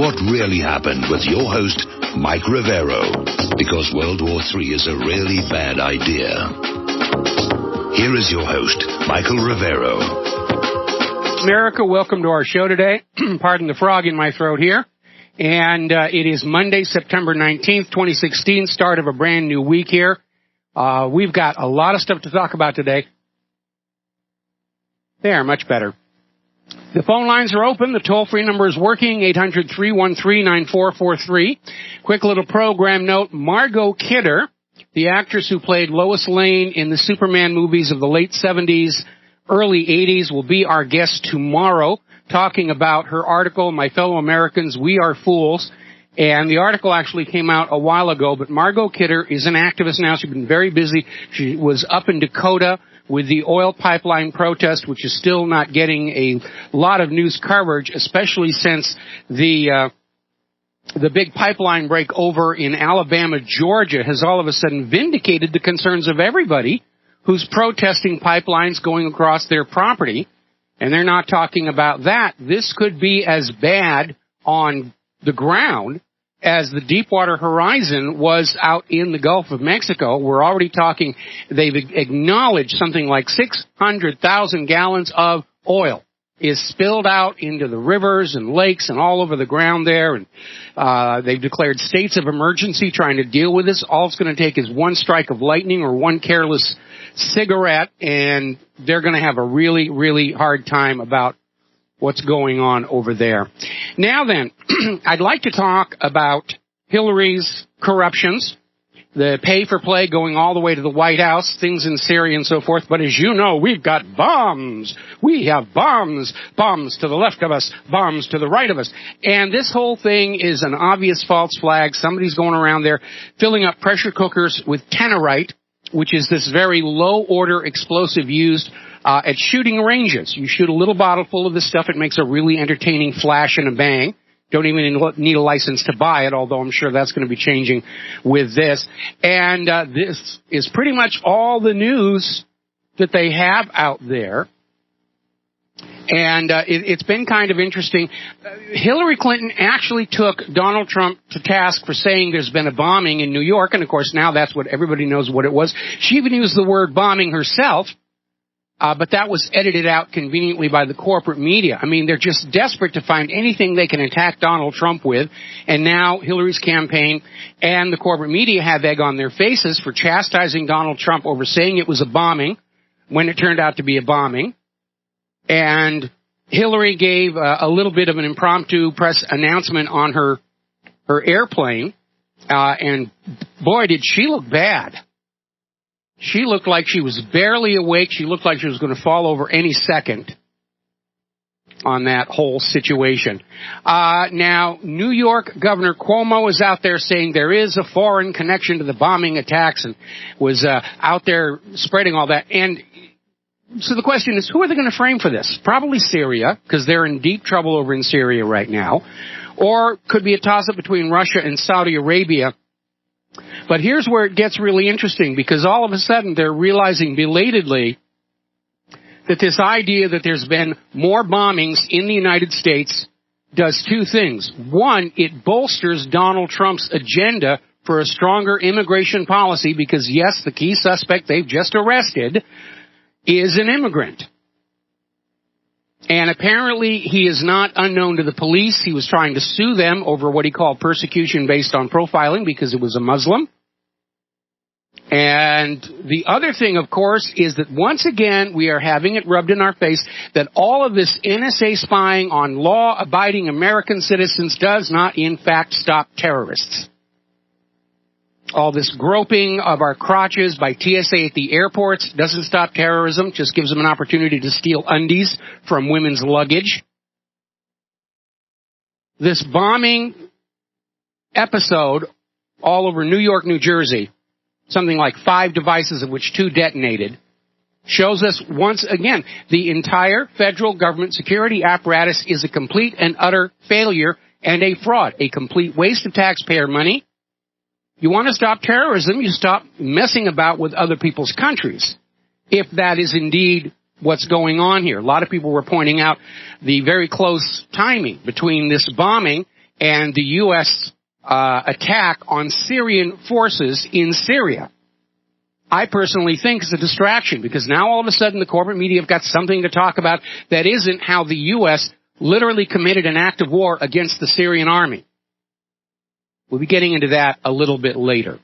What Really Happened with your host, Mike Rivero. Because World War III is a really bad idea. Here is your host, Michael Rivero. America, welcome to our show today. Pardon the frog in my throat here. And it is Monday, September 19th, 2016, start of a brand new week here. We've got a lot of stuff to talk about today. There, much better. The phone lines are open. The toll-free number is working, 800-313-9443. Quick little program note, Margot Kidder, the actress who played Lois Lane in the Superman movies of the late 70s, early 80s, will be our guest tomorrow, talking about her article, My Fellow Americans, We Are Fools. And the article actually came out a while ago, but Margot Kidder is an activist now. She's been very busy. She was up in Dakota with the oil pipeline protest, which is still not getting a lot of news coverage, especially since the big pipeline break over in Alabama, Georgia, has all of a sudden vindicated the concerns of everybody who's protesting pipelines going across their property. And they're not talking about that. This could be as bad on the ground as the Deepwater Horizon was out in the Gulf of Mexico. We're already talking, they've acknowledged something like 600,000 gallons of oil is spilled out into the rivers and lakes and all over the ground there. And they've declared states of emergency trying to deal with this. All it's going to take is one strike of lightning or one careless cigarette, and they're going to have a really, really hard time about what's going on over there. Now then, I'd like to talk about Hillary's corruptions, the pay-for-play going all the way to the White House, things in Syria and so forth. But as you know, we've got bombs. We have bombs. Bombs to the left of us, bombs to the right of us. And this whole thing is an obvious false flag. Somebody's going around there filling up pressure cookers with Tenorite, which is this very low-order explosive used at shooting ranges. You shoot a little bottle full of this stuff. It makes a really entertaining flash and a bang. Don't even need a license to buy it, although I'm sure that's going to be changing with this. And this is pretty much all the news that they have out there. And it's been kind of interesting. Hillary Clinton actually took Donald Trump to task for saying there's been a bombing in New York. And, of course, now that's what everybody knows what it was. She even used the word bombing herself. But that was edited out conveniently by the corporate media. I mean, they're just desperate to find anything they can attack Donald Trump with. And now Hillary's campaign and the corporate media have egg on their faces for chastising Donald Trump over saying it was a bombing when it turned out to be a bombing. And Hillary gave a little bit of an impromptu press announcement on her airplane. And boy, did she look bad. She looked like she was barely awake. She looked like she was going to fall over any second on that whole situation. Now, New York Governor Cuomo is out there saying there is a foreign connection to the bombing attacks and was out there spreading all that. And so the question is, who are they going to frame for this? Probably Syria, because they're in deep trouble over in Syria right now. Or could be a toss-up between Russia and Saudi Arabia. But here's where it gets really interesting, because all of a sudden they're realizing belatedly that this idea that there's been more bombings in the United States does two things. One, it bolsters Donald Trump's agenda for a stronger immigration policy because, yes, the key suspect they've just arrested is an immigrant. And apparently he is not unknown to the police. He was trying to sue them over what he called persecution based on profiling because it was a Muslim. And the other thing, of course, is that once again we are having it rubbed in our face that all of this NSA spying on law-abiding American citizens does not, in fact, stop terrorists. All this groping of our crotches by TSA at the airports doesn't stop terrorism, just gives them an opportunity to steal undies from women's luggage. This bombing episode all over New York, New Jersey, something like 5 devices of which 2 detonated, shows us once again the entire federal government security apparatus is a complete and utter failure and a fraud, a complete waste of taxpayer money. You want to stop terrorism, you stop messing about with other people's countries, if that is indeed what's going on here. A lot of people were pointing out the very close timing between this bombing and the U.S. Attack on Syrian forces in Syria. I personally think it's a distraction, because now all of a sudden the corporate media have got something to talk about that isn't how the U.S. literally committed an act of war against the Syrian army. We'll be getting into that a little bit later.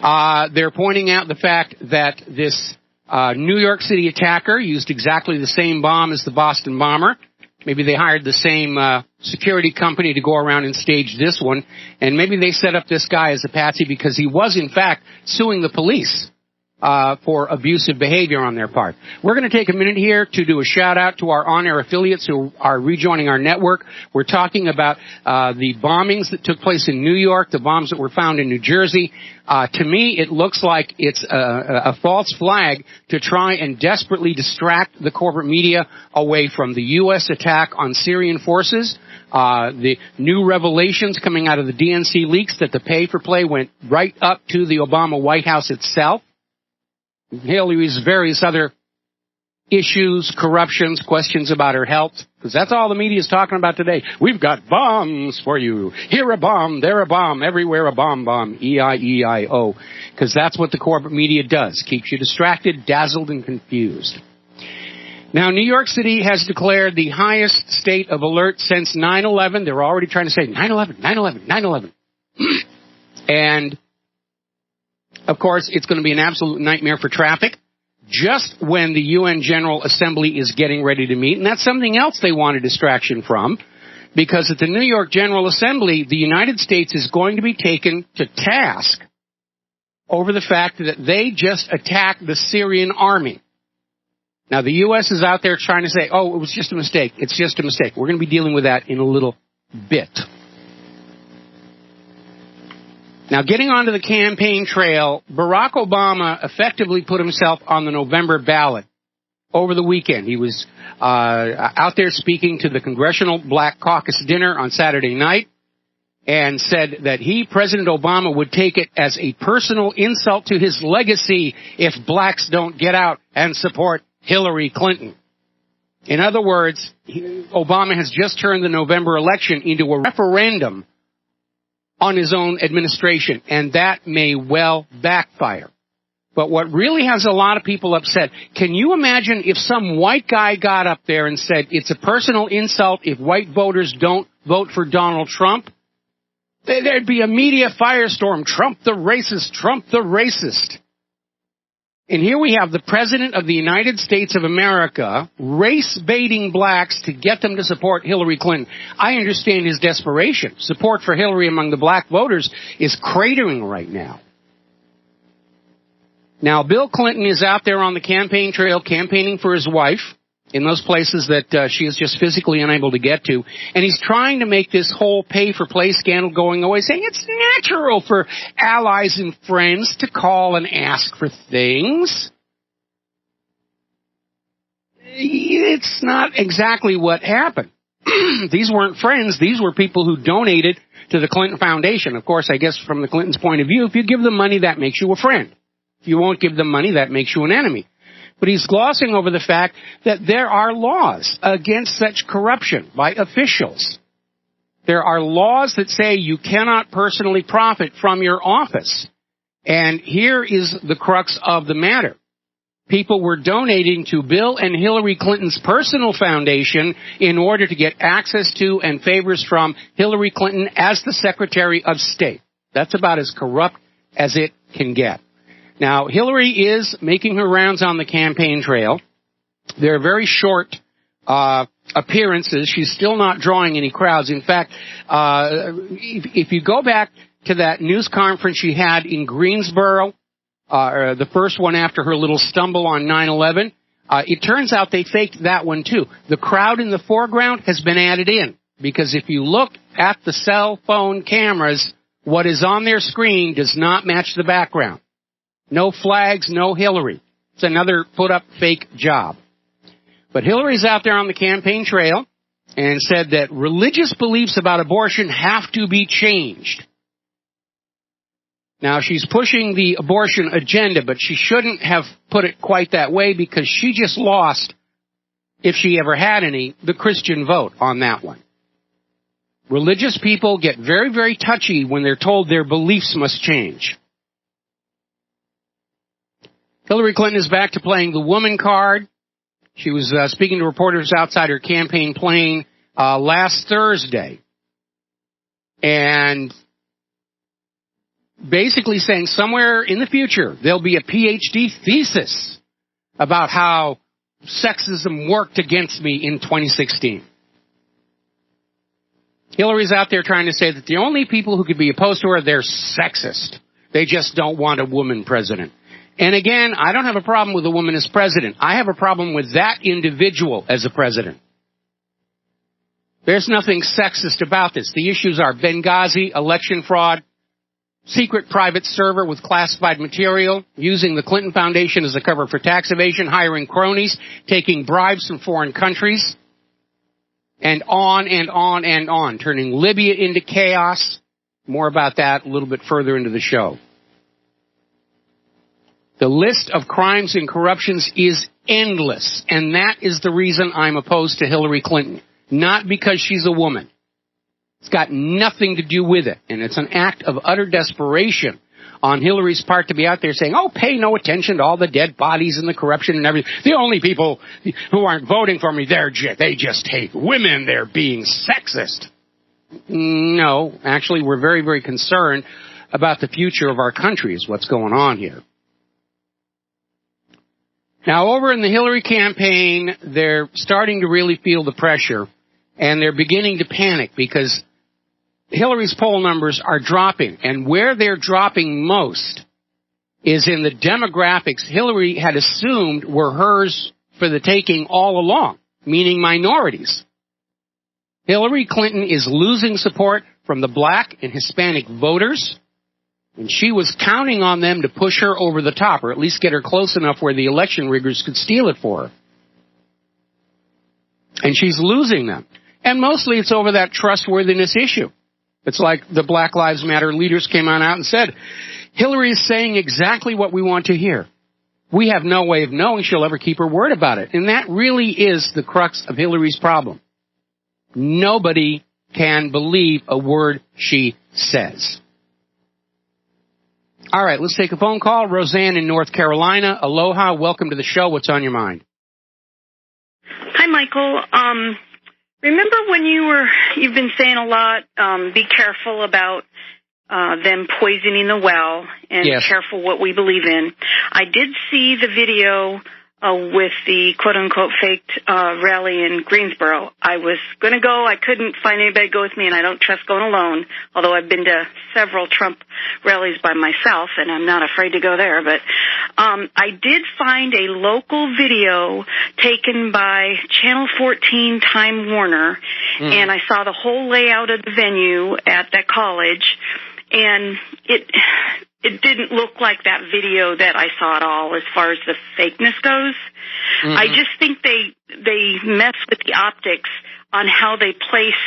They're pointing out the fact that this New York City attacker used exactly the same bomb as the Boston bomber. Maybe they hired the same security company to go around and stage this one, and maybe they set up this guy as a patsy because he was, in fact, suing the police for abusive behavior on their part. We're going to take a minute here to do a shout-out to our on-air affiliates who are rejoining our network. We're talking about the bombings that took place in New York, the bombs that were found in New Jersey. To me, it looks like it's a false flag to try and desperately distract the corporate media away from the U.S. attack on Syrian forces. The new revelations coming out of the DNC leaks that the pay-for-play went right up to the Obama White House itself. Hillary's various other issues, corruptions, questions about her health, because that's all the media is talking about today. We've got bombs for you. Here a bomb, there a bomb, everywhere a bomb, E-I-E-I-O, because that's what the corporate media does. Keeps you distracted, dazzled, and confused. Now, New York City has declared the highest state of alert since 9/11. They're already trying to say 9/11, 9/11, 9/11. And of course, it's going to be an absolute nightmare for traffic just when the UN General Assembly is getting ready to meet. And that's something else they want a distraction from, because at the New York General Assembly, the United States is going to be taken to task over the fact that they just attacked the Syrian army. Now, the U.S. is out there trying to say, oh, it was just a mistake. It's just a mistake. We're going to be dealing with that in a little bit. Now, getting onto the campaign trail, Barack Obama effectively put himself on the November ballot over the weekend. He was out there speaking to the Congressional Black Caucus dinner on Saturday night and said that he, President Obama, would take it as a personal insult to his legacy if blacks don't get out and support Hillary Clinton. In other words, Obama has just turned the November election into a referendum on his own administration, and that may well backfire. But what really has a lot of people upset, can you imagine if some white guy got up there and said it's a personal insult if white voters don't vote for Donald Trump? There'd be a media firestorm. Trump the racist, Trump the racist. And here we have the President of the United States of America race-baiting blacks to get them to support Hillary Clinton. I understand his desperation. Support for Hillary among the black voters is cratering right now. Now, Bill Clinton is out there on the campaign trail campaigning for his wife in those places that she is just physically unable to get to. And he's trying to make this whole pay-for-play scandal going away, saying it's natural for allies and friends to call and ask for things. It's not exactly what happened. These weren't friends. These were people who donated to the Clinton Foundation. Of course, I guess from the Clintons' point of view, if you give them money, that makes you a friend. If you won't give them money, that makes you an enemy. But he's glossing over the fact that there are laws against such corruption by officials. There are laws that say you cannot personally profit from your office. And here is the crux of the matter. People were donating to Bill and Hillary Clinton's personal foundation in order to get access to and favors from Hillary Clinton as the Secretary of State. That's about as corrupt as it can get. Now, Hillary is making her rounds on the campaign trail. They're very short appearances. She's still not drawing any crowds. In fact, if you go back to that news conference she had in Greensboro, the first one after her little stumble on 9/11, it turns out they faked that one too. The crowd in the foreground has been added in, because if you look at the cell phone cameras, what is on their screen does not match the background. No flags, no Hillary. It's another put-up fake job. But Hillary's out there on the campaign trail and said that religious beliefs about abortion have to be changed. Now, she's pushing the abortion agenda, but she shouldn't have put it quite that way, because she just lost, if she ever had any, the Christian vote on that one. Religious people get very, very touchy when they're told their beliefs must change. Hillary Clinton is back to playing the woman card. She was speaking to reporters outside her campaign plane last Thursday, and basically saying somewhere in the future there'll be a PhD thesis about how sexism worked against me in 2016. Hillary's out there trying to say that the only people who could be opposed to her, they're sexist. They just don't want a woman president. And again, I don't have a problem with a woman as president. I have a problem with that individual as a president. There's nothing sexist about this. The issues are Benghazi, election fraud, secret private server with classified material, using the Clinton Foundation as a cover for tax evasion, hiring cronies, taking bribes from foreign countries, and on and on and on, turning Libya into chaos. More about that a little bit further into the show. The list of crimes and corruptions is endless, and that is the reason I'm opposed to Hillary Clinton. Not because she's a woman. It's got nothing to do with it, and it's an act of utter desperation on Hillary's part to be out there saying, oh, pay no attention to all the dead bodies and the corruption and everything. The only people who aren't voting for me, they just hate women. They're being sexist. No, actually, we're very, very concerned about the future of our country is what's going on here. Now, over in the Hillary campaign, they're starting to really feel the pressure, and they're beginning to panic because Hillary's poll numbers are dropping, and where they're dropping most is in the demographics Hillary had assumed were hers for the taking all along, meaning minorities. Hillary Clinton is losing support from the black and Hispanic voters, and she was counting on them to push her over the top, or at least get her close enough where the election riggers could steal it for her. And she's losing them. And mostly it's over that trustworthiness issue. It's like the Black Lives Matter leaders came on out and said, Hillary is saying exactly what we want to hear. We have no way of knowing she'll ever keep her word about it. And that really is the crux of Hillary's problem. Nobody can believe a word she says. All right, let's take a phone call. Roseanne in North Carolina. Aloha. Welcome to the show. What's on your mind? Hi, Michael. Remember when you've been saying a lot, be careful about them poisoning the well and yes. Careful what we believe in. I did see the video with the quote-unquote faked rally in Greensboro. I was going to go. I couldn't find anybody to go with me, and I don't trust going alone, although I've been to several Trump rallies by myself, and I'm not afraid to go there. But I did find a local video taken by Channel 14 Time Warner, and I saw the whole layout of the venue at that college, and it didn't look like that video that I saw at all as far as the fakeness goes. I just think they mess with the optics on how they place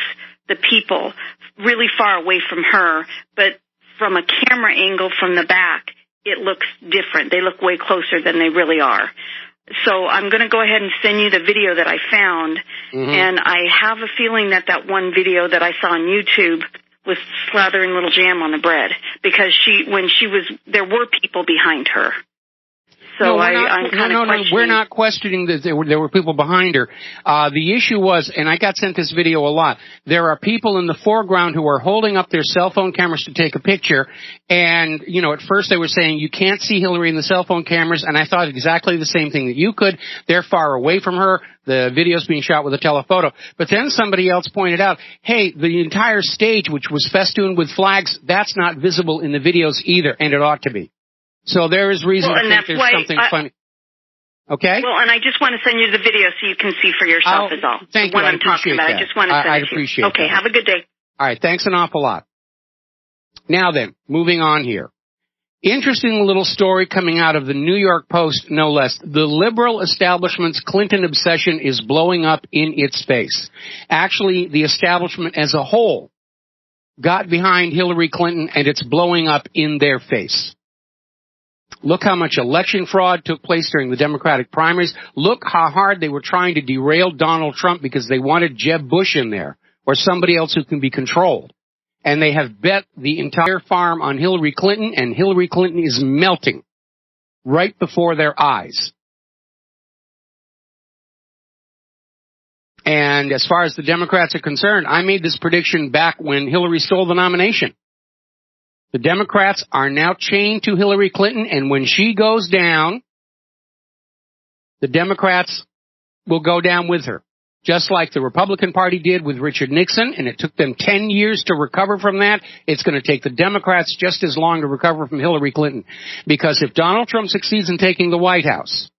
the people really far away from her, but from a camera angle from the back, it looks different. They look way closer than they really are. So I'm going to go ahead and send you the video that I found, and I have a feeling that one video that I saw on YouTube was slathering little jam on the bread, because there were people behind her. So no, I'm kind of questioning. We're not questioning that there were people behind her. The issue was, and I got sent this video a lot, there are people in the foreground who are holding up their cell phone cameras to take a picture, and, at first they were saying, you can't see Hillary in the cell phone cameras, and I thought exactly the same thing that you could. They're far away from her. The video's being shot with a telephoto. But then somebody else pointed out, hey, the entire stage, which was festooned with flags, that's not visible in the videos either, and it ought to be. So there is reason to think there's something funny. Okay? Well, and I just want to send you the video so you can see for yourself is all. Thank you. I'm talking about. That. I just want to send it to you. I appreciate that. Okay, have a good day. All right, thanks an awful lot. Now then, moving on here. Interesting little story coming out of the New York Post, no less. The liberal establishment's Clinton obsession is blowing up in its face. Actually, the establishment as a whole got behind Hillary Clinton, and it's blowing up in their face. Look how much election fraud took place during the Democratic primaries. Look how hard they were trying to derail Donald Trump because they wanted Jeb Bush in there. or somebody else who can be controlled. And they have bet the entire farm on Hillary Clinton, and Hillary Clinton is melting right before their eyes. And as far as the Democrats are concerned, I made this prediction back when Hillary stole the nomination. The Democrats are now chained to Hillary Clinton, and when she goes down, the Democrats will go down with her. Just like the Republican Party did with Richard Nixon, and it took them 10 years to recover from that, it's going to take the Democrats just as long to recover from Hillary Clinton. Because if Donald Trump succeeds in taking the White House,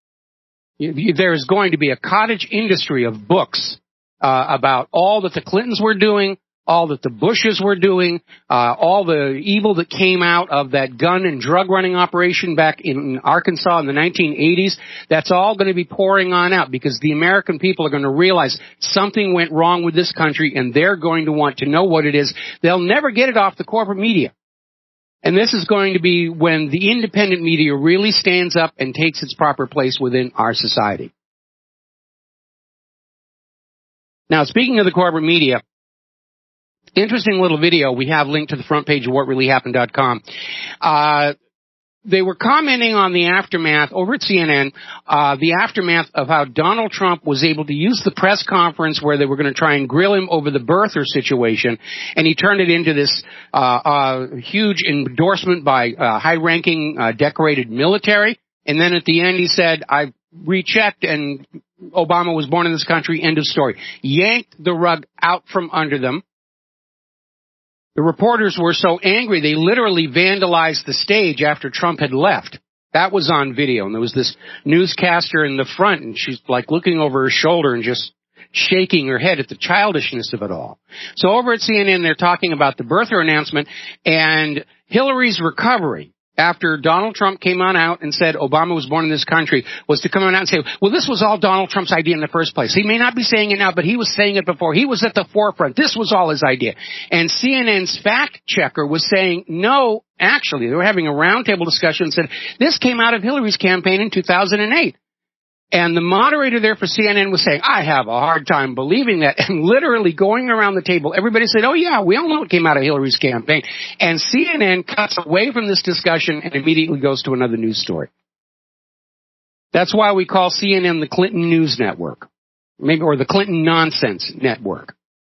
there is going to be a cottage industry of books about all that the Clintons were doing, all that the Bushes were doing, all the evil that came out of that gun and drug running operation back in Arkansas in the 1980s. That's all going to be pouring on out because the American people are going to realize something went wrong with this country, and they're going to want to know what it is. They'll never get it off the corporate media. And this is going to be when the independent media really stands up and takes its proper place within our society. Now, speaking of the corporate media, interesting little video we have linked to the front page of WhatReallyHappened.com. They were commenting on the aftermath over at CNN, the aftermath of how Donald Trump was able to use the press conference where they were going to try and grill him over the birther situation, and he turned it into this huge endorsement by high-ranking decorated military. And then at the end he said, I rechecked and Obama was born in this country, end of story. Yanked the rug out from under them. The reporters were so angry, they literally vandalized the stage after Trump had left. That was on video, and there was this newscaster in the front, and she's like looking over her shoulder and just shaking her head at the childishness of it all. So over at CNN, they're talking about the birther announcement and Hillary's recovery after Donald Trump came on out and said Obama was born in this country, was to come on out and say, well, this was all Donald Trump's idea in the first place. He may not be saying it now, but he was saying it before. He was at the forefront. This was all his idea. And CNN's fact checker was saying, no, actually, they were having a roundtable discussion and said, this came out of Hillary's campaign in 2008. And the moderator there for CNN was saying, I have a hard time believing that. And literally going around the table, everybody said, oh, yeah, we all know it came out of Hillary's campaign. And CNN cuts away from this discussion and immediately goes to another news story. That's why we call CNN the Clinton News Network, maybe, or the Clinton Nonsense Network.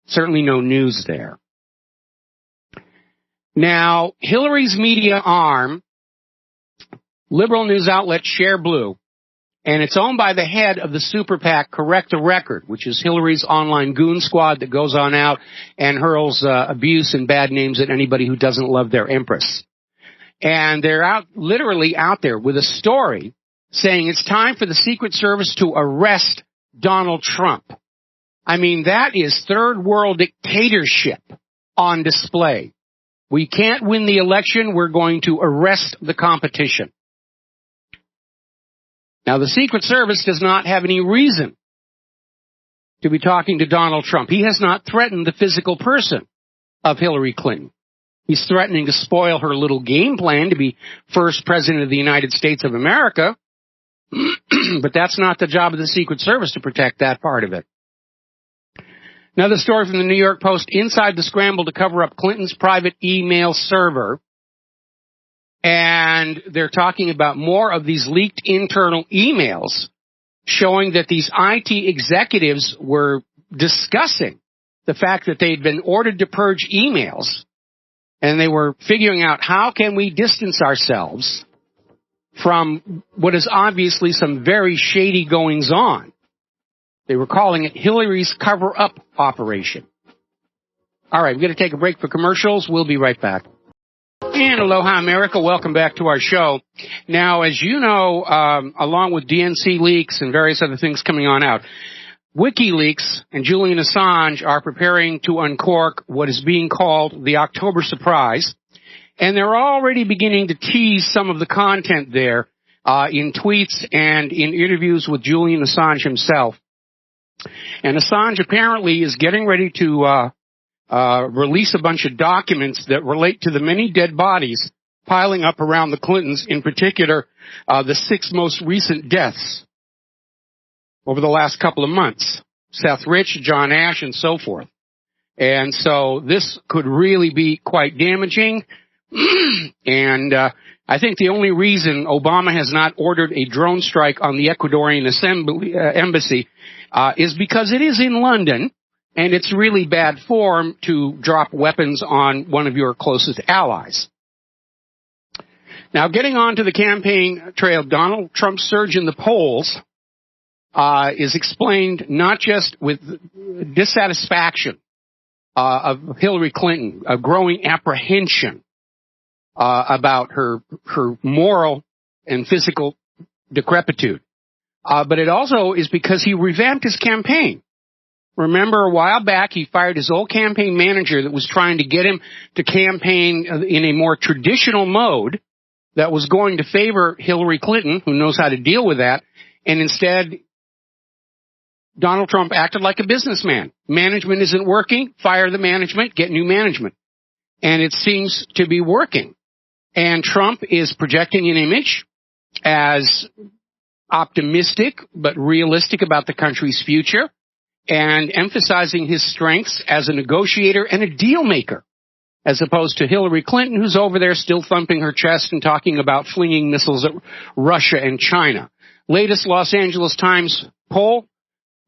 Certainly no news there. Now, Hillary's media arm, liberal news outlet Share Blue, and it's owned by the head of the super PAC, Correct the Record, which is Hillary's online goon squad that goes on out and hurls abuse and bad names at anybody who doesn't love their empress. And they're literally out there with a story saying it's time for the Secret Service to arrest Donald Trump. I mean, that is third world dictatorship on display. We can't win the election. We're going to arrest the competition. Now, the Secret Service does not have any reason to be talking to Donald Trump. He has not threatened the physical person of Hillary Clinton. He's threatening to spoil her little game plan to be first president of the United States of America. But that's not the job of the Secret Service to protect that part of it. Another story from the New York Post, inside the scramble to cover up Clinton's private email server. And they're talking about more of these leaked internal emails showing that these IT executives were discussing the fact that they'd been ordered to purge emails, and they were figuring out how can we distance ourselves from what is obviously some very shady goings on. They were calling it Hillary's cover-up operation. All right, we're going to take a break for commercials. We'll be right back. And aloha, America. Welcome back to our show. Now, as you know, along with DNC leaks and various other things coming on out, WikiLeaks and Julian Assange are preparing to uncork what is being called the October surprise. And they're already beginning to tease some of the content there in tweets and in interviews with Julian Assange himself. And Assange apparently is getting ready to release a bunch of documents that relate to the many dead bodies piling up around the Clintons, in particular, the 6 most recent deaths over the last couple of months. Seth Rich, John Ash, and so forth. And so this could really be quite damaging. And I think the only reason Obama has not ordered a drone strike on the Ecuadorian embassy is because it is in London, and it's really bad form to drop weapons on one of your closest allies. Now, getting on to the campaign trail, Donald Trump's surge in the polls is explained not just with dissatisfaction of Hillary Clinton, a growing apprehension about her moral and physical decrepitude, but it also is because he revamped his campaign. Remember, a while back, he fired his old campaign manager that was trying to get him to campaign in a more traditional mode that was going to favor Hillary Clinton, who knows how to deal with that, and instead, Donald Trump acted like a businessman. Management isn't working, fire the management, get new management. And it seems to be working. And Trump is projecting an image as optimistic but realistic about the country's future and emphasizing his strengths as a negotiator and a deal maker, as opposed to Hillary Clinton, who's over there still thumping her chest and talking about flinging missiles at Russia and China. Latest Los Angeles Times poll,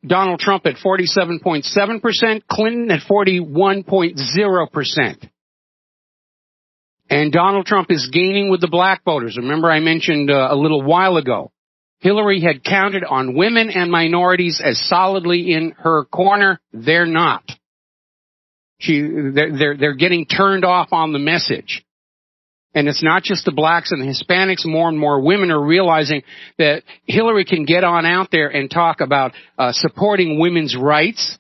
Donald Trump at 47.7%, Clinton at 41.0%. And Donald Trump is gaining with the black voters. Remember, I mentioned a little while ago, Hillary had counted on women and minorities as solidly in her corner. They're not. They're getting turned off on the message. And it's not just the blacks and the Hispanics. More and more women are realizing that Hillary can get on out there and talk about supporting women's rights.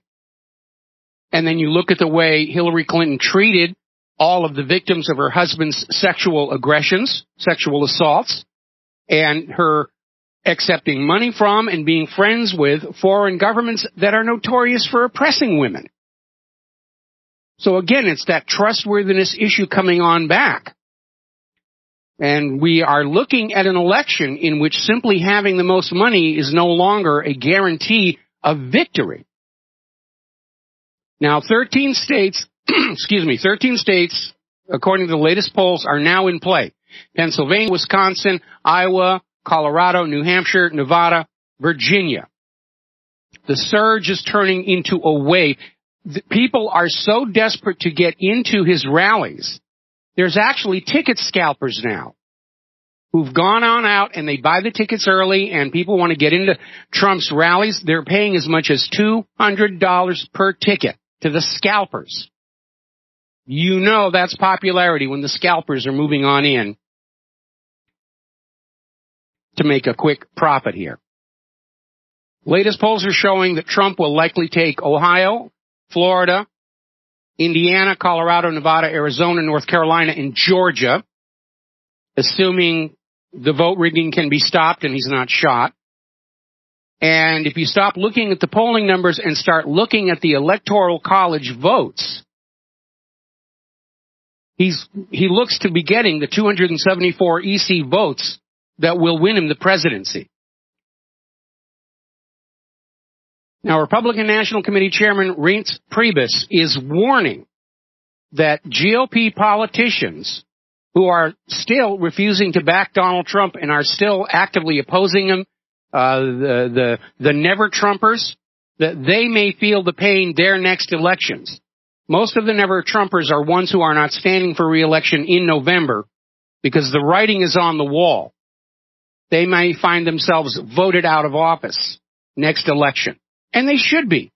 And then you look at the way Hillary Clinton treated all of the victims of her husband's sexual aggressions, sexual assaults, and her accepting money from and being friends with foreign governments that are notorious for oppressing women. So again, it's that trustworthiness issue coming on back. And we are looking at an election in which simply having the most money is no longer a guarantee of victory. Now, 13 states, 13 states, according to the latest polls, are now in play. Pennsylvania, Wisconsin, Iowa, Colorado, New Hampshire, Nevada, Virginia. The surge is turning into a wave. People are so desperate to get into his rallies. There's actually ticket scalpers now who've gone on out and they buy the tickets early, and people want to get into Trump's rallies. They're paying as much as $200 per ticket to the scalpers. You know that's popularity when the scalpers are moving on in to make a quick profit here. Latest polls are showing that Trump will likely take Ohio, Florida, Indiana, Colorado, Nevada, Arizona, North Carolina, and Georgia, assuming the vote rigging can be stopped and he's not shot. And if you stop looking at the polling numbers and start looking at the Electoral College votes, he looks to be getting the 274 EC votes that will win him the presidency. Now, Republican National Committee Chairman Reince Priebus is warning that GOP politicians who are still refusing to back Donald Trump and are still actively opposing him, the never-Trumpers, that they may feel the pain their next elections. Most of the never-Trumpers are ones who are not standing for re-election in November because the writing is on the wall. They may find themselves voted out of office next election. And they should be.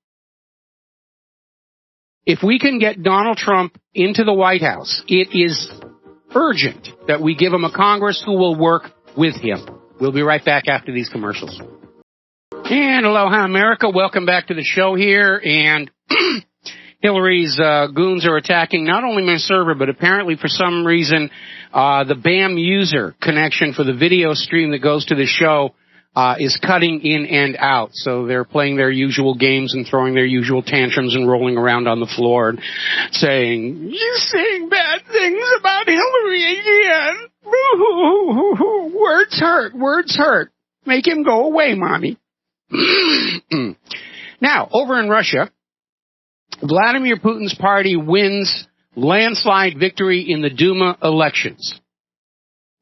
If we can get Donald Trump into the White House, it is urgent that we give him a Congress who will work with him. We'll be right back after these commercials. And aloha, America. Welcome back to the show here. And Hillary's goons are attacking not only my server, but apparently for some reason the BAM user connection for the video stream that goes to the show is cutting in and out. So they're playing their usual games and throwing their usual tantrums and rolling around on the floor and saying, "You're saying bad things about Hillary again. Words hurt. Words hurt. Make him go away, Mommy." Now, over in Russia, Vladimir Putin's party wins landslide victory in the Duma elections.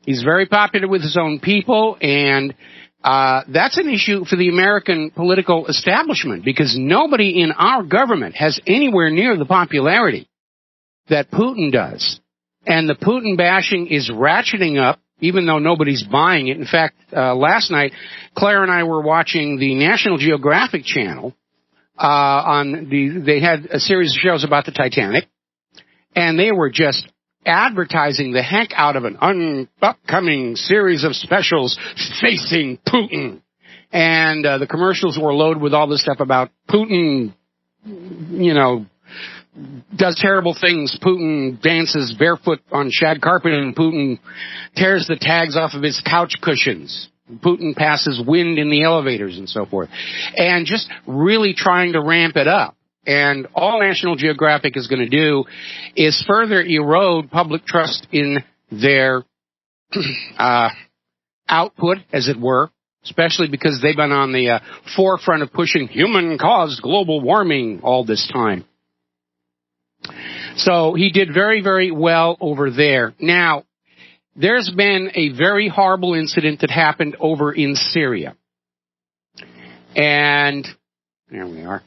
He's very popular with his own people, and that's an issue for the American political establishment, because nobody in our government has anywhere near the popularity that Putin does. And the Putin bashing is ratcheting up, even though nobody's buying it. In fact, last night, Claire and I were watching the National Geographic channel. They had a series of shows about the Titanic, and they were just advertising the heck out of an upcoming series of specials facing Putin. And the commercials were loaded with all this stuff about Putin, does terrible things. Putin dances barefoot on shag carpet, and Putin tears the tags off of his couch cushions. Putin passes wind in the elevators and so forth. And just really trying to ramp it up. And all National Geographic is going to do is further erode public trust in their output, as it were, especially because they've been on the forefront of pushing human-caused global warming all this time. So he did very, very well over there. Now, there's been a very horrible incident that happened over in Syria. And there we are.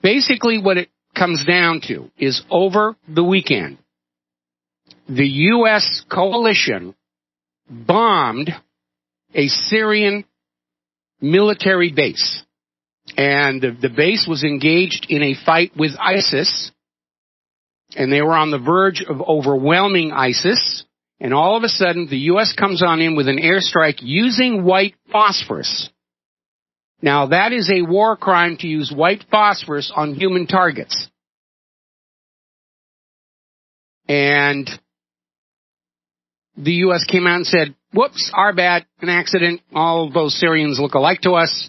Basically what it comes down to is over the weekend, the U.S. coalition bombed a Syrian military base. And the base was engaged in a fight with ISIS, and they were on the verge of overwhelming ISIS, and all of a sudden the U.S. comes on in with an airstrike using white phosphorus. Now, that is a war crime to use white phosphorus on human targets. And the U.S. came out and said, whoops, our bad, an accident, all of those Syrians look alike to us.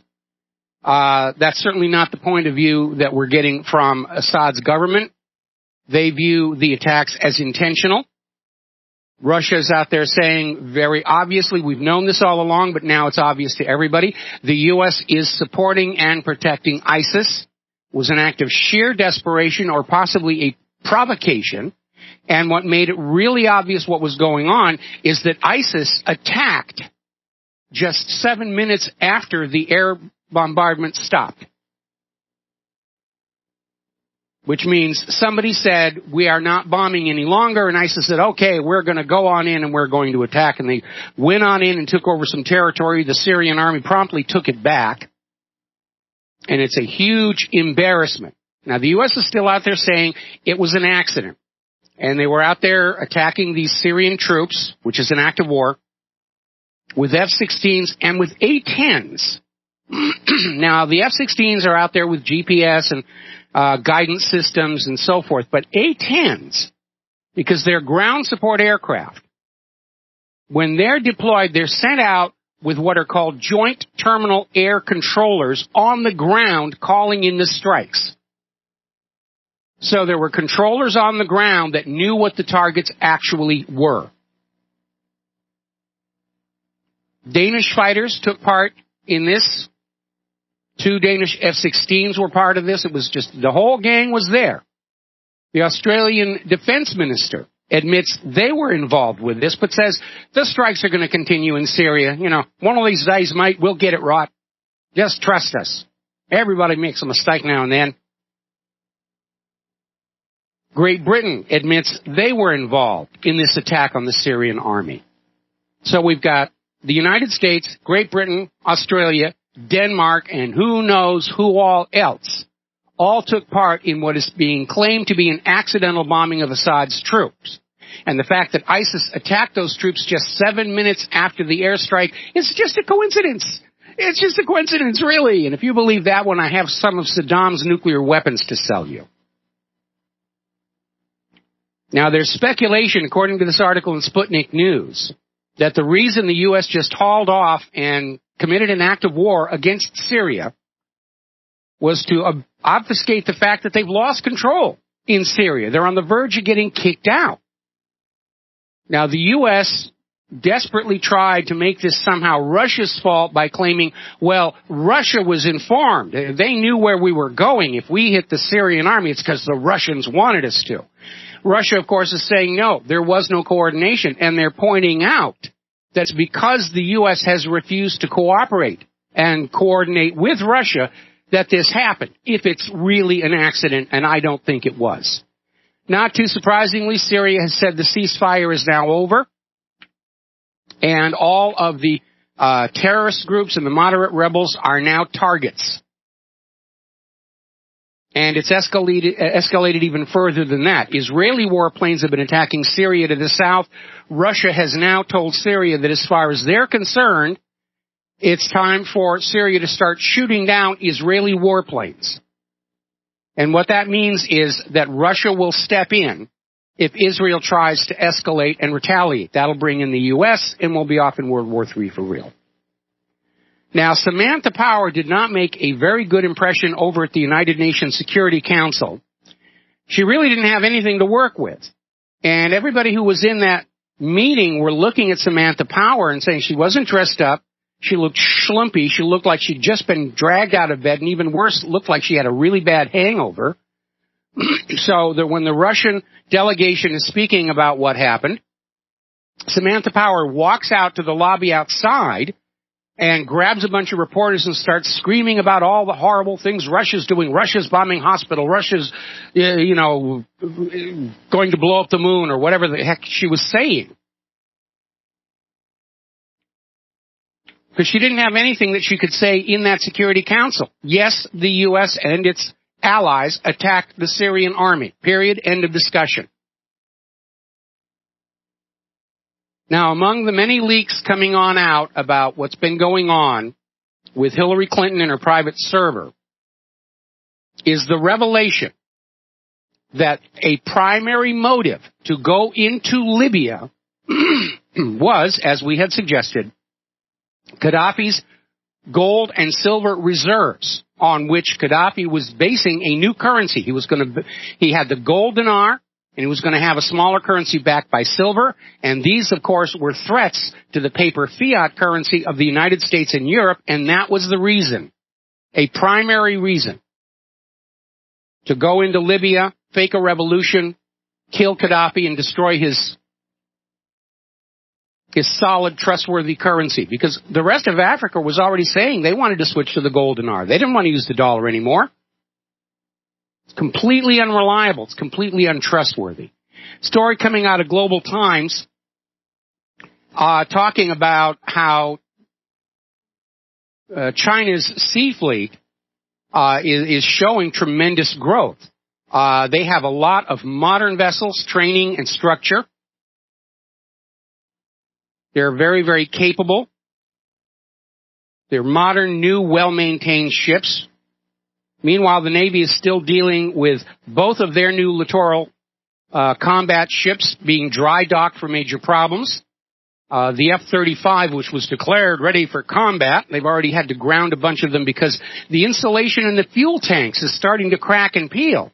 That's certainly not the point of view that we're getting from Assad's government. They view the attacks as intentional. Russia's out there saying very obviously, we've known this all along, but now it's obvious to everybody. The U.S. is supporting and protecting ISIS. It was an act of sheer desperation or possibly a provocation. And what made it really obvious what was going on is that ISIS attacked just 7 minutes after the air bombardment stopped. Which means somebody said, we are not bombing any longer, and ISIS said, okay, we're going to go on in and we're going to attack. And they went on in and took over some territory. The Syrian army promptly took it back. And it's a huge embarrassment. Now, the U.S. is still out there saying it was an accident. And they were out there attacking these Syrian troops, which is an act of war, with F-16s and with A-10s. Now, the F-16s are out there with GPS and guidance systems and so forth, but A-10s, because they're ground support aircraft, when they're deployed, they're sent out with what are called joint terminal air controllers on the ground calling in the strikes. So there were controllers on the ground that knew what the targets actually were. Danish fighters took part in this. 2 Danish F-16s were part of this. It was just, the whole gang was there. The Australian defense minister admits they were involved with this, but says the strikes are going to continue in Syria. One of these days, mate, we'll get it right. Just trust us. Everybody makes a mistake now and then. Great Britain admits they were involved in this attack on the Syrian army. So we've got the United States, Great Britain, Australia, Denmark, and who knows who all else, all took part in what is being claimed to be an accidental bombing of Assad's troops. And the fact that ISIS attacked those troops just 7 minutes after the airstrike is just a coincidence. It's just a coincidence, really. And if you believe that one, I have some of Saddam's nuclear weapons to sell you. Now, there's speculation, according to this article in Sputnik News, that the reason the U.S. just hauled off and committed an act of war against Syria was to obfuscate the fact that they've lost control in Syria. They're on the verge of getting kicked out. Now, the U.S. desperately tried to make this somehow Russia's fault by claiming, well, Russia was informed. They knew where we were going. If we hit the Syrian army, it's because the Russians wanted us to. Russia, of course, is saying, no, there was no coordination. And they're pointing out that's because the U.S. has refused to cooperate and coordinate with Russia that this happened, if it's really an accident, and I don't think it was. Not too surprisingly, Syria has said the ceasefire is now over, and all of the terrorist groups and the moderate rebels are now targets. And it's escalated even further than that. Israeli warplanes have been attacking Syria to the south. Russia has now told Syria that as far as they're concerned, it's time for Syria to start shooting down Israeli warplanes. And what that means is that Russia will step in if Israel tries to escalate and retaliate. That'll bring in the U.S., and we'll be off in World War III for real. Now, Samantha Power did not make a very good impression over at the United Nations Security Council. She really didn't have anything to work with. And everybody who was in that meeting were looking at Samantha Power and saying she wasn't dressed up. She looked schlumpy. She looked like she'd just been dragged out of bed, and even worse, looked like she had a really bad hangover. So that when the Russian delegation is speaking about what happened, Samantha Power walks out to the lobby outside and grabs a bunch of reporters and starts screaming about all the horrible things Russia's doing. Russia's bombing hospital. Russia's, going to blow up the moon, or whatever the heck she was saying. Because she didn't have anything that she could say in that Security Council. Yes, the U.S. and its allies attacked the Syrian army. Period. End of discussion. Now, among the many leaks coming on out about what's been going on with Hillary Clinton and her private server is the revelation that a primary motive to go into Libya was, as we had suggested, Gaddafi's gold and silver reserves, on which Gaddafi was basing a new currency. He had the gold dinar, and he was going to have a smaller currency backed by silver, and these, of course, were threats to the paper fiat currency of the United States and Europe, and that was the reason, a primary reason, to go into Libya, fake a revolution, kill Gaddafi, and destroy his solid, trustworthy currency, because the rest of Africa was already saying they wanted to switch to the gold dinar. They didn't want to use the dollar anymore. It's completely unreliable. It's completely untrustworthy. Story coming out of Global Times talking about how China's sea fleet is showing tremendous growth. They have a lot of modern vessels, training, and structure. They're very, very capable. They're modern, new, well-maintained ships. Meanwhile, the Navy is still dealing with both of their new littoral combat ships being dry docked for major problems. The F-35, which was declared ready for combat, they've already had to ground a bunch of them because the insulation in the fuel tanks is starting to crack and peel.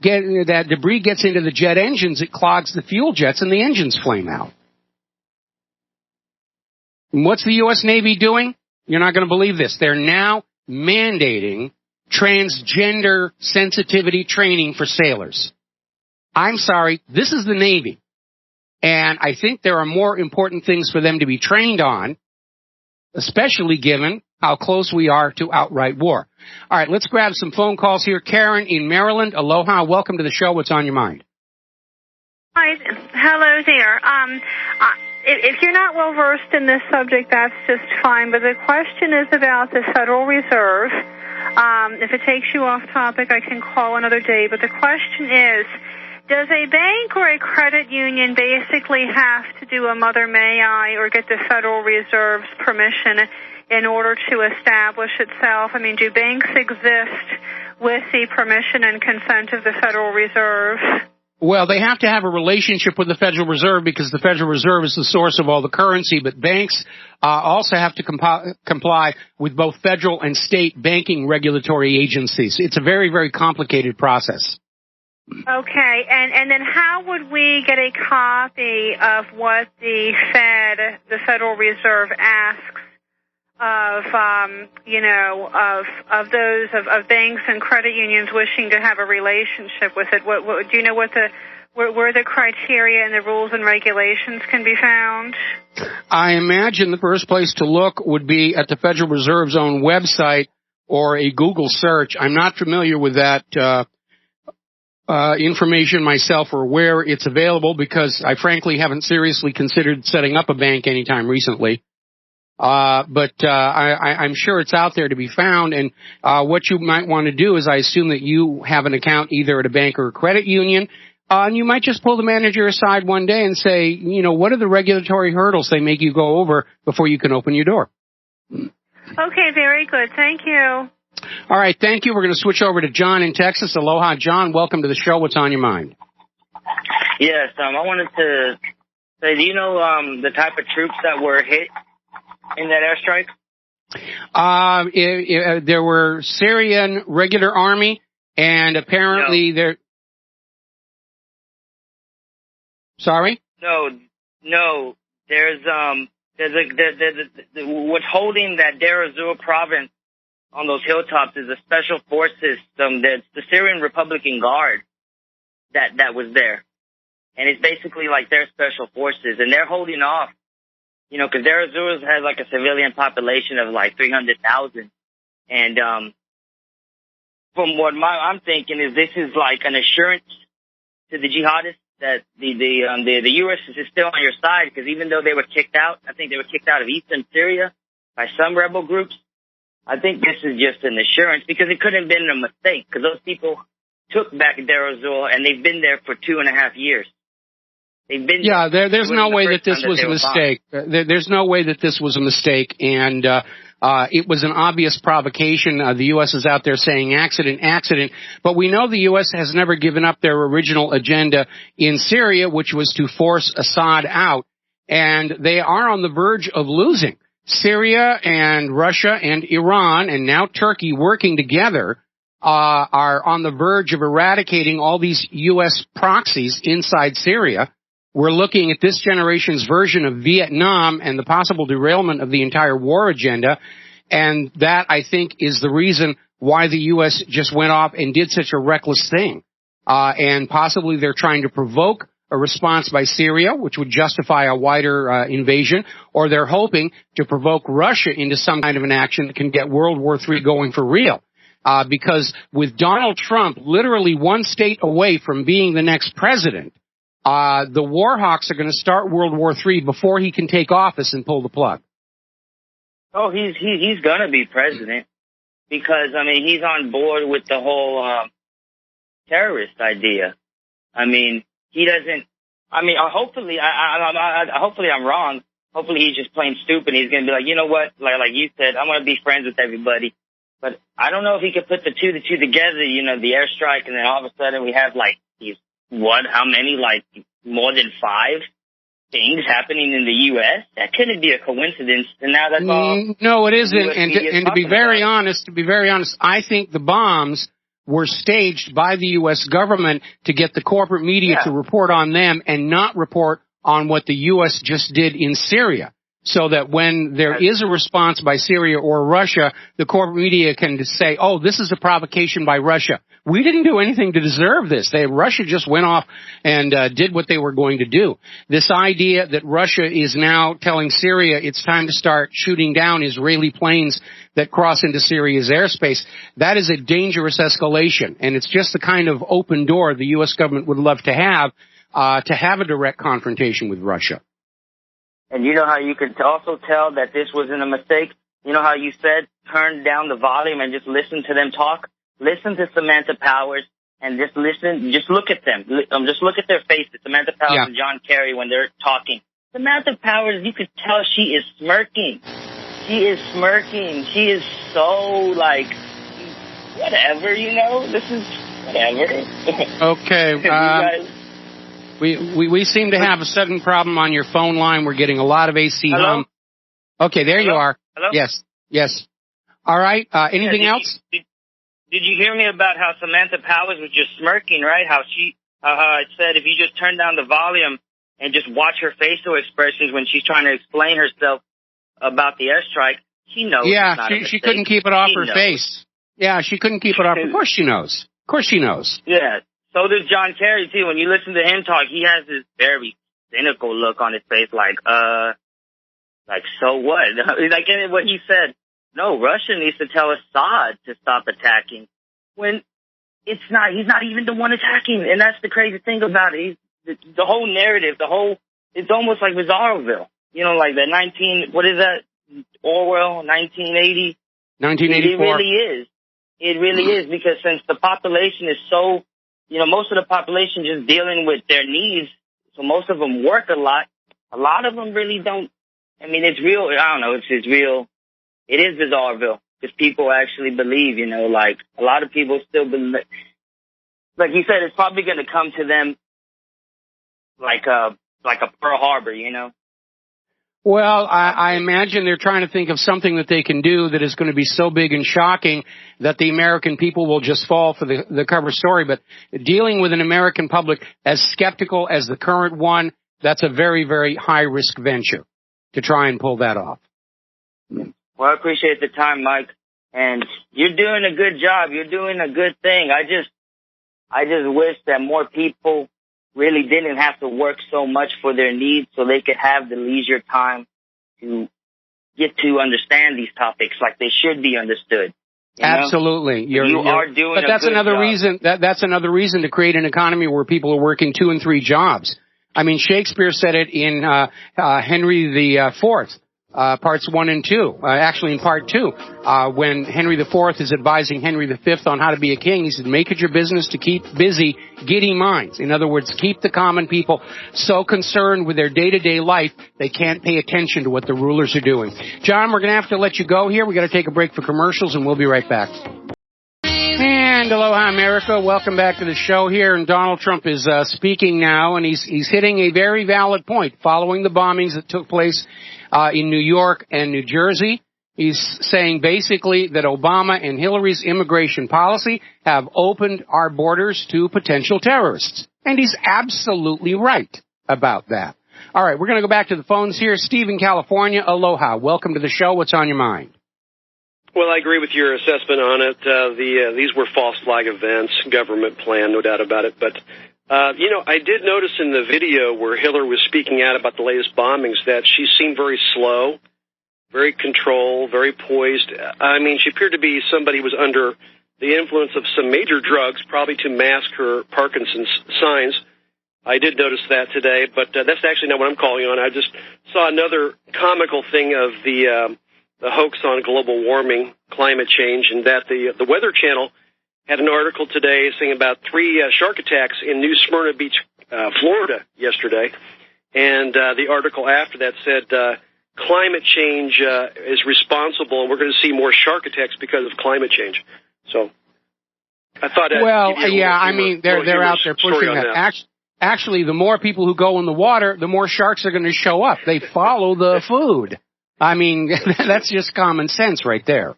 That debris gets into the jet engines, it clogs the fuel jets, and the engines flame out. And what's the U.S. Navy doing? You're not going to believe this. They're now mandating transgender sensitivity training for sailors. I'm sorry, this is the Navy. And I think there are more important things for them to be trained on, especially given how close we are to outright war. All right, let's grab some phone calls here. Karen in Maryland, aloha. Welcome to the show. What's on your mind? Hi. Hello there. If you're not well versed in this subject, that's just fine. But the question is about the Federal Reserve. If it takes you off topic, I can call another day. But the question is, does a bank or a credit union basically have to do a Mother May I or get the Federal Reserve's permission in order to establish itself? I mean, do banks exist with the permission and consent of the Federal Reserve? Well, they have to have a relationship with the Federal Reserve because the Federal Reserve is the source of all the currency, but banks also have to comply with both federal and state banking regulatory agencies. It's a very, very complicated process. Okay, and then how would we get a copy of what the Federal Reserve, asks of of banks and credit unions wishing to have a relationship with it? What do you know? Where the criteria and the rules and regulations can be found? I imagine the first place to look would be at the Federal Reserve's own website or a Google search. I'm not familiar with that information myself or where it's available because I frankly haven't seriously considered setting up a bank anytime recently. But I'm sure it's out there to be found. And what you might want to do is I assume that you have an account either at a bank or a credit union. And you might just pull the manager aside one day and say, what are the regulatory hurdles they make you go over before you can open your door? Okay, very good. Thank you. All right, thank you. We're going to switch over to John in Texas. Aloha, John. Welcome to the show. What's on your mind? Yes, I wanted to say, do you know the type of troops that were hit in that airstrike? There were Syrian regular army, and apparently they're... Sorry? No. There's what's holding that Deir ez-Zor province on those hilltops is a special forces, that's the Syrian Republican Guard that was there. And it's basically like their special forces, and they're holding off, because Deir ez-Zor has like a civilian population of like 300,000. And from what I'm thinking is this is like an assurance to the jihadists that the U.S. is still on your side, because even though they were kicked out, I think they were kicked out of eastern Syria by some rebel groups. I think this is just an assurance, because it couldn't have been a mistake, because those people took back Deir ez-Zor, and they've been there for 2.5 years. They've been there's no way that this was a mistake. There's no way that this was a mistake, and it was an obvious provocation. The U.S. is out there saying accident, but we know the U.S. has never given up their original agenda in Syria, which was to force Assad out, and they are on the verge of losing. Syria and Russia and Iran and now Turkey working together are on the verge of eradicating all these U.S. proxies inside Syria. We're looking at this generation's version of Vietnam and the possible derailment of the entire war agenda. And that, I think, is the reason why the U.S. just went off and did such a reckless thing. And possibly they're trying to provoke a response by Syria, which would justify a wider invasion, or they're hoping to provoke Russia into some kind of an action that can get World War III going for real. Because with Donald Trump literally one state away from being the next president, the war hawks are going to start World War III before he can take office and pull the plug. Oh, he's going to be president, because, I mean, he's on board with the whole terrorist idea. I mean, he doesn't. I mean, hopefully I'm wrong. Hopefully he's just plain stupid. He's going to be like, you know what? Like you said, I'm going to be friends with everybody. But I don't know if he could put the two together. The airstrike, and then all of a sudden we have like these how many, like more than 5 things happening in the U.S. That couldn't be a coincidence. And now that's all. No, it isn't. And to be very honest, I think the bombs were staged by the U.S. government to get the corporate media to report on them and not report on what the U.S. just did in Syria, so that when there is a response by Syria or Russia, the corporate media can say, oh, this is a provocation by Russia. We didn't do anything to deserve this. Russia just went off and did what they were going to do. This idea that Russia is now telling Syria it's time to start shooting down Israeli planes that cross into Syria's airspace, that is a dangerous escalation. And it's just the kind of open door the U.S. government would love to have a direct confrontation with Russia. And you know how you could also tell that this wasn't a mistake? You know how you said turn down the volume and just listen to them talk? Listen to Samantha Powers and just listen. Just look at them. Just look at their faces, Samantha Powers and John Kerry, when they're talking. Samantha Powers, you could tell she is smirking. She is smirking. She is so like, whatever, this is whatever. Okay. We seem to have a sudden problem on your phone line. We're getting a lot of AC hum. Okay, there you are. Hello? Yes. All right. Anything else? Did you hear me about how Samantha Powers was just smirking, right? How I said if you just turn down the volume and just watch her facial expressions when she's trying to explain herself about the airstrike, she knows. Yeah, she couldn't keep it off her face. Yeah, she couldn't keep it off. Of course she knows. Of course she knows. Yeah. So does John Kerry, too. When you listen to him talk, he has this very cynical look on his face, like so what? Like what he said, no, Russia needs to tell Assad to stop attacking. When he's not even the one attacking. And that's the crazy thing about it. The whole narrative, it's almost like Bizarroville. You know, like Orwell, 1980? 1984. It really is, because since the population is so, most of the population just dealing with their needs, so most of them work a lot of them really don't. I mean, it's real. I don't know. It's real. It is Bizarreville, because people actually believe, like a lot of people still believe. Like you said, it's probably going to come to them like a Pearl Harbor, Well, I imagine they're trying to think of something that they can do that is going to be so big and shocking that the American people will just fall for the cover story. But dealing with an American public as skeptical as the current one, that's a very, very high-risk venture to try and pull that off. Well, I appreciate the time, Mike. And you're doing a good job. You're doing a good thing. I just wish that more people really didn't have to work so much for their needs, so they could have the leisure time to get to understand these topics like they should be understood. Absolutely. You are doing but that's another reason. That's another reason to create an economy where people are working 2 and 3 jobs. I mean, Shakespeare said it in Henry the Fourth. Parts 1 and 2, actually in part 2, when Henry IV is advising Henry V on how to be a king, he said, make it your business to keep busy giddy minds. In other words, keep the common people so concerned with their day-to-day life, they can't pay attention to what the rulers are doing. John, we're going to have to let you go here. We've got to take a break for commercials, and we'll be right back. And aloha, America. Welcome back to the show here. And Donald Trump is speaking now, and he's hitting a very valid point following the bombings that took place in New York and New Jersey. He's saying basically that Obama and Hillary's immigration policy have opened our borders to potential terrorists. And he's absolutely right about that. All right, we're going to go back to the phones here. Steve in California, aloha. Welcome to the show. What's on your mind? Well, I agree with your assessment on it. These were false flag events, government plan, no doubt about it. But, I did notice in the video where Hillary was speaking out about the latest bombings that she seemed very slow, very controlled, very poised. I mean, she appeared to be somebody who was under the influence of some major drugs, probably to mask her Parkinson's signs. I did notice that today, but that's actually not what I'm calling on. I just saw another comical thing of the hoax on global warming, climate change, and that the Weather Channel had an article today saying about 3 shark attacks in New Smyrna Beach, Florida yesterday. And the article after that said climate change is responsible, and we're going to see more shark attacks because of climate change. So I thought they're out there pushing that. Actually, the more people who go in the water, the more sharks are going to show up. They follow the food. I mean, that's just common sense right there.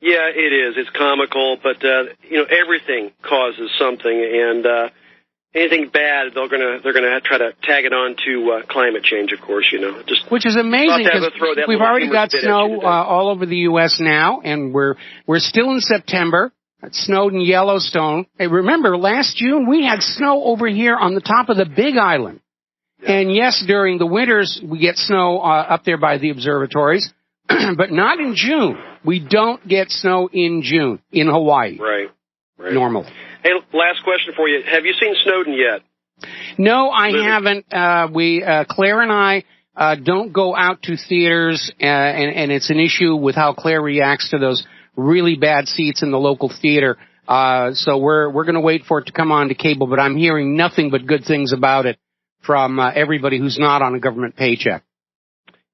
Yeah, it is. It's comical, but everything causes something, and anything bad, they're gonna try to tag it on to climate change, of course. Which is amazing because we've already got snow all over the U.S. now, and we're still in September. It snowed in Yellowstone. Hey, remember last June we had snow over here on the top of the Big Island. Yeah. And yes, during the winters we get snow up there by the observatories, but not in June. We don't get snow in June in Hawaii. Right. Normally. Hey, last question for you. Have you seen Snowden yet? No, I haven't. Claire and I don't go out to theaters, and it's an issue with how Claire reacts to those really bad seats in the local theater. So we're going to wait for it to come on to cable, but I'm hearing nothing but good things about it from everybody who's not on a government paycheck.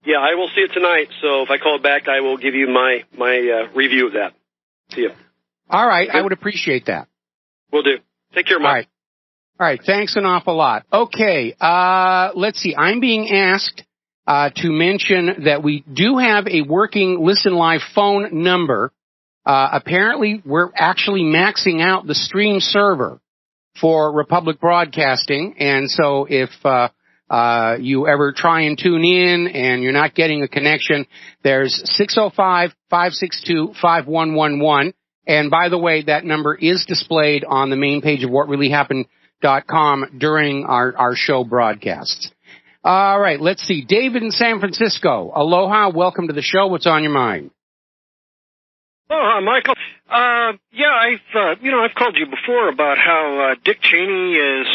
Yeah, I will see it tonight, so if I call back, I will give you my review of that. See you. All right, I would appreciate that. Will do. Take care, Mike. All right, thanks an awful lot. Okay, let's see. I'm being asked to mention that we do have a working Listen Live phone number apparently we're actually maxing out the stream server for Republic Broadcasting, and so if you ever try and tune in and you're not getting a connection, there's 605-562-5111. And by the way, that number is displayed on the main page of WhatReallyHappened.com during our show broadcasts. All right, let's see. David in San Francisco. Aloha, welcome to the show. What's on your mind? Oh, hi, Michael. I've called you before about how Dick Cheney is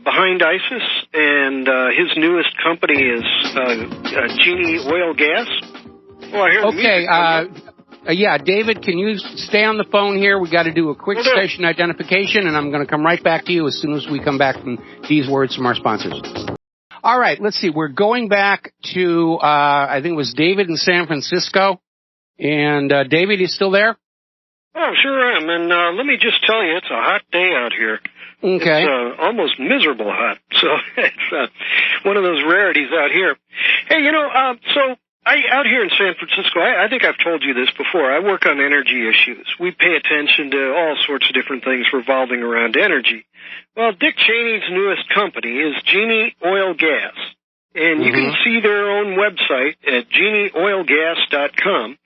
behind ISIS, and his newest company is Genie Oil Gas. Oh, I hear the music. Yeah, David, can you stay on the phone here? We got to do a quick station identification, and I'm going to come right back to you as soon as we come back from these words from our sponsors. All right, let's see. We're going back to, I think it was David in San Francisco. And, David, you still there? Oh, sure am. And let me just tell you, it's a hot day out here. Okay. It's almost miserable hot. So it's one of those rarities out here. Hey, out here in San Francisco, I think I've told you this before. I work on energy issues. We pay attention to all sorts of different things revolving around energy. Well, Dick Cheney's newest company is Genie Oil Gas. And you can see their own website at genieoilgas.com.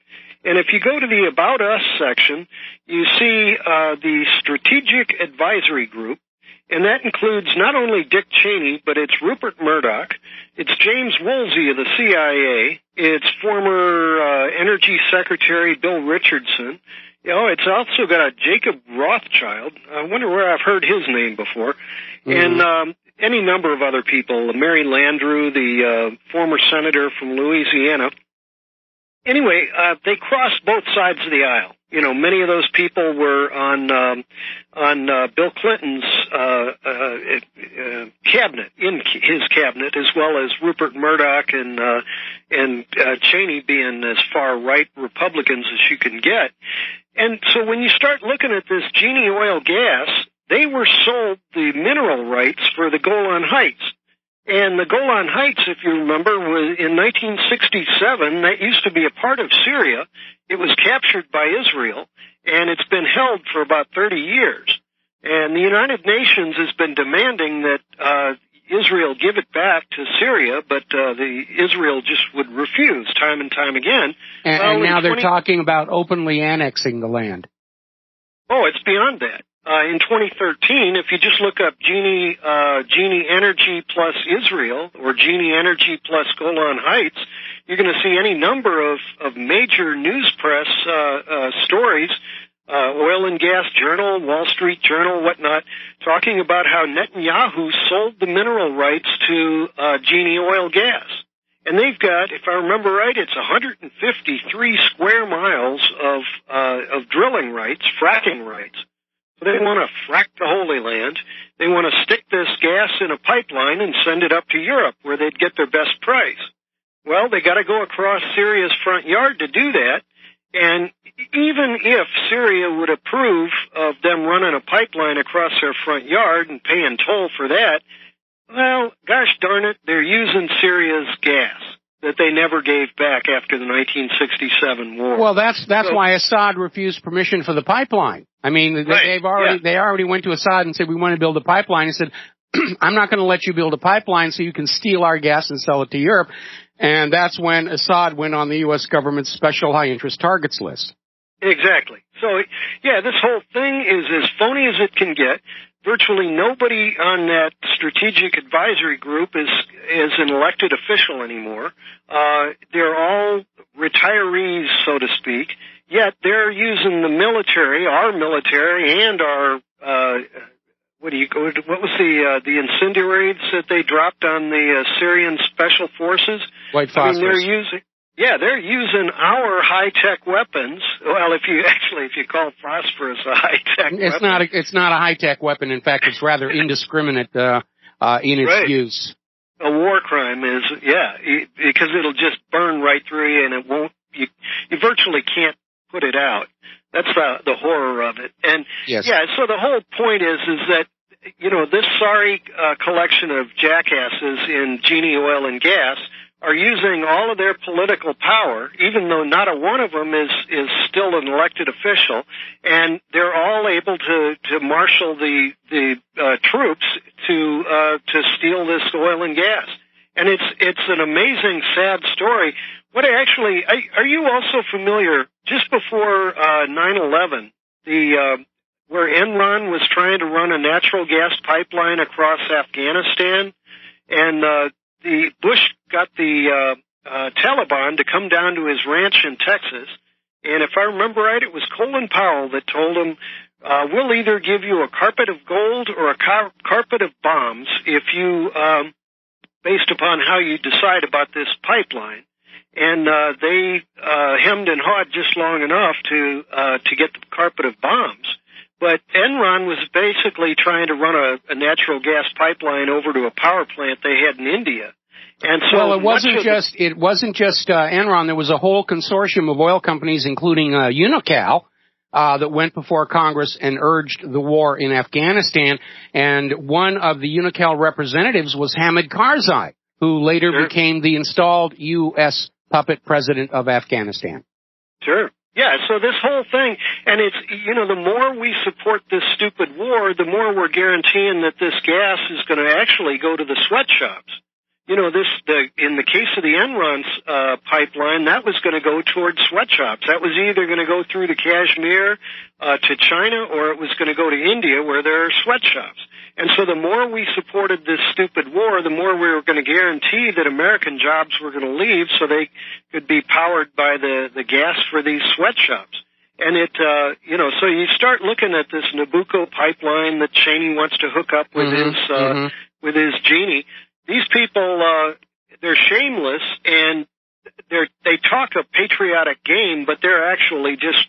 And if you go to the About Us section, you see the Strategic Advisory Group, and that includes not only Dick Cheney, but it's Rupert Murdoch, it's James Woolsey of the CIA, it's former Energy Secretary Bill Richardson. It's also got Jacob Rothschild. I wonder where I've heard his name before. And any number of other people, Mary Landrieu, the former senator from Louisiana. Anyway, they crossed both sides of the aisle. Many of those people were on Bill Clinton's cabinet, in his cabinet, as well as Rupert Murdoch and Cheney being as far right Republicans as you can get. And so when you start looking at this Genie Oil Gas, they were sold the mineral rights for the Golan Heights. And the Golan Heights, if you remember, was in 1967. That used to be a part of Syria. It was captured by Israel, and it's been held for about 30 years. And the United Nations has been demanding that Israel give it back to Syria, but Israel just would refuse time and time again. And now they're talking about openly annexing the land. Oh, it's beyond that. In 2013, if you just look up Genie Energy plus Israel or Genie Energy plus Golan Heights, you're going to see any number of major news press stories, Oil and Gas Journal, Wall Street Journal, whatnot, talking about how Netanyahu sold the mineral rights to Genie Oil Gas. And they've got, if I remember right, it's 153 square miles of drilling rights, fracking rights. They want to frack the Holy Land. They want to stick this gas in a pipeline and send it up to Europe where they'd get their best price. Well, they got to go across Syria's front yard to do that. And even if Syria would approve of them running a pipeline across their front yard and paying toll for that, well, gosh darn it, they're using Syria's gas that they never gave back after the 1967 war. Well, that's why Assad refused permission for the pipeline. I mean, they already went to Assad and said, we want to build a pipeline. He said, I'm not going to let you build a pipeline so you can steal our gas and sell it to Europe. And that's when Assad went on the U.S. government's special high-interest targets list. Exactly. So, yeah, this whole thing is as phony as it can get. Virtually nobody on that strategic advisory group is an elected official anymore. They're all retirees, so to speak. Yet they're using the military, our military, and our what was the incendiaries that they dropped on the Syrian special forces? White phosphorus. They're using our high-tech weapons. Well, if you call phosphorus a high-tech weapon. It's not a high-tech weapon. In fact, it's rather indiscriminate in its use. A war crime is, because it'll just burn right through you and it won't, you virtually can't put it out. That's the horror of it. And, so the whole point is that, this sorry collection of jackasses in Genie Oil and Gas are using all of their political power, even though not a one of them is still an elected official, and they're all able to marshal the troops to steal this oil and gas. And it's an amazing, sad story. Are you also familiar, just before 9/11, where Enron was trying to run a natural gas pipeline across Afghanistan, and the Bush got the Taliban to come down to his ranch in Texas, and if I remember right, it was Colin Powell that told him, we'll either give you a carpet of gold or a carpet of bombs if you, based upon how you decide about this pipeline. And they hemmed and hawed just long enough to get the carpet of bombs. But Enron was basically trying to run a natural gas pipeline over to a power plant they had in India. And so, well, it wasn't just Enron. There was a whole consortium of oil companies, including Unocal, that went before Congress and urged the war in Afghanistan. And one of the Unocal representatives was Hamid Karzai, who later became the installed U.S. puppet president of Afghanistan. Sure. Yeah, so this whole thing, and it's, the more we support this stupid war, the more we're guaranteeing that this gas is going to actually go to the sweatshops. In the case of the Enron pipeline, that was going to go towards sweatshops. That was either going to go through to Kashmir to China, or it was going to go to India, where there are sweatshops. And so the more we supported this stupid war, the more we were going to guarantee that American jobs were going to leave so they could be powered by the gas for these sweatshops. And so you start looking at this Nabucco pipeline that Cheney wants to hook up with with his genie. These people, they're shameless, and they talk a patriotic game, but they're actually just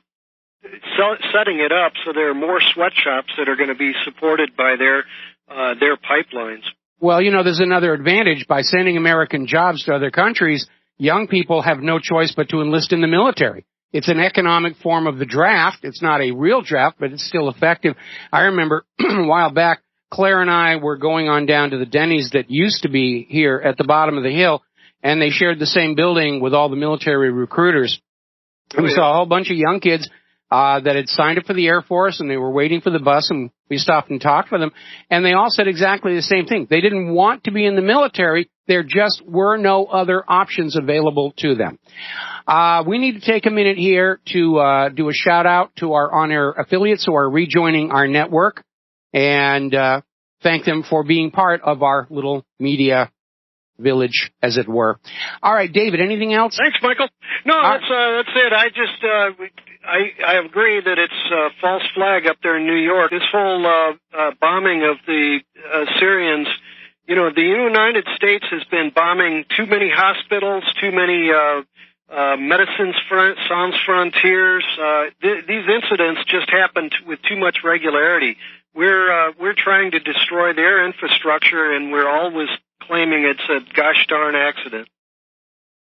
setting it up so there are more sweatshops that are going to be supported by their pipelines. Well, there's another advantage. By sending American jobs to other countries, young people have no choice but to enlist in the military. It's an economic form of the draft. It's not a real draft, but it's still effective. I remember a while back, Claire and I were going on down to the Denny's that used to be here at the bottom of the hill, and they shared the same building with all the military recruiters. And we saw a whole bunch of young kids that had signed up for the Air Force, and they were waiting for the bus, and we stopped and talked with them, and they all said exactly the same thing. They didn't want to be in the military. There just were no other options available to them. We need to take a minute here to do a shout-out to our on-air affiliates who are rejoining our network, and thank them for being part of our little media village, as it were. All right, David, anything else? Thanks, Michael. No, that's it. I just I agree that it's a false flag up there in New York. This whole bombing of the Syrians, the United States has been bombing too many hospitals, too many Medicines Sans Frontiers. These incidents just happen with too much regularity. We're trying to destroy their infrastructure, and we're always claiming it's a gosh darn accident.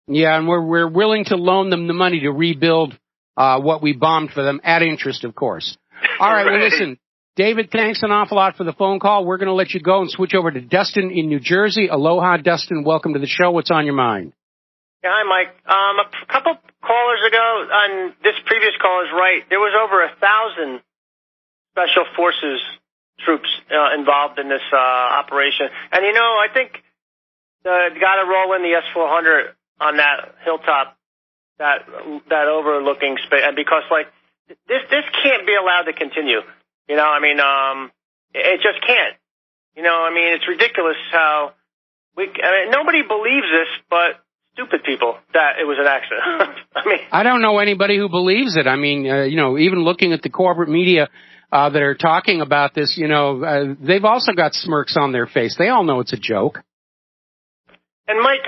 Yeah, and we're willing to loan them the money to rebuild what we bombed for them, at interest, of course. All right, well, listen, David, thanks an awful lot for the phone call. We're going to let you go and switch over to Dustin in New Jersey. Aloha, Dustin. Welcome to the show. What's on your mind? Yeah, hi, Mike. A couple callers ago, on this previous call is right, there was over 1,000 Special Forces troops involved in this operation. And, I think got to roll in the S-400 on that hilltop, that overlooking space, because this can't be allowed to continue. It just can't. It's ridiculous how nobody believes this, but stupid people, that it was an accident. I don't know anybody who believes it. Even looking at the corporate media that are talking about this, they've also got smirks on their face. They all know it's a joke. And Mike,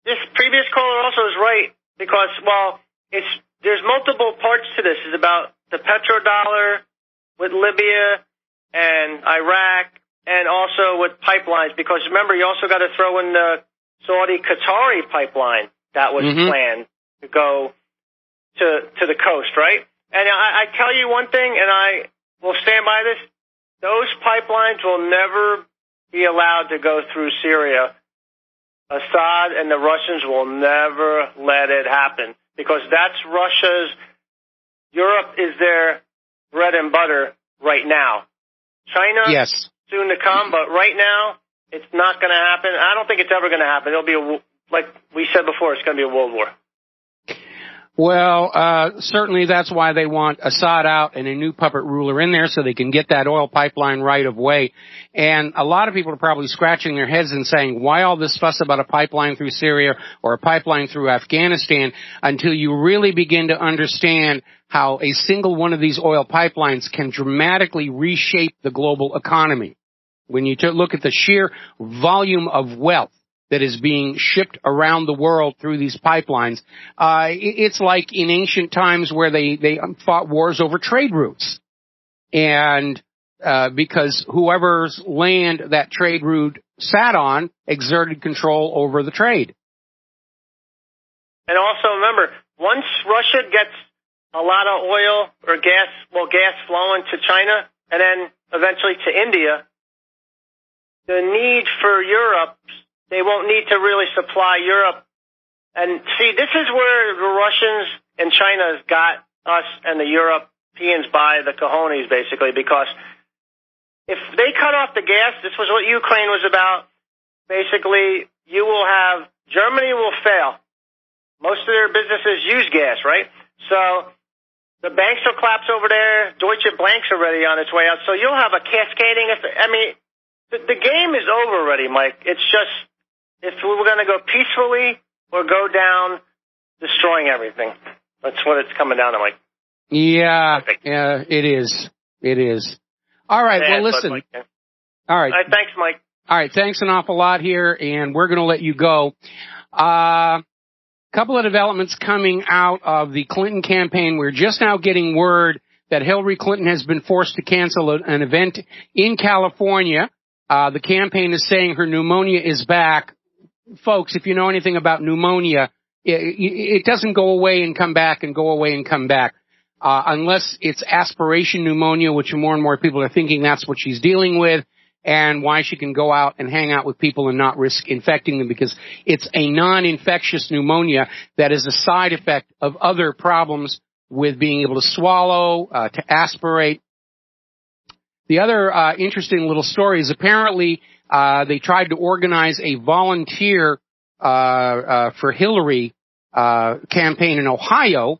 this previous caller also is right, because, there's multiple parts to this. It's about the petrodollar with Libya and Iraq, and also with pipelines, because remember, you also got to throw in the Saudi-Qatari pipeline that was planned to go to the coast, right? And I tell you one thing, and I will stand by this, those pipelines will never be allowed to go through Syria Assad and the Russians will never let it happen because that's Russia's. Europe is their bread and butter right now. China, yes, soon to come, but right now it's not going to happen. I don't think it's ever going to happen. It'll be like we said before, it's going to be a world war. Well, certainly that's why they want Assad out and a new puppet ruler in there so they can get that oil pipeline right of way. And a lot of people are probably scratching their heads and saying, why all this fuss about a pipeline through Syria or a pipeline through Afghanistan until you really begin to understand how a single one of these oil pipelines can dramatically reshape the global economy. When you look at the sheer volume of wealth that is being shipped around the world through these pipelines, it's like in ancient times where they fought wars over trade routes. And because whoever's land that trade route sat on exerted control over the trade. And also remember, once Russia gets a lot of oil or gas flowing to China and then eventually to India, the need for Europe, they won't need to really supply Europe. And see, this is where the Russians and China's got us and the Europeans by the cojones, basically, because if they cut off the gas, this was what Ukraine was about. Basically, Germany will fail. Most of their businesses use gas, right? So the banks will collapse over there. Deutsche Bank's already on its way out. So you'll have a cascading effect. I mean, the game is over already, Mike. It's just if we were going to go peacefully or go down destroying everything. That's what it's coming down to, Mike. Yeah, it is. It is. All right, well, listen. Mike, yeah. All right. Thanks, Mike. All right, thanks an awful lot here, and we're going to let you go. Couple of developments coming out of the Clinton campaign. We're just now getting word that Hillary Clinton has been forced to cancel an event in California. The campaign is saying her pneumonia is back. Folks, if you know anything about pneumonia, it doesn't go away and come back and go away and come back. Unless it's aspiration pneumonia, which more and more people are thinking that's what she's dealing with, and why she can go out and hang out with people and not risk infecting them, because it's a non-infectious pneumonia that is a side effect of other problems with being able to swallow, to aspirate. The other interesting little story is apparently they tried to organize a volunteer for Hillary campaign in Ohio.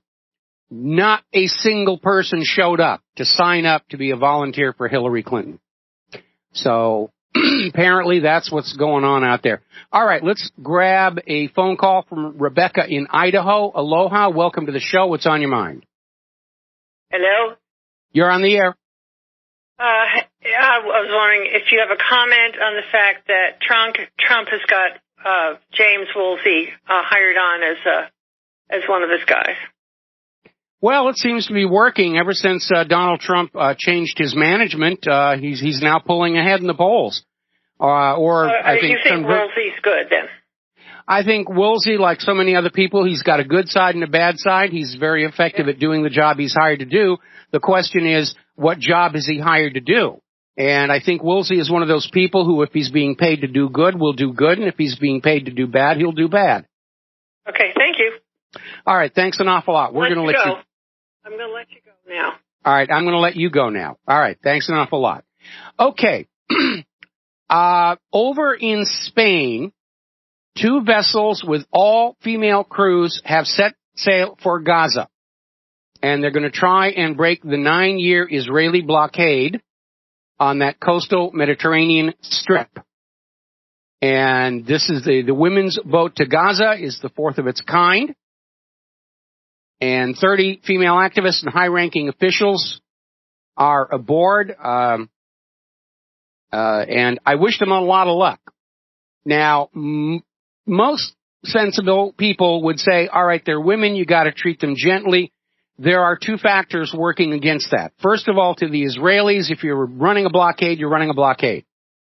Not a single person showed up to sign up to be a volunteer for Hillary Clinton. So apparently that's what's going on out there. All right, let's grab a phone call from Rebecca in Idaho. Aloha, welcome to the show. What's on your mind? Hello? You're on the air. I was wondering if you have a comment on the fact that Trump has got James Woolsey hired on as one of his guys. Well, it seems to be working ever since Donald Trump changed his management. He's now pulling ahead in the polls. I think you think Woolsey's good then? I think Woolsey, like so many other people, he's got a good side and a bad side. He's very effective at doing the job he's hired to do. The question is, what job is he hired to do? And I think Woolsey is one of those people who, if he's being paid to do good, will do good, and if he's being paid to do bad, he'll do bad. Okay, thank you. All right, thanks an awful lot. We're going to let you. I'm going to let you go now. All right, I'm going to let you go now. All right, thanks an awful lot. Okay, over in Spain, 2 vessels with all female crews have set sail for Gaza, and they're going to try and break the 9-year Israeli blockade on that coastal Mediterranean strip. And this is the women's boat to Gaza is the 4th of its kind. And 30 female activists and high-ranking officials are aboard. And I wish them a lot of luck. Now, most sensible people would say, all right, they're women, you got to treat them gently. There are 2 factors working against that. First of all, to the Israelis, if you're running a blockade, you're running a blockade.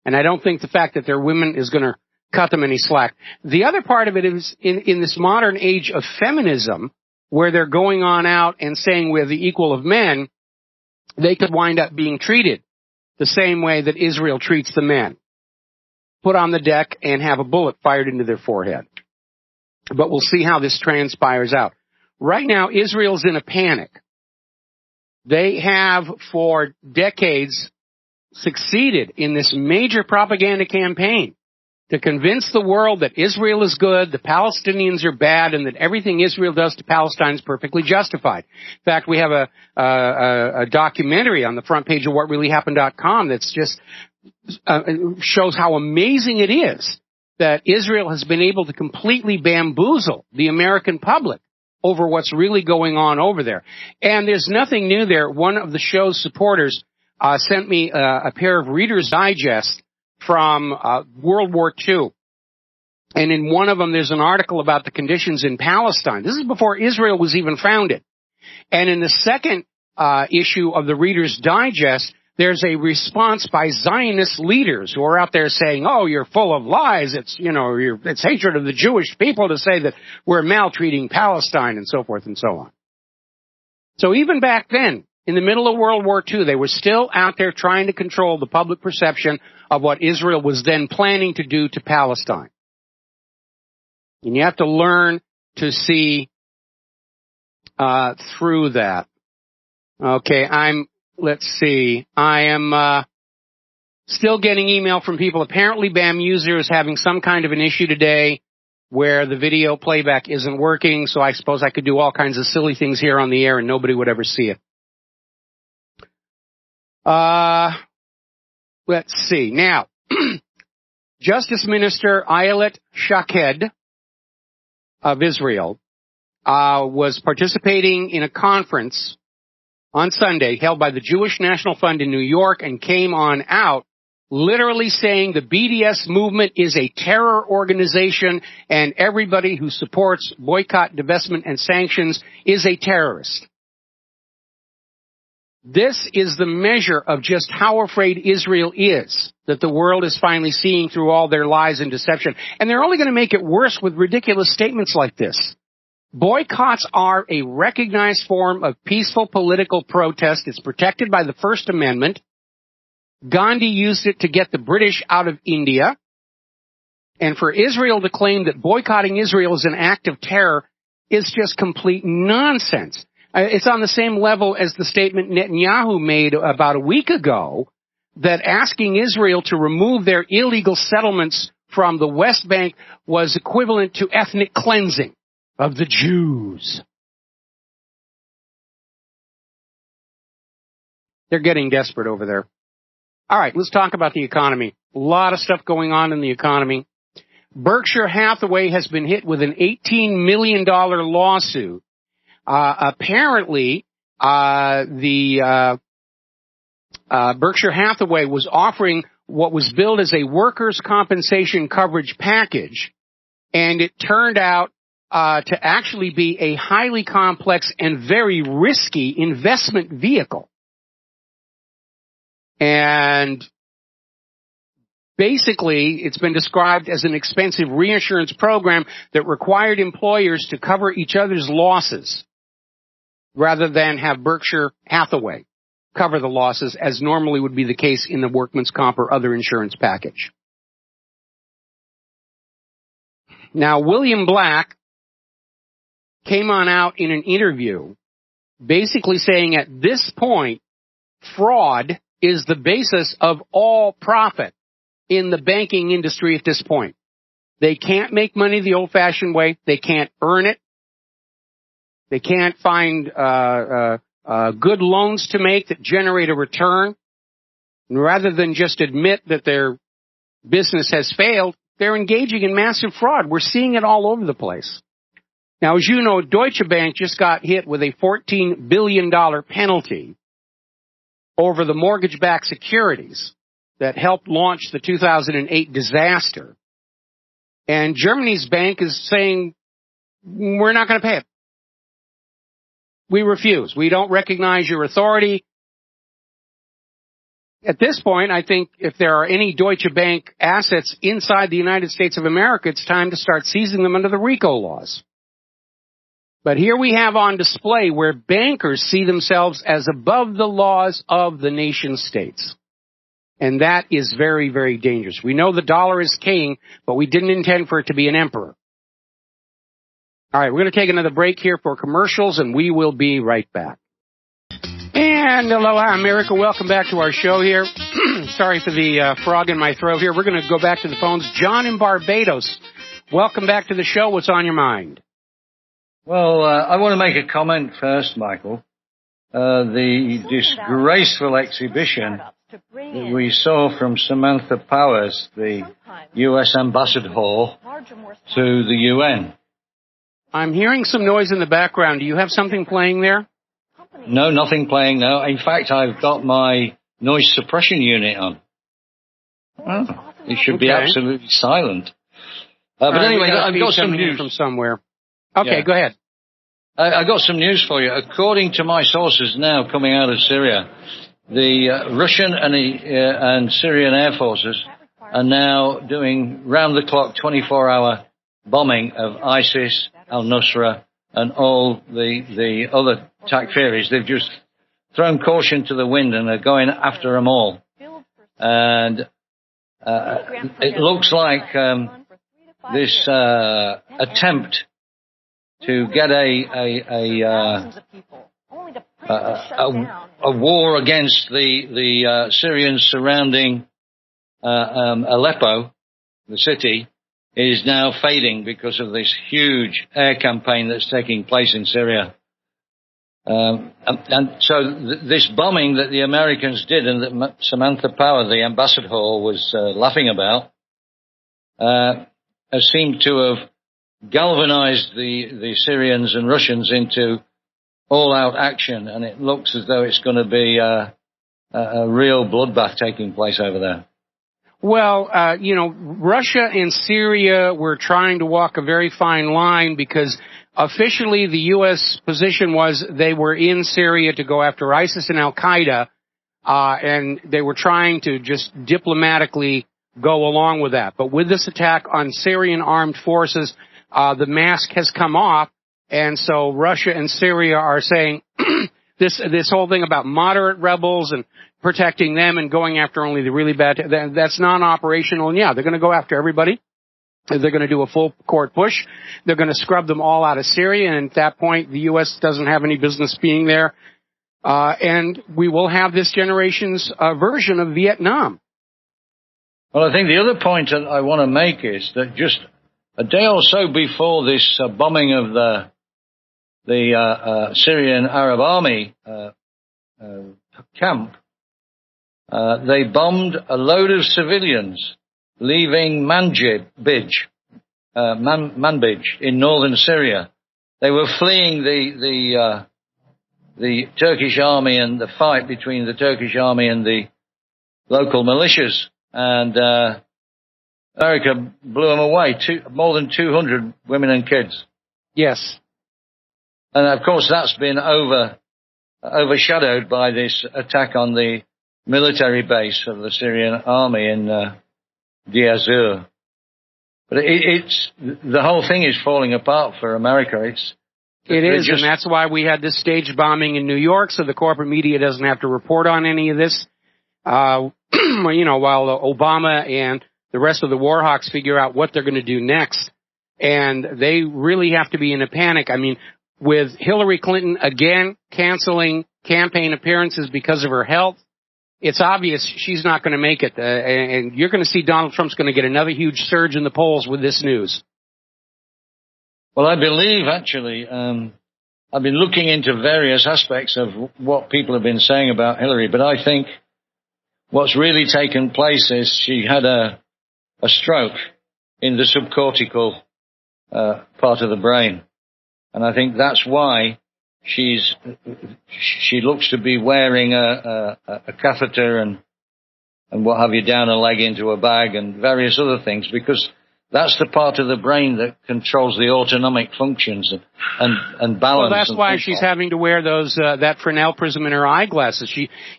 And I don't think the fact that they're women is going to cut them any slack. The other part of it is in this modern age of feminism, where they're going on out and saying we're the equal of men, they could wind up being treated the same way that Israel treats the men. put on the deck and have a bullet fired into their forehead. But we'll see how this transpires out. Right now, Israel's in a panic. They have, for decades, succeeded in this major propaganda campaign to convince the world that Israel is good, the Palestinians are bad, and that everything Israel does to Palestine is perfectly justified. In fact, we have a documentary on the front page of WhatReallyHappened.com that's just shows how amazing it is that Israel has been able to completely bamboozle the American public over what's really going on over there. And there's nothing new there. One of the show's supporters sent me a pair of Reader's Digest from World War II. And in one of them, there's an article about the conditions in Palestine. This is before Israel was even founded. And in the second issue of the Reader's Digest, there's a response by Zionist leaders who are out there saying, oh, you're full of lies. It's, it's hatred of the Jewish people to say that we're maltreating Palestine and so forth and so on. So even back then, in the middle of World War II, they were still out there trying to control the public perception of what Israel was then planning to do to Palestine. And you have to learn to see through that. Okay, let's see. I am still getting email from people. Apparently, BAM user is having some kind of an issue today where the video playback isn't working, so I suppose I could do all kinds of silly things here on the air and nobody would ever see it. Let's see. Now, Justice Minister Aiea Shaked of Israel was participating in a conference on Sunday held by the Jewish National Fund in New York and came on out literally saying the BDS movement is a terror organization and everybody who supports boycott, divestment, and sanctions is a terrorist. This is the measure of just how afraid Israel is that the world is finally seeing through all their lies and deception. And they're only going to make it worse with ridiculous statements like this. Boycotts are a recognized form of peaceful political protest. It's protected by the First Amendment. Gandhi used it to get the British out of India. And for Israel to claim that boycotting Israel is an act of terror is just complete nonsense. It's on the same level as the statement Netanyahu made about a week ago that asking Israel to remove their illegal settlements from the West Bank was equivalent to ethnic cleansing of the Jews. They're getting desperate over there. All right, let's talk about the economy. A lot of stuff going on in the economy. Berkshire Hathaway has been hit with an $18 million lawsuit. Apparently, Berkshire Hathaway was offering what was billed as a workers' compensation coverage package, and it turned out to actually be a highly complex and very risky investment vehicle. And basically, it's been described as an expensive reinsurance program that required employers to cover each other's losses rather than have Berkshire Hathaway cover the losses, as normally would be the case in the workman's comp or other insurance package. Now, William Black came on out in an interview basically saying at this point, fraud is the basis of all profit in the banking industry at this point. They can't make money the old-fashioned way. They can't earn it. They can't find good loans to make that generate a return. And rather than just admit that their business has failed, they're engaging in massive fraud. We're seeing it all over the place. Now, as you know, Deutsche Bank just got hit with a $14 billion penalty over the mortgage-backed securities that helped launch the 2008 disaster. And Germany's bank is saying, we're not going to pay it. We refuse. We don't recognize your authority. At this point, I think if there are any Deutsche Bank assets inside the United States of America, it's time to start seizing them under the RICO laws. But here we have on display where bankers see themselves as above the laws of the nation states. And that is very, very dangerous. We know the dollar is king, but we didn't intend for it to be an emperor. All right, we're going to take another break here for commercials, and we will be right back. And aloha, America. Welcome back to our show here. Sorry for the frog in my throat here. We're going to go back to the phones. John in Barbados, welcome back to the show. What's on your mind? Well, I want to make a comment first, Michael. The disgraceful exhibition that we saw from Samantha Powers, the U.S. ambassador to the UN. I'm hearing some noise in the background. Do you have something playing there? No, nothing playing now. In fact, I've got my noise suppression unit on. Oh, it should be absolutely silent. But anyway, I've got some news from somewhere. Okay, go ahead. I got some news for you. According to my sources now coming out of Syria, the Russian and Syrian air forces are now doing round-the-clock 24-hour bombing of ISIS, al-Nusra, and all the other Takfiris. They've just thrown caution to the wind and are going after them all. And it looks like this attempt to get a war against the Syrians surrounding Aleppo, the city, is now fading because of this huge air campaign that's taking place in Syria. And so this bombing that the Americans did and that Samantha Power, the ambassador, was laughing about, has seemed to have galvanized the Syrians and Russians into all-out action, and it looks as though it's going to be a real bloodbath taking place over there. Well, Russia and Syria were trying to walk a very fine line because officially the U.S. position was they were in Syria to go after ISIS and Al-Qaeda, and they were trying to just diplomatically go along with that. But with this attack on Syrian armed forces, the mask has come off, and so Russia and Syria are saying this whole thing about moderate rebels and protecting them and going after only the really bad, that's non-operational. And yeah, they're going to go after everybody. They're going to do a full court push. They're going to scrub them all out of Syria. And at that point, the U.S. doesn't have any business being there. And we will have this generation's version of Vietnam. Well, I think the other point that I want to make is that just a day or so before this bombing of the Syrian Arab Army camp, they bombed a load of civilians leaving Manbij in northern Syria. They were fleeing the Turkish army and the fight between the Turkish army and the local militias, and America blew them away. More than 200 women and kids. Yes. And of course that's been overshadowed by this attack on the military base of the Syrian army in Deir Zur. But it's the whole thing is falling apart for America. It is, and that's why we had this staged bombing in New York, so the corporate media doesn't have to report on any of this. While Obama and the rest of the war hawks figure out what they're going to do next, and they really have to be in a panic. I mean, with Hillary Clinton again canceling campaign appearances because of her health, it's obvious she's not going to make it. And you're going to see Donald Trump's going to get another huge surge in the polls with this news. Well, I believe, actually, I've been looking into various aspects of what people have been saying about Hillary, but I think what's really taken place is she had a stroke in the subcortical part of the brain. And I think that's why she looks to be wearing a catheter and what have you down a leg into a bag and various other things, because that's the part of the brain that controls the autonomic functions and balance. Well, that's why she's having to wear those that Fresnel prism in her eyeglasses.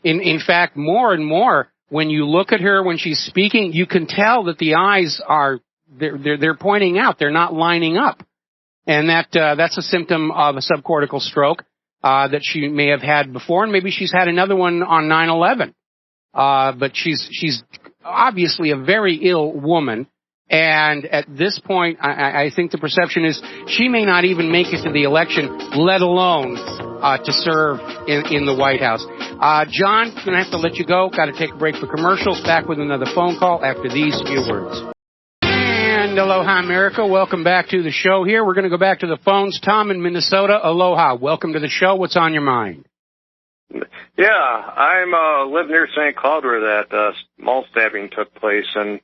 In fact, more and more, when you look at her when she's speaking, you can tell that the eyes they're pointing out, they're not lining up. And that's a symptom of a subcortical stroke that she may have had before, and maybe she's had another one on 9/11. but she's obviously a very ill woman. And at this point, I think the perception is she may not even make it to the election, let alone to serve in the White House. John, going to have to let you go. Got to take a break for commercials. Back with another phone call after these few words. And aloha, America. Welcome back to the show here. We're going to go back to the phones. Tom in Minnesota, aloha. Welcome to the show. What's on your mind? Yeah, I'm live near St. Cloud where that mall stabbing took place, and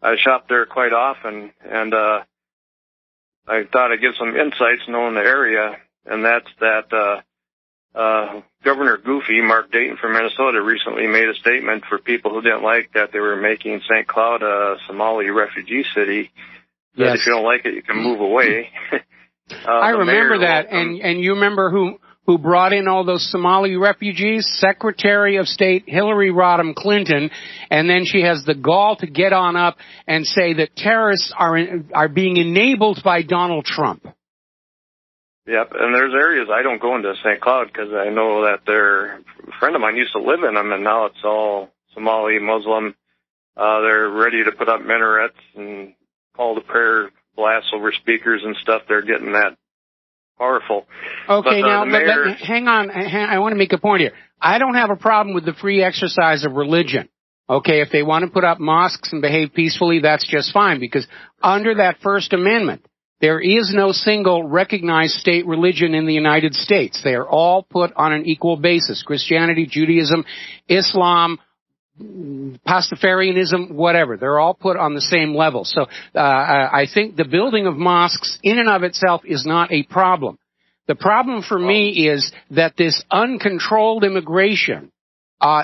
I shop there quite often, and I thought I'd give some insights knowing the area, and that's that Governor Goofy, Mark Dayton from Minnesota, recently made a statement for people who didn't like that they were making St. Cloud a Somali refugee city. That yes. If you don't like it, you can move away. I remember that, and you remember who brought in all those Somali refugees? Secretary of State Hillary Rodham Clinton, and then she has the gall to get on up and say that terrorists are being enabled by Donald Trump. Yep, and there's areas I don't go into St. Cloud because I know that a friend of mine used to live in them, and now it's all Somali, Muslim. They're ready to put up minarets and call to prayer blasts over speakers and stuff. They're getting that powerful. Okay, now, hang on. I want to make a point here. I don't have a problem with the free exercise of religion. Okay, if they want to put up mosques and behave peacefully, that's just fine, because under that First Amendment, there is no single recognized state religion in the United States. They are all put on an equal basis. Christianity, Judaism, Islam, Pastafarianism, whatever. They're all put on the same level. So I think the building of mosques in and of itself is not a problem. The problem for me is that this uncontrolled immigration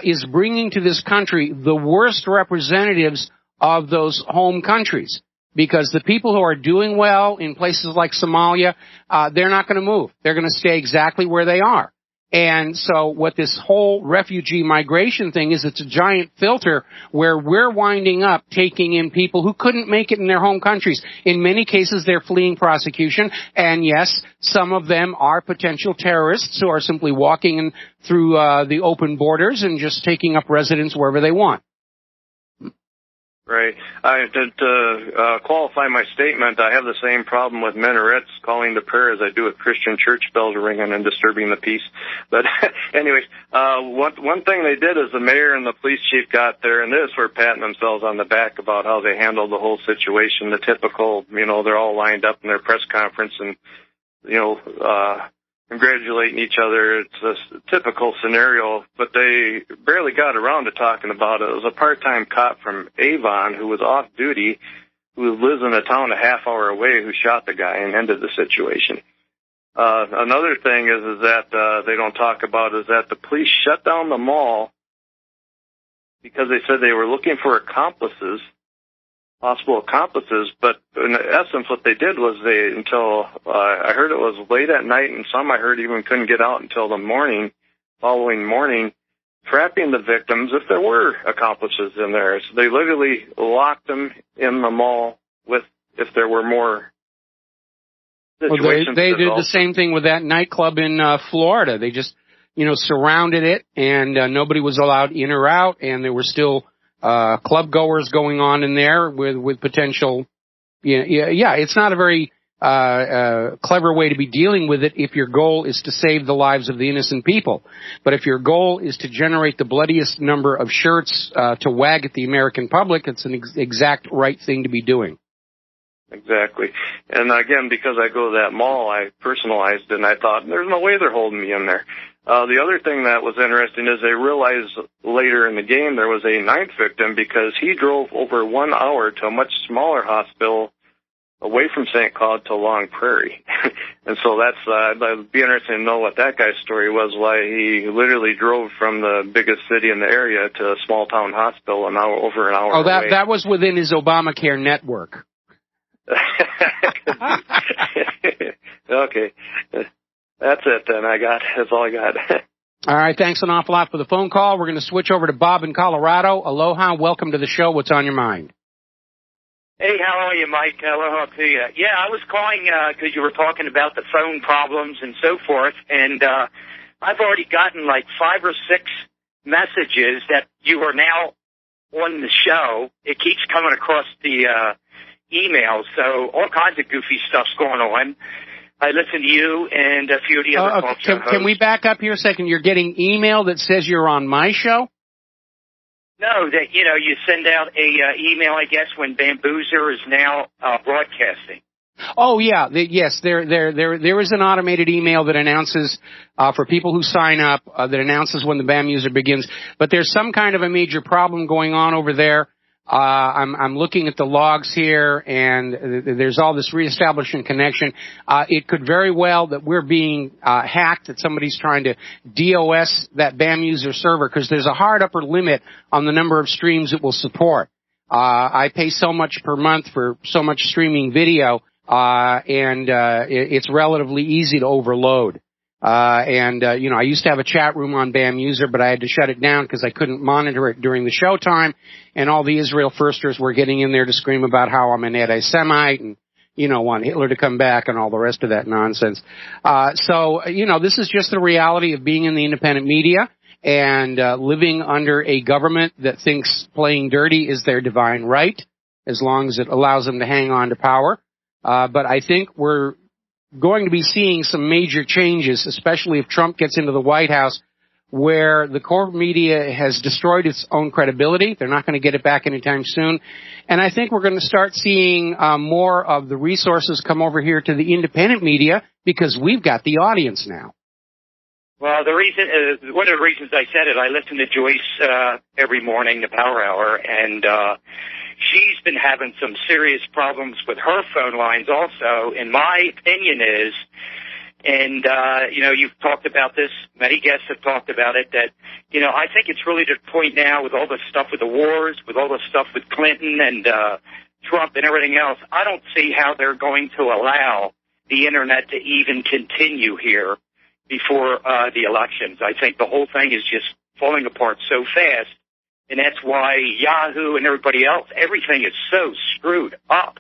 is bringing to this country the worst representatives of those home countries. Because the people who are doing well in places like Somalia, they're not going to move. They're going to stay exactly where they are. And so what this whole refugee migration thing is, it's a giant filter where we're winding up taking in people who couldn't make it in their home countries. In many cases, they're fleeing prosecution. And yes, some of them are potential terrorists who are simply walking in through the open borders and just taking up residence wherever they want. Right. To qualify my statement, I have the same problem with minarets calling to prayer as I do with Christian church bells ringing and disturbing the peace. But anyways, one thing they did is the mayor and the police chief got there, and this were patting themselves on the back about how they handled the whole situation. The typical, they're all lined up in their press conference and, congratulating each other. It's a typical scenario, but they barely got around to talking about it. It was a part-time cop from Avon who was off duty, who lives in a town a half hour away, who shot the guy and ended the situation. Another thing is that they don't talk about is that the police shut down the mall because they said they were looking for accomplices, possible accomplices, but in essence what they did was I heard it was late at night, and some I heard even couldn't get out until the following morning, trapping the victims if there were accomplices in there. So they literally locked them in the mall if there were more situations. Well, they did the same thing with that nightclub in Florida. They just, surrounded it, and nobody was allowed in or out, and there were still club goers going on in there with potential. It's not a very clever way to be dealing with it if your goal is to save the lives of the innocent people. But if your goal is to generate the bloodiest number of shirts to wag at the American public, it's an exact right thing to be doing. Exactly. And again, because I go to that mall, I personalized it, and I thought, there's no way they're holding me in there. The other thing that was interesting is they realized later in the game there was a ninth victim because he drove over 1 hour to a much smaller hospital away from St. Cloud to Long Prairie. And so it'd be interesting to know what that guy's story was, why he literally drove from the biggest city in the area to a small town hospital over an hour away. That was within his Obamacare network. Okay. That's it then. That's all I got. All right. Thanks an awful lot for the phone call. We're going to switch over to Bob in Colorado. Aloha. Welcome to the show. What's on your mind? Hey, how are you, Mike? Aloha to you. Yeah, I was calling because you were talking about the phone problems and so forth, and I've already gotten like 5 or 6 messages that you are now on the show. It keeps coming across the emails, so all kinds of goofy stuff's going on. I listen to you and a few of the other talk show hosts. Can we back up here a second? You're getting email that says you're on my show? No, that, you send out a email, I guess, when Bamboozer is now broadcasting. Oh, yeah. Yes, there is an automated email that announces, for people who sign up, that announces when the Bamoozer begins. But there's some kind of a major problem going on over there. I'm looking at the logs here, and there's all this reestablishing connection. It could very well that we're being hacked, that somebody's trying to DOS that Bamoozer server, because there's a hard upper limit on the number of streams it will support. I pay so much per month for so much streaming video, and it's relatively easy to overload. I used to have a chat room on Bamoozer, but I had to shut it down because I couldn't monitor it during the showtime, and all the Israel firsters were getting in there to scream about how I'm an anti-Semite and, want Hitler to come back and all the rest of that nonsense. This is just the reality of being in the independent media and living under a government that thinks playing dirty is their divine right, as long as it allows them to hang on to power. But I think we're going to be seeing some major changes, especially if Trump gets into the White House, where the core media has destroyed its own credibility. They're not going to get it back anytime soon. And I think we're going to start seeing more of the resources come over here to the independent media because we've got the audience now. Well, one of the reasons I said it, I listen to Joyce every morning, the Power Hour, and she's been having some serious problems with her phone lines also. And my opinion is, and, you've talked about this, many guests have talked about it, that, I think it's really to the point now with all the stuff with the wars, with all the stuff with Clinton and Trump and everything else, I don't see how they're going to allow the Internet to even continue here before the elections. I think the whole thing is just falling apart so fast. And that's why Yahoo and everybody else, everything is so screwed up.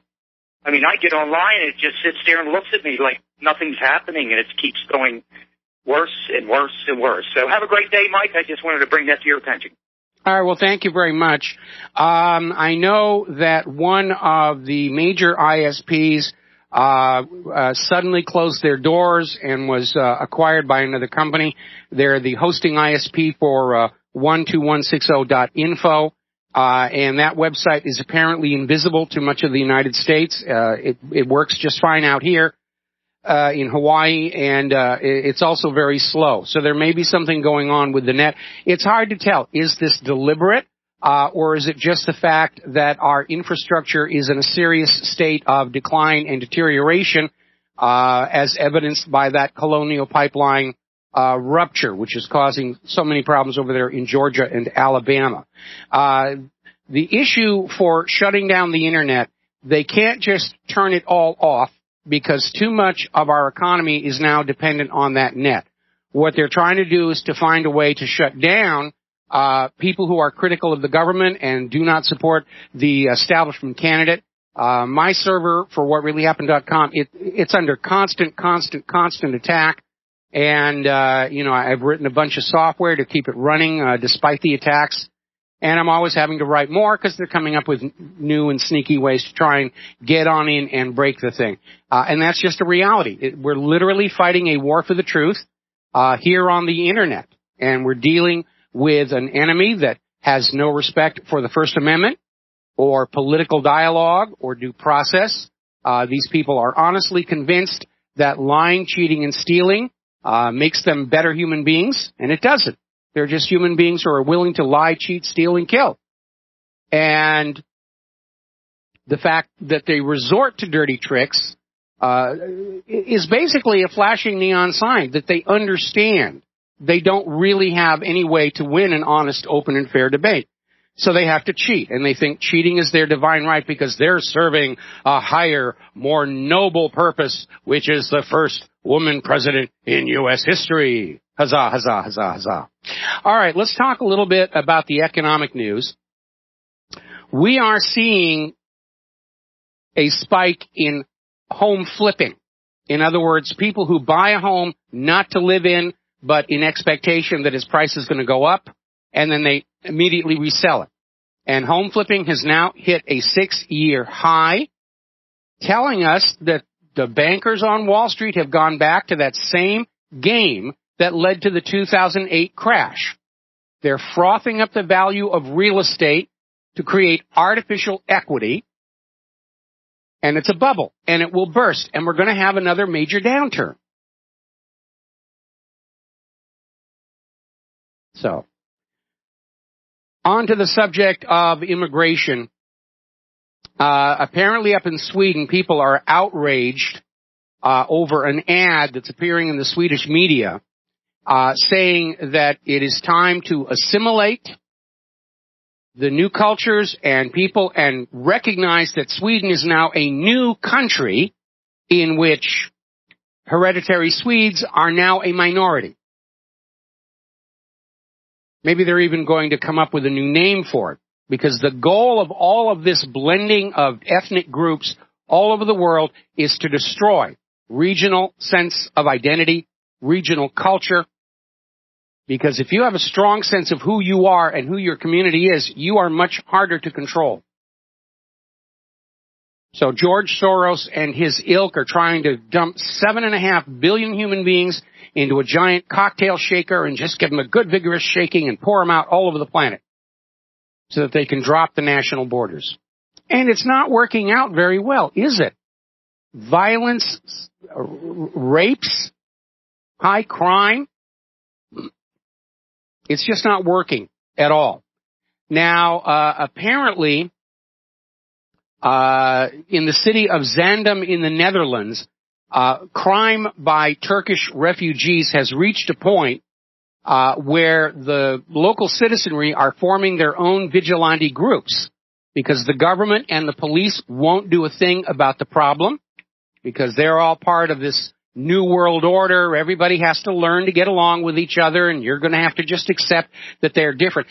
I mean, I get online and it just sits there and looks at me like nothing's happening, and it keeps going worse and worse and worse. So have a great day, Mike. I just wanted to bring that to your attention. All right, well, thank you very much. I know that one of the major ISPs suddenly closed their doors and was acquired by another company. They're the hosting ISP for 12160.info, and that website is apparently invisible to much of the United States. It works just fine out here in Hawaii, and it's also very slow. So there may be something going on with the net. It's hard to tell. Is this deliberate, or is it just the fact that our infrastructure is in a serious state of decline and deterioration, as evidenced by that Colonial Pipeline rupture, which is causing so many problems over there in Georgia and Alabama. The issue for shutting down the Internet, they can't just turn it all off because too much of our economy is now dependent on that net. What they're trying to do is to find a way to shut down people who are critical of the government and do not support the establishment candidate. My server for WhatReallyHappened.com, it's under constant attack. And, I've written a bunch of software to keep it running, despite the attacks. And I'm always having to write more because they're coming up with new and sneaky ways to try and get on in and break the thing. And that's just a reality. We're literally fighting a war for the truth, here on the Internet. And we're dealing with an enemy that has no respect for the First Amendment or political dialogue or due process. These people are honestly convinced that lying, cheating, and stealing makes them better human beings, and it doesn't. They're just human beings who are willing to lie, cheat, steal, and kill. And the fact that they resort to dirty tricks is basically a flashing neon sign that they understand they don't really have any way to win an honest, open, and fair debate. So they have to cheat, and they think cheating is their divine right because they're serving a higher, more noble purpose, which is the first woman president in U.S. history. Huzzah, huzzah, huzzah, huzzah. All right, let's talk a little bit about the economic news. We are seeing a spike in home flipping. In other words, people who buy a home not to live in, but in expectation that its price is going to go up, and then they immediately resell it. And home flipping has now hit a 6-year high, telling us that the bankers on Wall Street have gone back to that same game that led to the 2008 crash. They're frothing up the value of real estate to create artificial equity, and it's a bubble, and it will burst, and we're going to have another major downturn. So, on to the subject of immigration. Apparently up in Sweden, people are outraged over an ad that's appearing in the Swedish media saying that it is time to assimilate the new cultures and people and recognize that Sweden is now a new country in which hereditary Swedes are now a minority. Maybe they're even going to come up with a new name for it, because the goal of all of this blending of ethnic groups all over the world is to destroy regional sense of identity, regional culture. Because if you have a strong sense of who you are and who your community is, you are much harder to control. So George Soros and his ilk are trying to dump 7.5 billion human beings into a giant cocktail shaker and just give them a good vigorous shaking and pour them out all over the planet so that they can drop the national borders. And it's not working out very well, is it? Violence, rapes, high crime. It's just not working at all. Now, apparently, in the city of Zaandam in the Netherlands, crime by Turkish refugees has reached a point where the local citizenry are forming their own vigilante groups because the government and the police won't do a thing about the problem because they're all part of this new world order. Everybody has to learn to get along with each other, and you're going to have to just accept that they're different.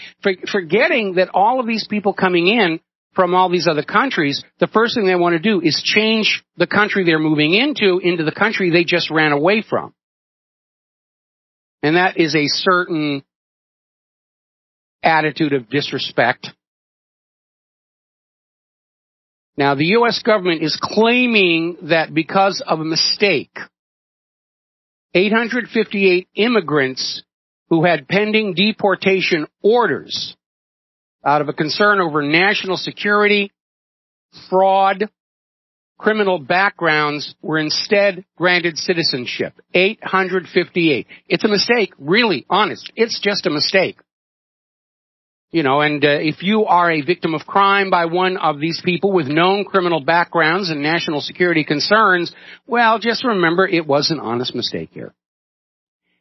Forgetting that all of these people coming in from all these other countries, the first thing they want to do is change the country they're moving into the country they just ran away from. And that is a certain attitude of disrespect. Now, the U.S. government is claiming that because of a mistake, 858 immigrants who had pending deportation orders out of a concern over national security, fraud, criminal backgrounds were instead granted citizenship. 858. It's a mistake, really, honest. It's just a mistake. You know, and if you are a victim of crime by one of these people with known criminal backgrounds and national security concerns, well, just remember it was an honest mistake here.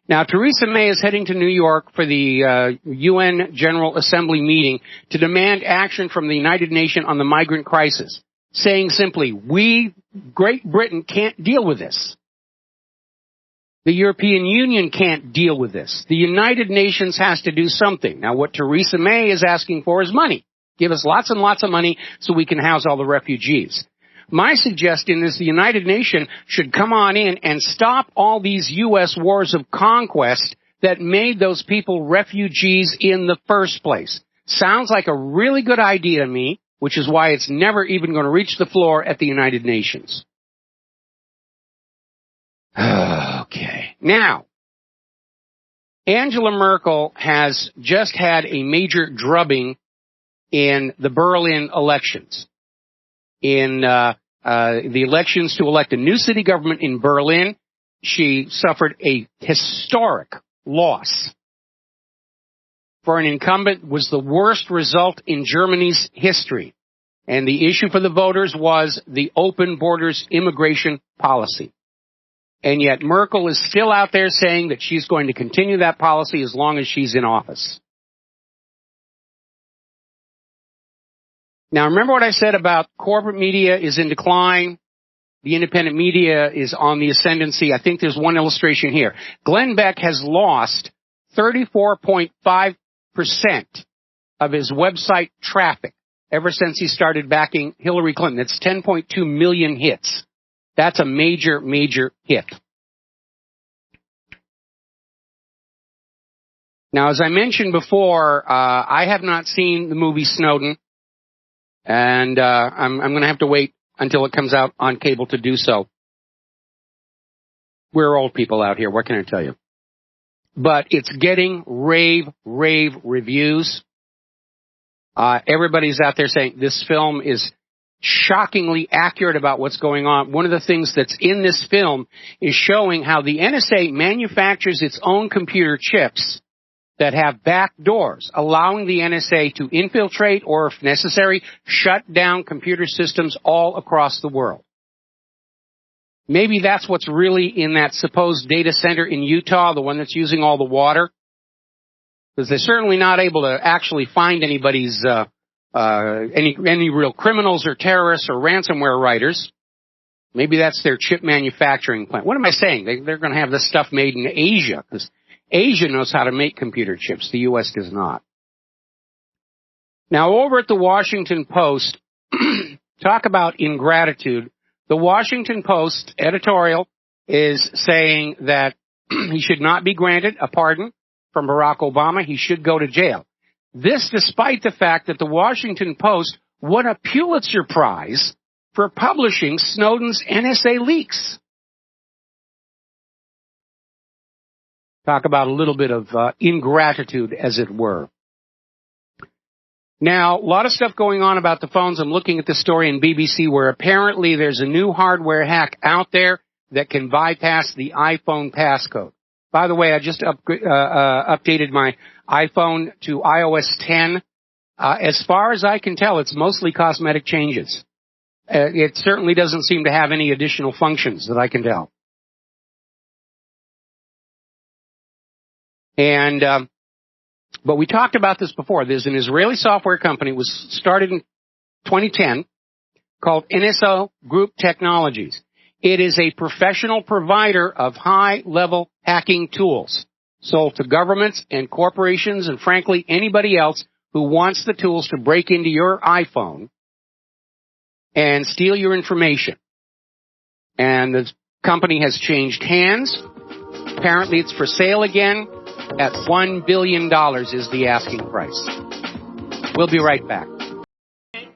Now, Theresa May is heading to New York for the UN General Assembly meeting to demand action from the United Nations on the migrant crisis, saying simply, we, Great Britain, can't deal with this. The European Union can't deal with this. The United Nations has to do something. Now, what Theresa May is asking for is money. Give us lots and lots of money so we can house all the refugees. My suggestion is the United Nations should come on in and stop all these U.S. wars of conquest that made those people refugees in the first place. Sounds like a really good idea to me, which is why it's never even going to reach the floor at the United Nations. Okay. Now, Angela Merkel has just had a major drubbing in the Berlin elections. In the elections to elect a new city government in Berlin, she suffered a historic loss. For an incumbent, was the worst result in Germany's history. And the issue for the voters was the open borders immigration policy. And yet Merkel is still out there saying that she's going to continue that policy as long as she's in office. Now, remember what I said about corporate media is in decline. The independent media is on the ascendancy. I think there's one illustration here. Glenn Beck has lost 34.5% of his website traffic ever since he started backing Hillary Clinton. It's 10.2 million hits. That's a major, major hit. Now, as I mentioned before, I have not seen the movie Snowden, and I'm going to have to wait until it comes out on cable to do so. We're old people out here, what can I tell you? But it's getting rave reviews. Everybody's out there saying this film is shockingly accurate about what's going on. One of the things that's in this film is showing how the NSA manufactures its own computer chips that have back doors, allowing the NSA to infiltrate or, if necessary, shut down computer systems all across the world. Maybe that's what's really in that supposed data center in Utah, the one that's using all the water. Because they're certainly not able to actually find anybody's, any real criminals or terrorists or ransomware writers. Maybe that's their chip manufacturing plant. What am I saying? They're going to have this stuff made in Asia, because Asia knows how to make computer chips. The U.S. does not. Now, over at the Washington Post, talk about ingratitude. The Washington Post editorial is saying that he should not be granted a pardon from Barack Obama. He should go to jail. This despite the fact that the Washington Post won a Pulitzer Prize for publishing Snowden's NSA leaks. Talk about a little bit of ingratitude, as it were. Now, a lot of stuff going on about the phones. I'm looking at the story in BBC where apparently there's a new hardware hack out there that can bypass the iPhone passcode. By the way, I just updated my iPhone to iOS 10. As far as I can tell, it's mostly cosmetic changes. It certainly doesn't seem to have any additional functions that I can tell. And, but we talked about this before. There's an Israeli software company. It was started in 2010 called NSO Group Technologies. It is a professional provider of high-level hacking tools sold to governments and corporations and, frankly, anybody else who wants the tools to break into your iPhone and steal your information. And the company has changed hands. Apparently, it's for sale again. At $1 billion is the asking price. We'll be right back.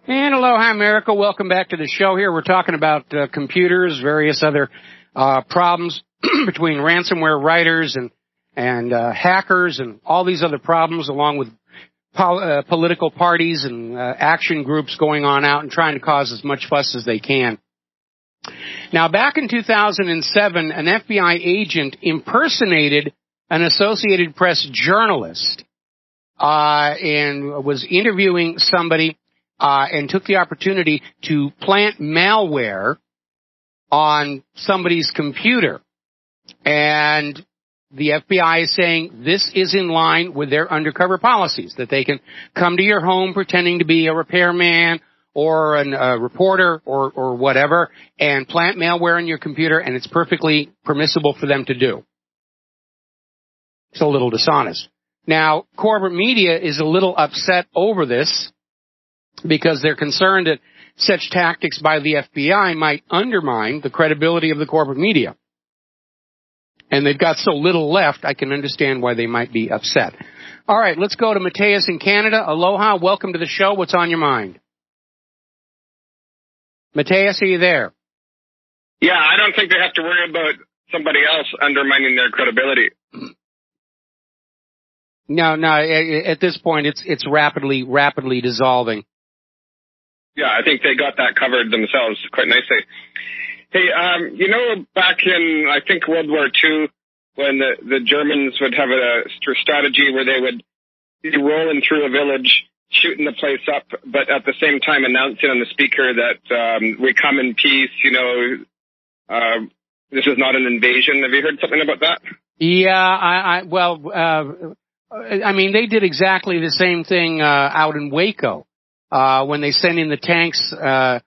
And aloha, America. Welcome back to the show here. We're talking about computers, various other problems between ransomware writers and hackers and all these other problems, along with political parties and action groups going on out and trying to cause as much fuss as they can. Now, back in 2007, an FBI agent impersonated an Associated Press journalist and was interviewing somebody and took the opportunity to plant malware on somebody's computer. And the FBI is saying this is in line with their undercover policies, that they can come to your home pretending to be a repairman or a reporter or whatever and plant malware on your computer, and it's perfectly permissible for them to do. It's a little dishonest. Now, corporate media is a little upset over this because they're concerned that such tactics by the FBI might undermine the credibility of the corporate media. And they've got so little left, I can understand why they might be upset. All right, let's go to Mateus in Canada. Aloha, welcome to the show. What's on your mind? Mateus, are you there? Yeah, I don't think they have to worry about somebody else undermining their credibility. No, at this point, it's rapidly dissolving. Yeah, I think they got that covered themselves quite nicely. Hey, back in, I think, World War II, when the Germans would have a strategy where they would be rolling through a village, shooting the place up, but at the same time announcing on the speaker that we come in peace, this is not an invasion. Have you heard something about that? Yeah, I mean, they did exactly the same thing out in Waco when they sent in the tanks, to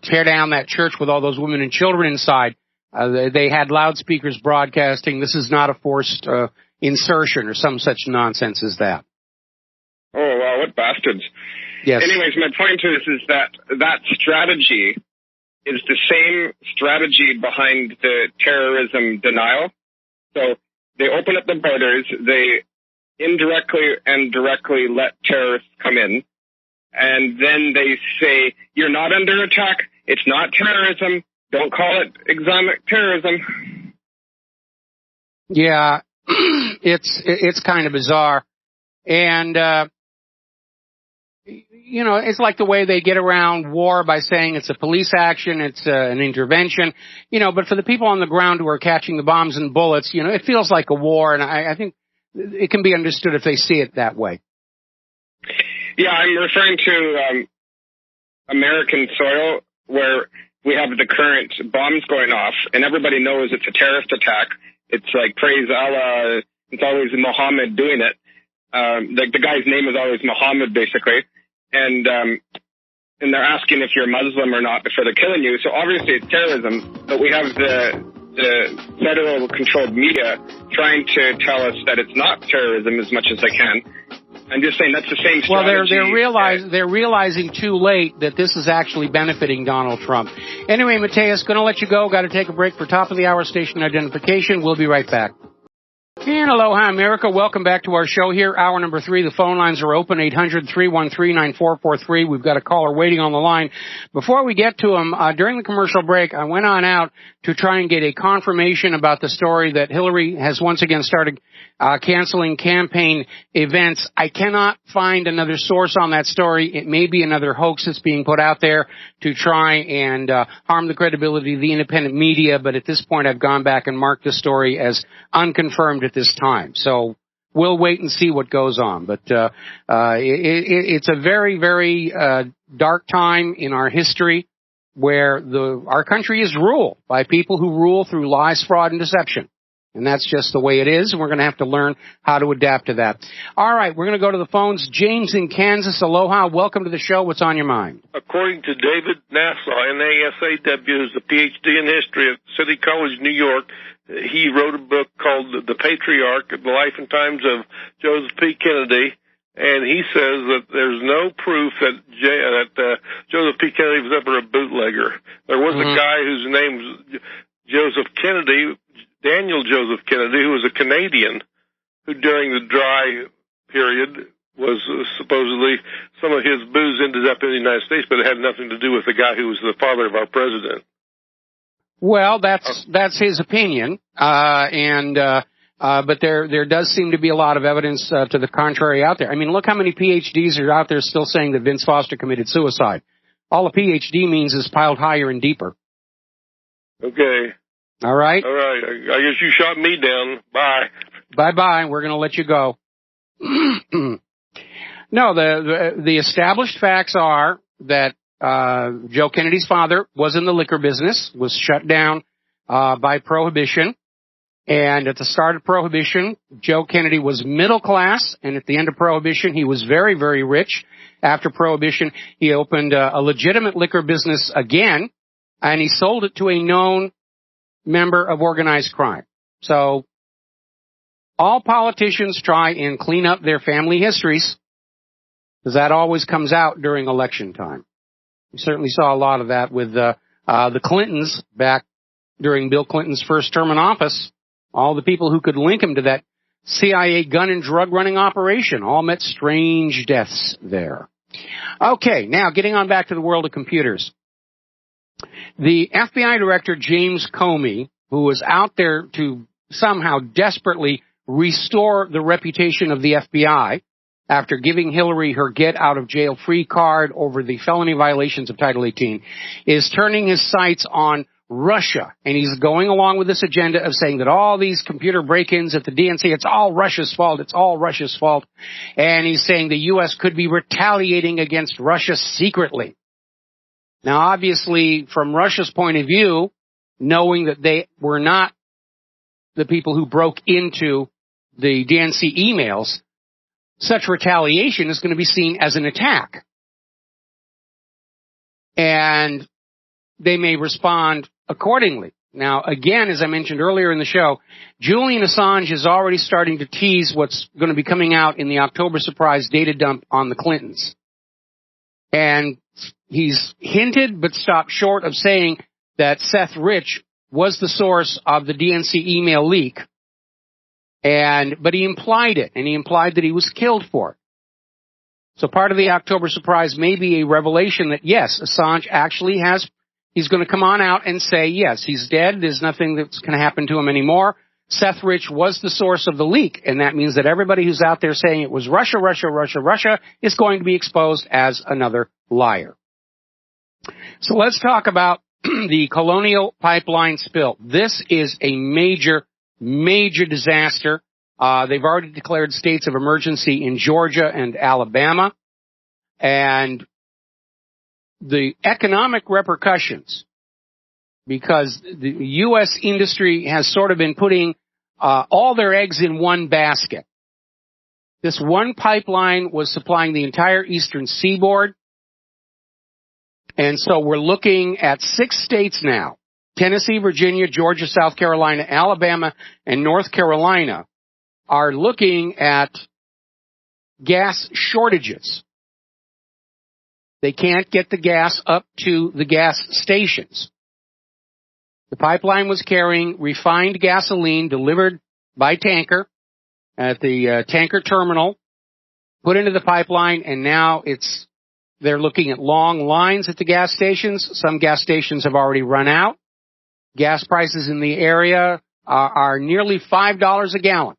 tear down that church with all those women and children inside. They had loudspeakers broadcasting, "This is not a forced insertion," or some such nonsense as that. Oh, wow, what bastards. Yes. Anyways, my point is that strategy is the same strategy behind the terrorism denial. So they open up the borders, they indirectly and directly let terrorists come in, and then they say, you're not under attack, it's not terrorism, don't call it Islamic terrorism. Yeah, it's kind of bizarre. And, you know, it's like the way they get around war by saying it's a police action, it's an intervention, you know, but for the people on the ground who are catching the bombs and bullets, you know, it feels like a war, and I think it can be understood if they see it that way. Yeah, I'm referring to American soil, where we have the current bombs going off, and everybody knows it's a terrorist attack. It's like, praise Allah, it's always Muhammad doing it. The guy's name is always Muhammad, basically. And they're asking if you're Muslim or not before they're killing you. So obviously it's terrorism, but we have the federal controlled media trying to tell us that it's not terrorism as much as they can. I'm just saying that's the same strategy. Well, they're realizing too late that this is actually benefiting Donald Trump. Anyway, Mateus, going to let you go. Got to take a break for top of the hour station identification. We'll be right back. And aloha, America. Welcome back to our show here. Hour number 3. The phone lines are open, 800-313-9443. We've got a caller waiting on the line. Before we get to him, during the commercial break, I went on out to try and get a confirmation about the story that Hillary has once again started canceling campaign events. I cannot find another source on that story. It may be another hoax that's being put out there to try and harm the credibility of the independent media, but at this point I've gone back and marked the story as unconfirmed at this time. So we'll wait and see what goes on. But it's a very, very dark time in our history where our country is ruled by people who rule through lies, fraud, and deception. And that's just the way it is, and we're going to have to learn how to adapt to that. All right, we're going to go to the phones. James in Kansas, aloha. Welcome to the show. What's on your mind? According to David Nassau, N-A-S-A-W, who's a Ph.D. in history at City College, New York, he wrote a book called The Patriarch, The Life and Times of Joseph P. Kennedy, and he says that there's no proof that Joseph P. Kennedy was ever a bootlegger. There was a guy whose name was Joseph Kennedy, Daniel Joseph Kennedy, who was a Canadian, who during the dry period was supposedly, some of his booze ended up in the United States, but it had nothing to do with the guy who was the father of our president. Well, that's his opinion, but there does seem to be a lot of evidence to the contrary out there. I mean, look how many PhDs are out there still saying that Vince Foster committed suicide. All a PhD means is piled higher and deeper. Okay. All right. All right. I guess you shot me down. Bye. Bye-bye. We're going to let you go. No, the established facts are that Joe Kennedy's father was in the liquor business, was shut down by Prohibition. And at the start of Prohibition, Joe Kennedy was middle class, and at the end of Prohibition, he was very, very rich. After Prohibition, he opened a legitimate liquor business again, and he sold it to a known member of organized crime. So all politicians try and clean up their family histories, because that always comes out during election time. We certainly saw a lot of that with the Clintons back during Bill Clinton's first term in office. All the people who could link him to that CIA gun and drug running operation all met strange deaths there. Okay, now getting on back to the world of computers. The FBI director, James Comey, who was out there to somehow desperately restore the reputation of the FBI after giving Hillary her get-out-of-jail-free card over the felony violations of Title 18, is turning his sights on Russia. And he's going along with this agenda of saying that all these computer break-ins at the DNC, it's all Russia's fault, it's all Russia's fault. And he's saying the U.S. could be retaliating against Russia secretly. Now, obviously, from Russia's point of view, knowing that they were not the people who broke into the DNC emails, such retaliation is going to be seen as an attack. And they may respond accordingly. Now, again, as I mentioned earlier in the show, Julian Assange is already starting to tease what's going to be coming out in the October surprise data dump on the Clintons. And he's hinted but stopped short of saying that Seth Rich was the source of the DNC email leak. But he implied it, and he implied that he was killed for it. So part of the October surprise may be a revelation that, yes, Assange actually he's going to come on out and say, yes, he's dead. There's nothing that's going to happen to him anymore. Seth Rich was the source of the leak, and that means that everybody who's out there saying it was Russia, Russia, Russia, Russia is going to be exposed as another liar. So let's talk about the Colonial Pipeline spill. This is a major, major disaster. They've already declared states of emergency in Georgia and Alabama. And the economic repercussions, because the U.S. industry has sort of been putting all their eggs in one basket. This one pipeline was supplying the entire eastern seaboard. And so we're looking at 6 states now, Tennessee, Virginia, Georgia, South Carolina, Alabama, and North Carolina, are looking at gas shortages. They can't get the gas up to the gas stations. The pipeline was carrying refined gasoline delivered by tanker at the tanker terminal, put into the pipeline, and now they're looking at long lines at the gas stations. Some gas stations have already run out. Gas prices in the area are nearly $5 a gallon.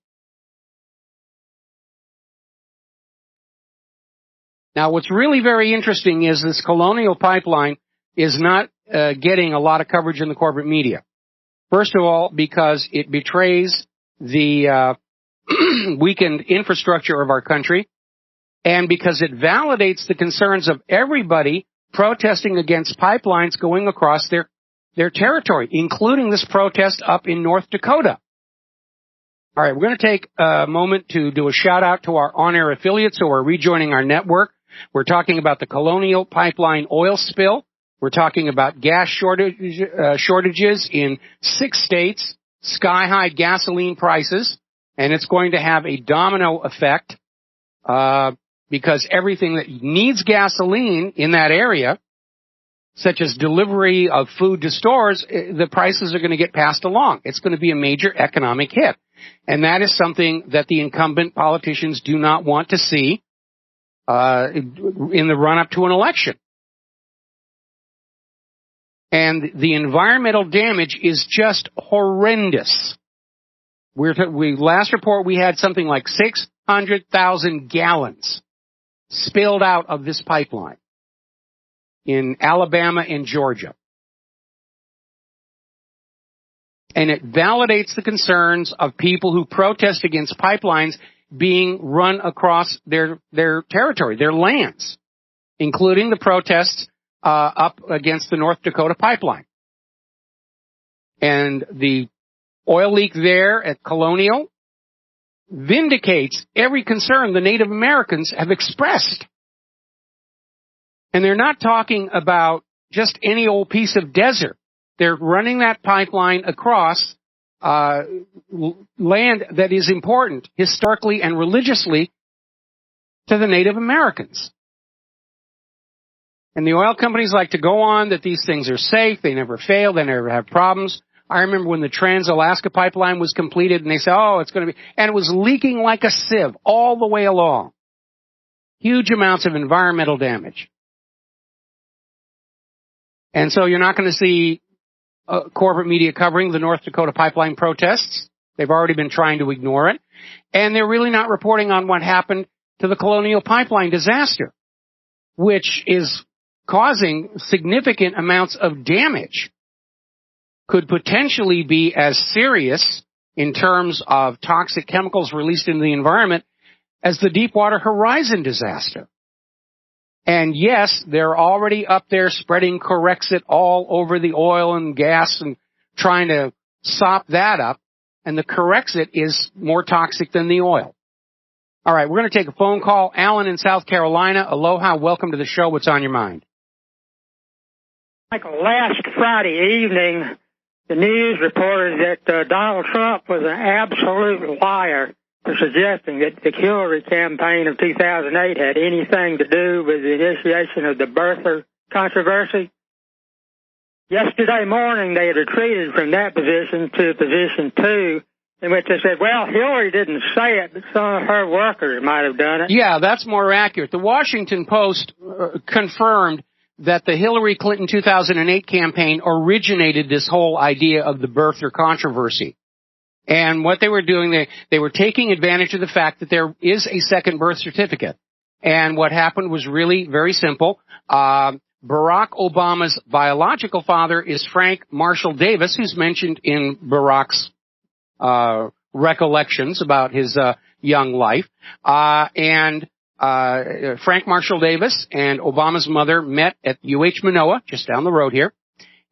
Now, what's really very interesting is this Colonial Pipeline is not getting a lot of coverage in the corporate media. First of all, because it betrays the weakened infrastructure of our country, and because it validates the concerns of everybody protesting against pipelines going across their territory, including this protest up in North Dakota. All right, we're going to take a moment to do a shout-out to our on-air affiliates who are rejoining our network. We're talking about the Colonial Pipeline oil spill. We're talking about gas shortages in 6 states, sky-high gasoline prices, and it's going to have a domino effect because everything that needs gasoline in that area, such as delivery of food to stores, the prices are going to get passed along. It's going to be a major economic hit. And that is something that the incumbent politicians do not want to see in the run-up to an election. And the environmental damage is just horrendous. Last report, we had something like 600,000 gallons spilled out of this pipeline in Alabama and Georgia. And it validates the concerns of people who protest against pipelines being run across their territory, their lands, including the protests up against the North Dakota pipeline. And the oil leak there at Colonial vindicates every concern the Native Americans have expressed. And they're not talking about just any old piece of desert. They're running that pipeline across land that is important historically and religiously to the Native Americans. And the oil companies like to go on that these things are safe, they never fail, they never have problems. I remember when the Trans-Alaska Pipeline was completed and they said, oh, it's going to be, and it was leaking like a sieve all the way along. Huge amounts of environmental damage. And so you're not going to see corporate media covering the North Dakota pipeline protests. They've already been trying to ignore it. And they're really not reporting on what happened to the Colonial Pipeline disaster, which is causing significant amounts of damage. Could potentially be as serious in terms of toxic chemicals released into the environment as the Deepwater Horizon disaster. And yes, they're already up there spreading Corexit all over the oil and gas and trying to sop that up. And the Corexit is more toxic than the oil. All right, we're going to take a phone call. Alan in South Carolina. Aloha, welcome to the show. What's on your mind? Michael, last Friday evening, the news reported that Donald Trump was an absolute liar for suggesting that the Hillary campaign of 2008 had anything to do with the initiation of the birther controversy. Yesterday morning, they had retreated from that position to position 2 in which they said, well, Hillary didn't say it, but some of her workers might have done it. Yeah, that's more accurate. The Washington Post confirmed that the Hillary Clinton 2008 campaign originated this whole idea of the birther controversy. And what they were doing, they were taking advantage of the fact that there is a second birth certificate. And what happened was really very simple. Barack Obama's biological father is Frank Marshall Davis, who's mentioned in Barack's recollections about his young life. And Frank Marshall Davis and Obama's mother met at UH Manoa, just down the road here.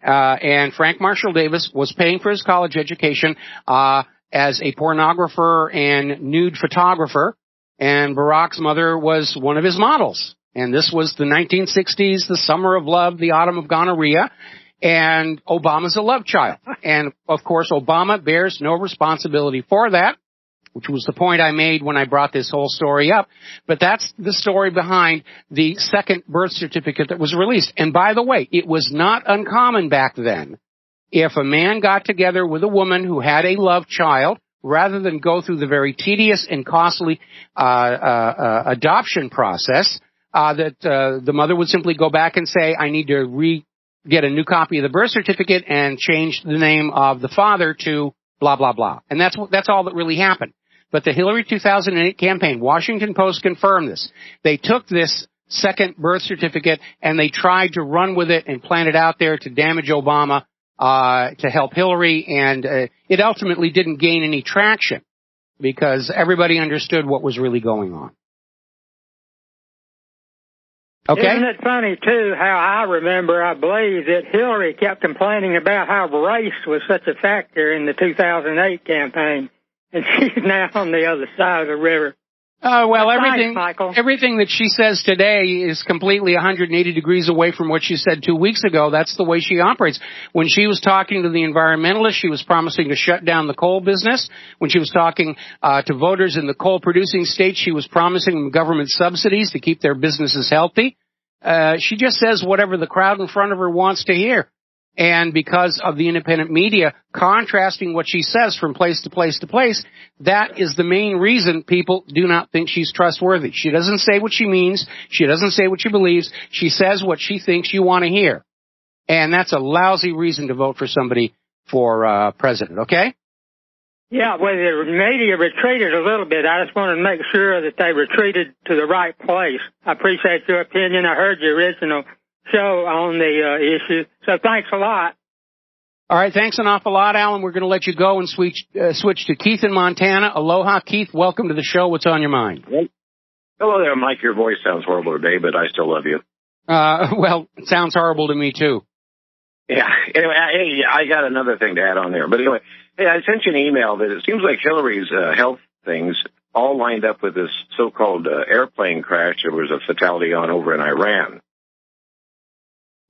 And Frank Marshall Davis was paying for his college education as a pornographer and nude photographer, and Barack's mother was one of his models. And this was the 1960s, the summer of love, the autumn of gonorrhea, and Obama's a love child. And, of course, Obama bears no responsibility for that, which was the point I made when I brought this whole story up. But that's the story behind the second birth certificate that was released. And by the way, it was not uncommon back then. If a man got together with a woman who had a love child, rather than go through the very tedious and costly adoption process, the mother would simply go back and say, I need to get a new copy of the birth certificate and change the name of the father to blah, blah, blah. And that's all that really happened. But the Hillary 2008 campaign, Washington Post confirmed this. They took this second birth certificate and they tried to run with it and plant it out there to damage Obama, to help Hillary, and it ultimately didn't gain any traction because everybody understood what was really going on. Okay? Isn't it funny, too, how I remember, I believe, that Hillary kept complaining about how race was such a factor in the 2008 campaign, and she's now on the other side of the river. Well, Thanks, everything that she says today is completely 180 degrees away from what she said 2 weeks ago. That's the way she operates. When she was talking to the environmentalists, she was promising to shut down the coal business. When she was talking to voters in the coal-producing states, she was promising them government subsidies to keep their businesses healthy. She just says whatever the crowd in front of her wants to hear. And because of the independent media contrasting what she says from place to place to place, that is the main reason people do not think she's trustworthy. She doesn't say what she means. She doesn't say what she believes. She says what she thinks you want to hear. And that's a lousy reason to vote for somebody for president, okay? Yeah, well, the media retreated a little bit. I just wanted to make sure that they retreated to the right place. I appreciate your opinion. I heard your original show on the issue. So thanks a lot. All right, thanks an awful lot, Alan. We're going to let you go and switch to Keith in Montana. Aloha, Keith. Welcome to the show. What's on your mind? Hello there, Mike. Your voice sounds horrible today, but I still love you. Well, it sounds horrible to me, too. Yeah. Anyway, hey, I got another thing to add on there. But anyway, hey, I sent you an email that it seems like Hillary's health things all lined up with this so-called airplane crash. There was a fatality on over in Iran.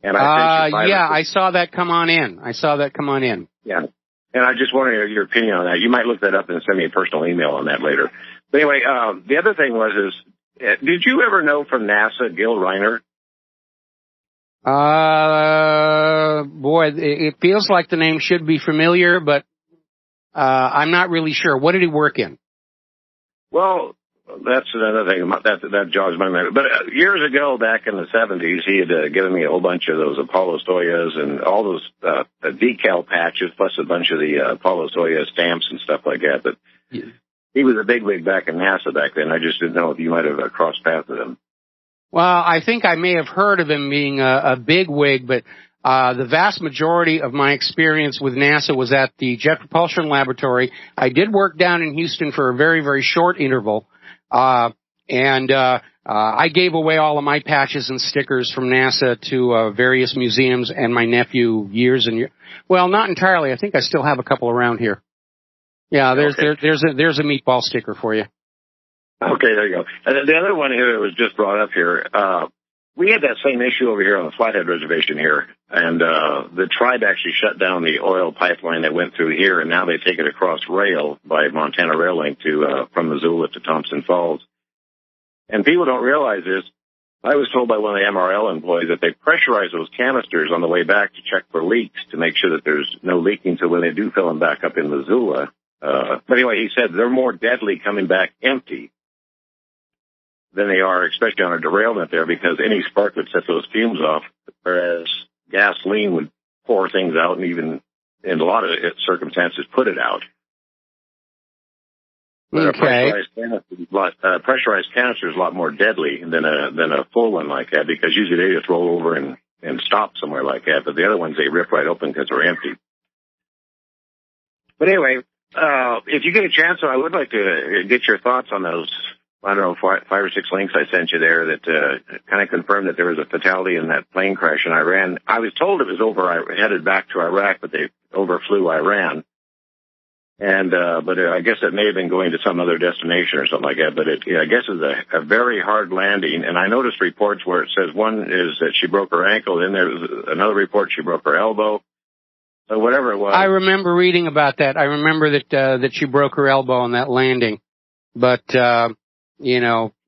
And I saw that come on in. Yeah. And I just wanted your opinion on that. You might look that up and send me a personal email on that later. But anyway, the other thing did you ever know from NASA, Gil Reiner? Boy, it feels like the name should be familiar, but I'm not really sure. What did he work in? Well, that's another thing that jogs my memory. But years ago, back in the 70s, he had given me a whole bunch of those Apollo Soyuz and all those decal patches, plus a bunch of the Apollo Soyuz stamps and stuff like that. But he was a bigwig back in NASA back then. I just didn't know if you might have crossed paths with him. Well, I think I may have heard of him being a bigwig, but the vast majority of my experience with NASA was at the Jet Propulsion Laboratory. I did work down in Houston for a very, very short interval. And I gave away all of my patches and stickers from NASA to various museums and my nephew years and years. Well, not entirely. I think I still have a couple around here. Yeah, there's a meatball sticker for you. Okay, there you go. And the other one here that was just brought up here, we had that same issue over here on the Flathead Reservation here, and the tribe actually shut down the oil pipeline that went through here, and now they take it across rail by Montana Rail Link from Missoula to Thompson Falls. And people don't realize this. I was told by one of the MRL employees that they pressurize those canisters on the way back to check for leaks to make sure that there's no leaking, so when they do fill them back up in Missoula, But anyway, he said they're more deadly coming back empty than they are, especially on a derailment there, because any spark would set those fumes off, whereas gasoline would pour things out and even in a lot of circumstances put it out. But Okay. a pressurized canister is a lot more deadly than a full one like that, because usually they just roll over and stop somewhere like that. But the other ones, they rip right open because they're empty. But anyway, if you get a chance, I would like to get your thoughts on those, I don't know, five or six links I sent you there that kind of confirmed that there was a fatality in that plane crash in Iran. I was told it was headed back to Iraq, but they overflew Iran. And, but I guess it may have been going to some other destination or something like that. But I guess it's a very hard landing. And I noticed reports where it says one is that she broke her ankle. Then there was another report she broke her elbow. So whatever it was. I remember reading about that. I remember that she broke her elbow on that landing. But,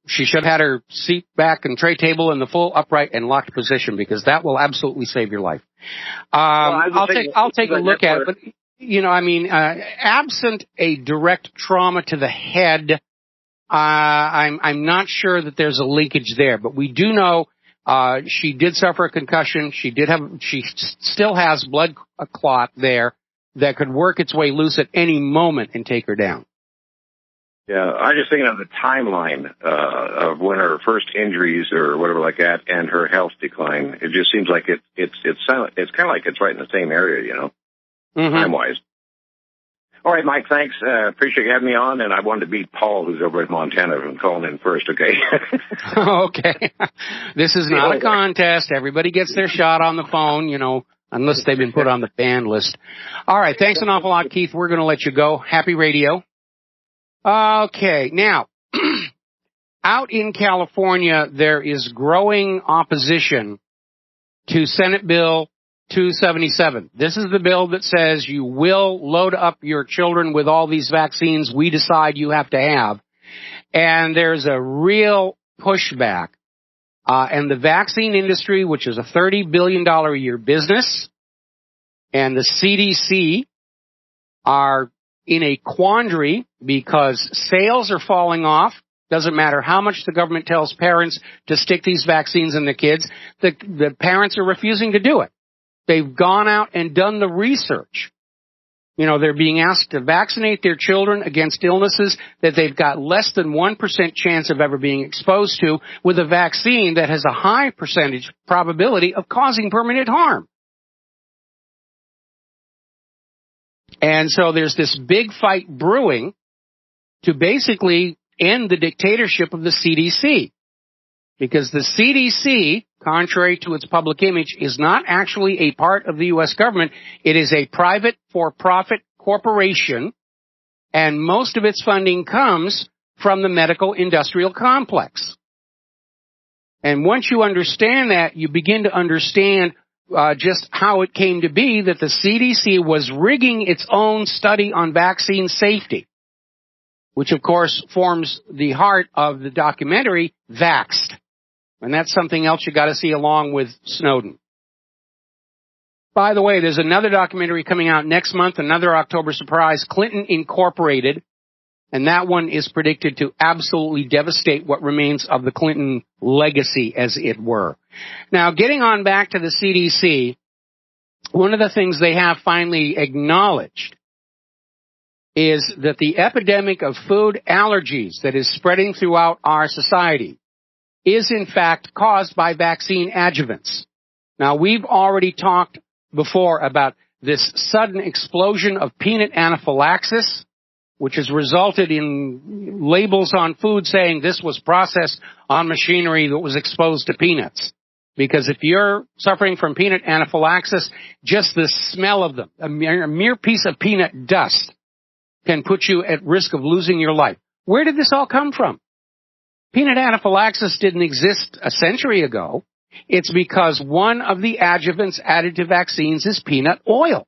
she should have had her seat back and tray table in the full upright and locked position, because that will absolutely save your life. I'll take a look at it. But, absent a direct trauma to the head, I'm not sure that there's a linkage there. But we do know she did suffer a concussion. She still has blood clot there that could work its way loose at any moment and take her down. Yeah, I'm just thinking of the timeline of when her first injuries or whatever like that, and her health decline. It just seems like it's kind of like it's right in the same area, time wise. All right, Mike, thanks. Appreciate you having me on, and I wanted to beat Paul, who's over in Montana, from calling in first. Okay. Okay. This is not a contest. Everybody gets their shot on the phone, unless they've been put on the ban list. All right. Thanks an awful lot, Keith. We're going to let you go. Happy radio. Okay, now, out in California, there is growing opposition to Senate Bill 277. This is the bill that says you will load up your children with all these vaccines we decide you have to have. And there's a real pushback. And the vaccine industry, which is a $30 billion a year business, and the CDC are in a quandary because sales are falling off. Doesn't matter how much the government tells parents to stick these vaccines in their kids. The parents are refusing to do it. They've gone out and done the research. They're being asked to vaccinate their children against illnesses that they've got less than 1% chance of ever being exposed to, with a vaccine that has a high percentage probability of causing permanent harm. And so there's this big fight brewing to basically end the dictatorship of the CDC. Because the CDC, contrary to its public image, is not actually a part of the U.S. government. It is a private for-profit corporation, and most of its funding comes from the medical industrial complex. And once you understand that, you begin to understand just how it came to be that the CDC was rigging its own study on vaccine safety, which of course forms the heart of the documentary Vaxxed. And that's something else you got to see along with Snowden. By the way, there's another documentary coming out next month, another October surprise, Clinton Incorporated. And that one is predicted to absolutely devastate what remains of the Clinton legacy, as it were. Now, getting on back to the CDC, one of the things they have finally acknowledged is that the epidemic of food allergies that is spreading throughout our society is in fact caused by vaccine adjuvants. Now, we've already talked before about this sudden explosion of peanut anaphylaxis, which has resulted in labels on food saying this was processed on machinery that was exposed to peanuts. Because if you're suffering from peanut anaphylaxis, just the smell of them, a mere piece of peanut dust, can put you at risk of losing your life. Where did this all come from? Peanut anaphylaxis didn't exist a century ago. It's because one of the adjuvants added to vaccines is peanut oil.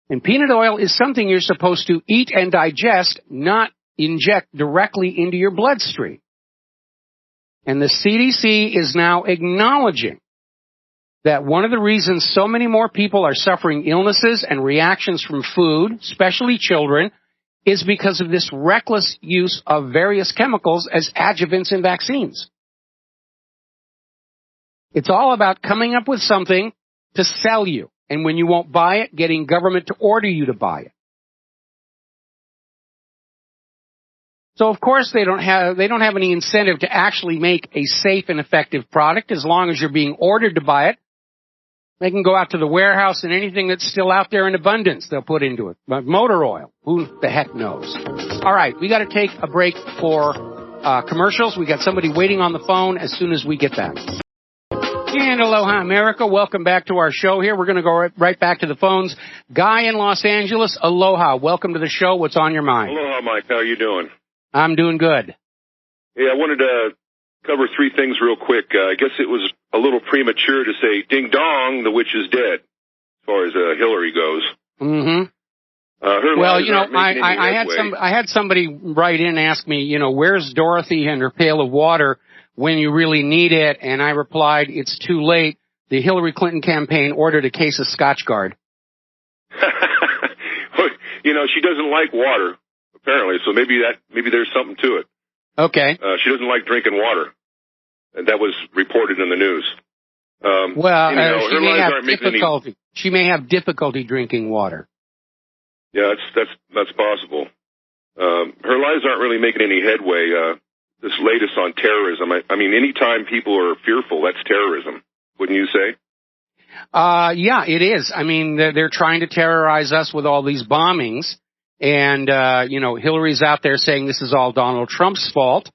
And peanut oil is something you're supposed to eat and digest, not inject directly into your bloodstream. And the CDC is now acknowledging that one of the reasons so many more people are suffering illnesses and reactions from food, especially children, is because of this reckless use of various chemicals as adjuvants in vaccines. It's all about coming up with something to sell you, and when you won't buy it, getting government to order you to buy it. So of course they don't have any incentive to actually make a safe and effective product as long as you're being ordered to buy it. They can go out to the warehouse and anything that's still out there in abundance they'll put into it. But motor oil, who the heck knows? All right, we got to take a break for commercials. We got somebody waiting on the phone as soon as we get back. And aloha, America. Welcome back to our show here. We're going to go right back to the phones. Guy in Los Angeles, aloha. Welcome to the show. What's on your mind? Aloha, Mike. How you doing? I'm doing good. Hey, I wanted to cover three things real quick. I guess it was a little premature to say, ding dong, the witch is dead, as far as Hillary goes. Mm-hmm. Well, you know, I had somebody write in and ask me, you know, where's Dorothy and her pail of water when you really need it? And I replied, it's too late. The Hillary Clinton campaign ordered a case of Scotch Guard. You know, she doesn't like water, apparently, so maybe there's something to it. Okay. She doesn't like drinking water. And that was reported in the news. She may have difficulty drinking water. Yeah, that's possible. Her lies aren't really making any headway. This latest on terrorism. I mean, anytime people are fearful, that's terrorism. Wouldn't you say? Yeah, it is. I mean, they're trying to terrorize us with all these bombings. And, you know, Hillary's out there saying this is all Donald Trump's fault,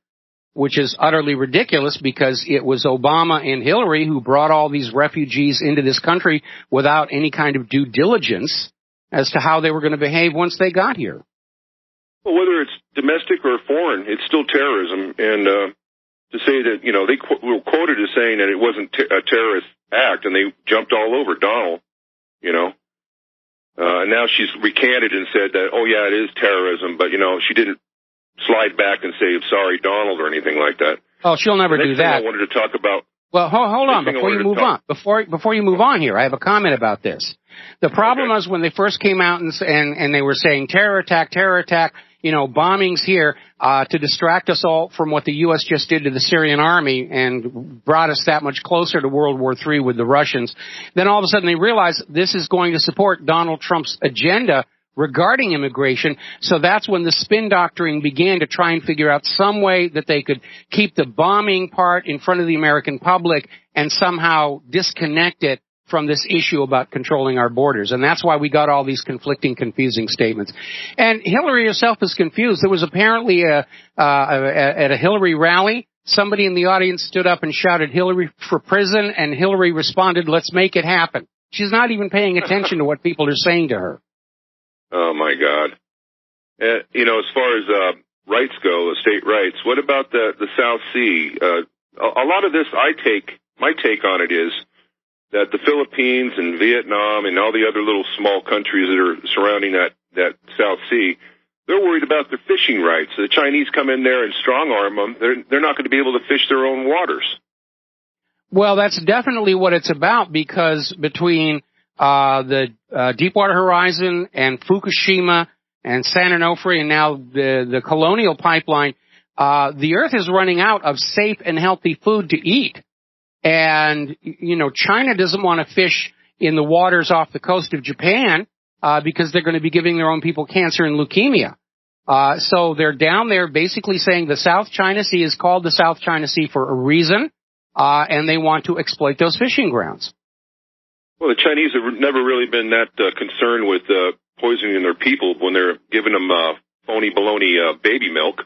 which is utterly ridiculous because it was Obama and Hillary who brought all these refugees into this country without any kind of due diligence as to how they were going to behave once they got here. Well, whether it's domestic or foreign, it's still terrorism. And to say that, you know, they were quoted as saying that it wasn't a terrorist act, and they jumped all over Donald, you know. And now she's recanted and said that, oh, yeah, it is terrorism, but, you know, she didn't slide back and say, sorry, Donald, or anything like that. Oh, she'll never do that. I wanted to talk about. Well, hold on, before you move on. Before you move on here, I have a comment about this. The problem was when they first came out and they were saying terror attack, you know, bombings here to distract us all from what the U.S. just did to the Syrian army and brought us that much closer to World War III with the Russians. Then all of a sudden they realized this is going to support Donald Trump's agenda regarding immigration. So that's when the spin doctoring began to try and figure out some way that they could keep the bombing part in front of the American public and somehow disconnect it from this issue about controlling our borders. And that's why we got all these conflicting, confusing statements. And Hillary herself is confused. There was apparently at a Hillary rally, somebody in the audience stood up and shouted, Hillary for prison, and Hillary responded, let's make it happen. She's not even paying attention to what people are saying to her. Oh, my God. You know, as far as rights go, state rights, what about the South Sea? A lot of this, my take on it is that the Philippines and Vietnam and all the other little small countries that are surrounding that South Sea, they're worried about their fishing rights. The Chinese come in there and strong-arm them. They're not going to be able to fish their own waters. Well, that's definitely what it's about, because between the Deepwater Horizon and Fukushima and San Onofre and now the Colonial Pipeline, the Earth is running out of safe and healthy food to eat. And, you know, China doesn't want to fish in the waters off the coast of Japan because they're going to be giving their own people cancer and leukemia. So they're down there basically saying the South China Sea is called the South China Sea for a reason, and they want to exploit those fishing grounds. Well, the Chinese have never really been that concerned with poisoning their people when they're giving them phony baloney baby milk.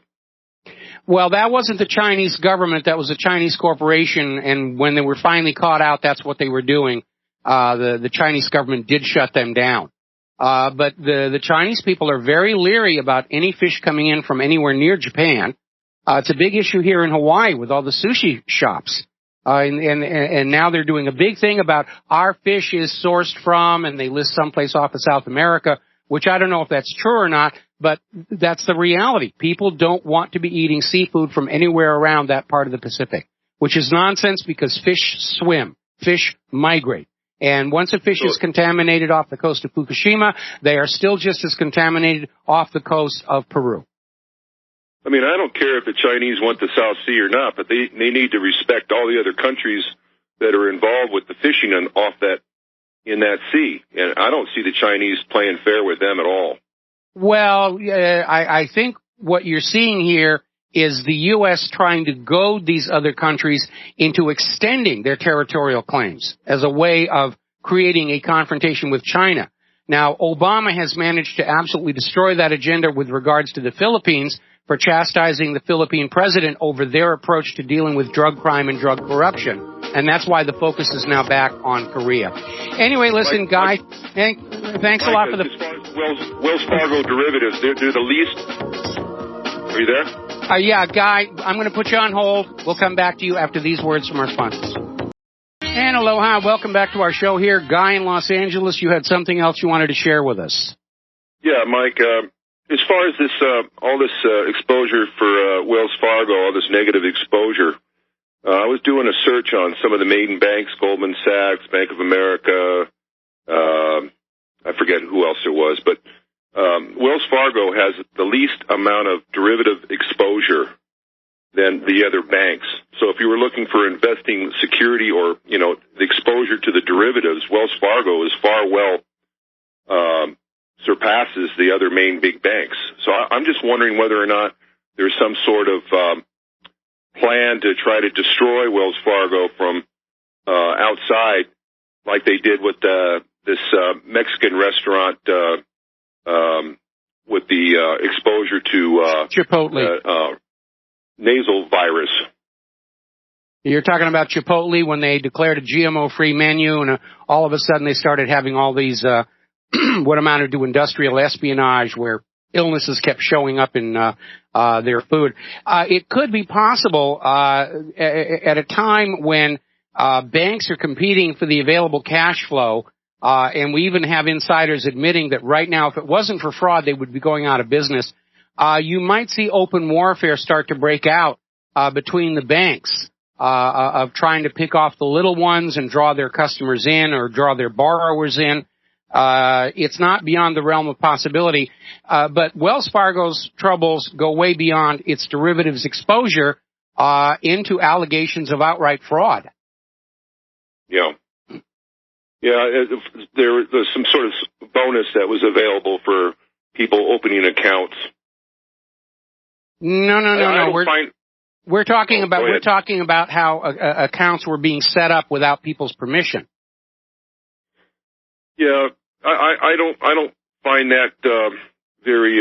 Well, that wasn't the Chinese government. That was a Chinese corporation, and when they were finally caught out, that's what they were doing. The Chinese government did shut them down. But the Chinese people are very leery about any fish coming in from anywhere near Japan. It's a big issue here in Hawaii with all the sushi shops. And now they're doing a big thing about our fish is sourced from, and they list someplace off of South America, which I don't know if that's true or not, but that's the reality. People don't want to be eating seafood from anywhere around that part of the Pacific, which is nonsense because fish swim, fish migrate. And once a fish is contaminated off the coast of Fukushima, they are still just as contaminated off the coast of Peru. I mean, I don't care if the Chinese want the South Sea or not, but they need to respect all the other countries that are involved with the fishing in that sea. And I don't see the Chinese playing fair with them at all. Well, I think what you're seeing here is the U.S. trying to goad these other countries into extending their territorial claims as a way of creating a confrontation with China. Now, Obama has managed to absolutely destroy that agenda with regards to the Philippines for chastising the Philippine president over their approach to dealing with drug crime and drug corruption. And that's why the focus is now back on Korea. Anyway, listen, Guy, thanks a lot for the... As far as Wells Fargo derivatives, they're the least... Are you there? Yeah, Guy, I'm going to put you on hold. We'll come back to you after these words from our sponsors. And aloha, welcome back to our show here. Guy in Los Angeles, you had something else you wanted to share with us. Yeah, Mike, as far as this, all this exposure for Wells Fargo, all this negative exposure, I was doing a search on some of the maiden banks, Goldman Sachs, Bank of America, I forget who else there was, but Wells Fargo has the least amount of derivative exposure than the other banks. So if you were looking for investing security or, the exposure to the derivatives, Wells Fargo is far surpasses the other main big banks. So I'm just wondering whether or not there's some sort of plan to try to destroy Wells Fargo from outside, like they did with this Mexican restaurant with the exposure to Chipotle nasal virus. You're talking about Chipotle when they declared a GMO-free menu, and all of a sudden they started having all these what amounted to industrial espionage, where illnesses kept showing up in their food. It could be possible at a time when banks are competing for the available cash flow, and we even have insiders admitting that right now, if it wasn't for fraud, they would be going out of business. You might see open warfare start to break out between the banks of trying to pick off the little ones and draw their customers in or draw their borrowers in. It's not beyond the realm of possibility. But Wells Fargo's troubles go way beyond its derivatives exposure into allegations of outright fraud. Yeah. Yeah, there was some sort of bonus that was available for people opening accounts. No. We're talking about how accounts were being set up without people's permission. Yeah, I don't find that very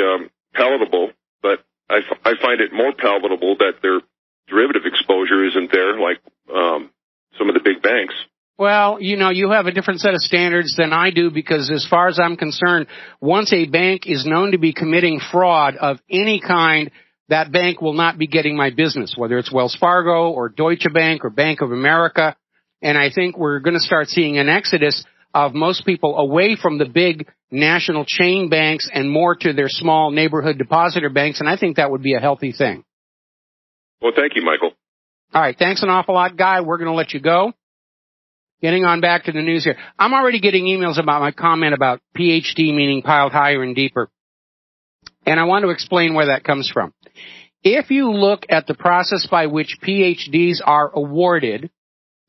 palatable, but I find it more palatable that their derivative exposure isn't there, like some of the big banks. Well, you have a different set of standards than I do, because as far as I'm concerned, once a bank is known to be committing fraud of any kind, that bank will not be getting my business, whether it's Wells Fargo or Deutsche Bank or Bank of America. And I think we're going to start seeing an exodus of most people away from the big national chain banks and more to their small neighborhood depositor banks. And I think that would be a healthy thing. Well, thank you, Michael. All right. Thanks an awful lot, Guy. We're going to let you go. Getting on back to the news here. I'm already getting emails about my comment about PhD, meaning piled higher and deeper. And I want to explain where that comes from. If you look at the process by which PhDs are awarded,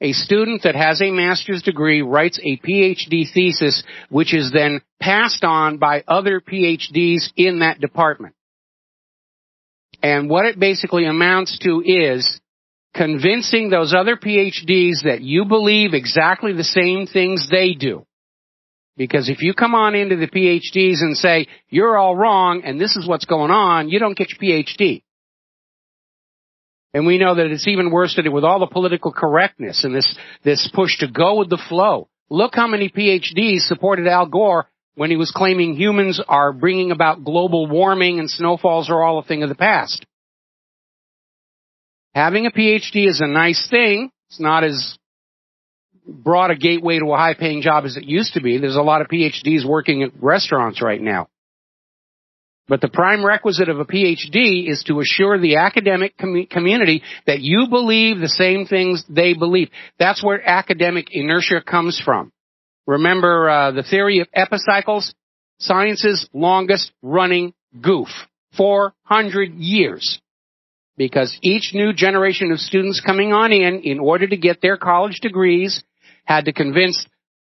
a student that has a master's degree writes a PhD thesis, which is then passed on by other PhDs in that department. And what it basically amounts to is convincing those other PhDs that you believe exactly the same things they do. Because if you come on into the PhDs and say, you're all wrong and this is what's going on, you don't get your PhD. And we know that it's even worse today with all the political correctness and this push to go with the flow. Look how many PhDs supported Al Gore when he was claiming humans are bringing about global warming and snowfalls are all a thing of the past. Having a PhD is a nice thing. It's not as broad a gateway to a high-paying job as it used to be. There's a lot of PhDs working at restaurants right now. But the prime requisite of a PhD is to assure the academic community that you believe the same things they believe. That's where academic inertia comes from. Remember the theory of epicycles? Science's longest running goof. 400 years. Because each new generation of students coming on in order to get their college degrees, had to convince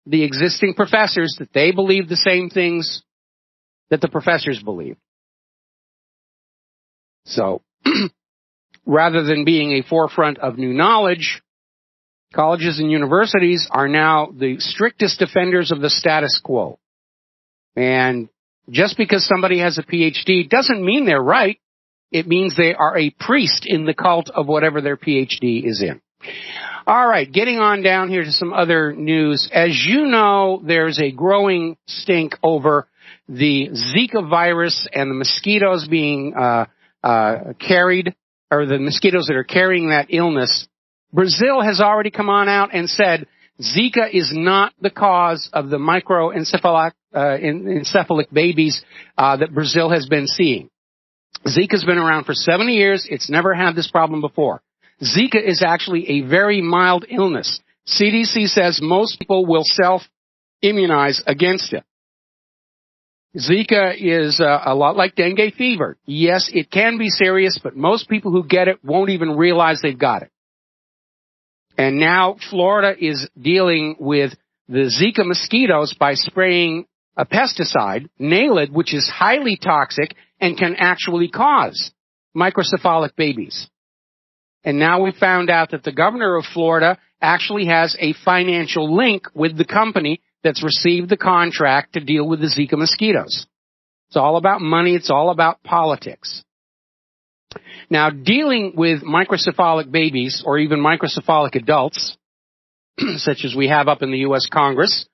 the existing professors that they believed the same things that the professors believed. So, rather than being a forefront of new knowledge, colleges and universities are now the strictest defenders of the status quo. And just because somebody has a PhD doesn't mean they're right. It means they are a priest in the cult of whatever their PhD is in. All right, getting on down here to some other news. As you know, there's a growing stink over the Zika virus and the mosquitoes being carried, or the mosquitoes that are carrying that illness. Brazil has already come on out and said Zika is not the cause of the microencephalic babies that Brazil has been seeing. Zika's been around for 70 years. It's never had this problem before. Zika is actually a very mild illness. CDC says most people will self-immunize against it. Zika is a lot like dengue fever. Yes, it can be serious, but most people who get it won't even realize they've got it. And now Florida is dealing with the Zika mosquitoes by spraying a pesticide, Naled, which is highly toxic and can actually cause microcephalic babies. And now we found out that the governor of Florida actually has a financial link with the company that's received the contract to deal with the Zika mosquitoes. It's all about money. It's all about politics. Now, dealing with microcephalic babies or even microcephalic adults, such as we have up in the U.S. Congress,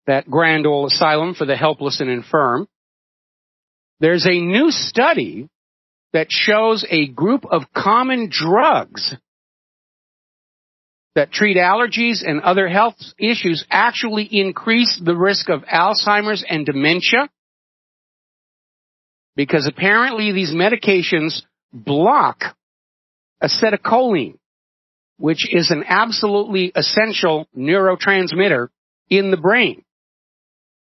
that grand old asylum for the helpless and infirm, there's a new study that shows a group of common drugs that treat allergies and other health issues actually increase the risk of Alzheimer's and dementia, because apparently these medications block acetylcholine, which is an absolutely essential neurotransmitter in the brain.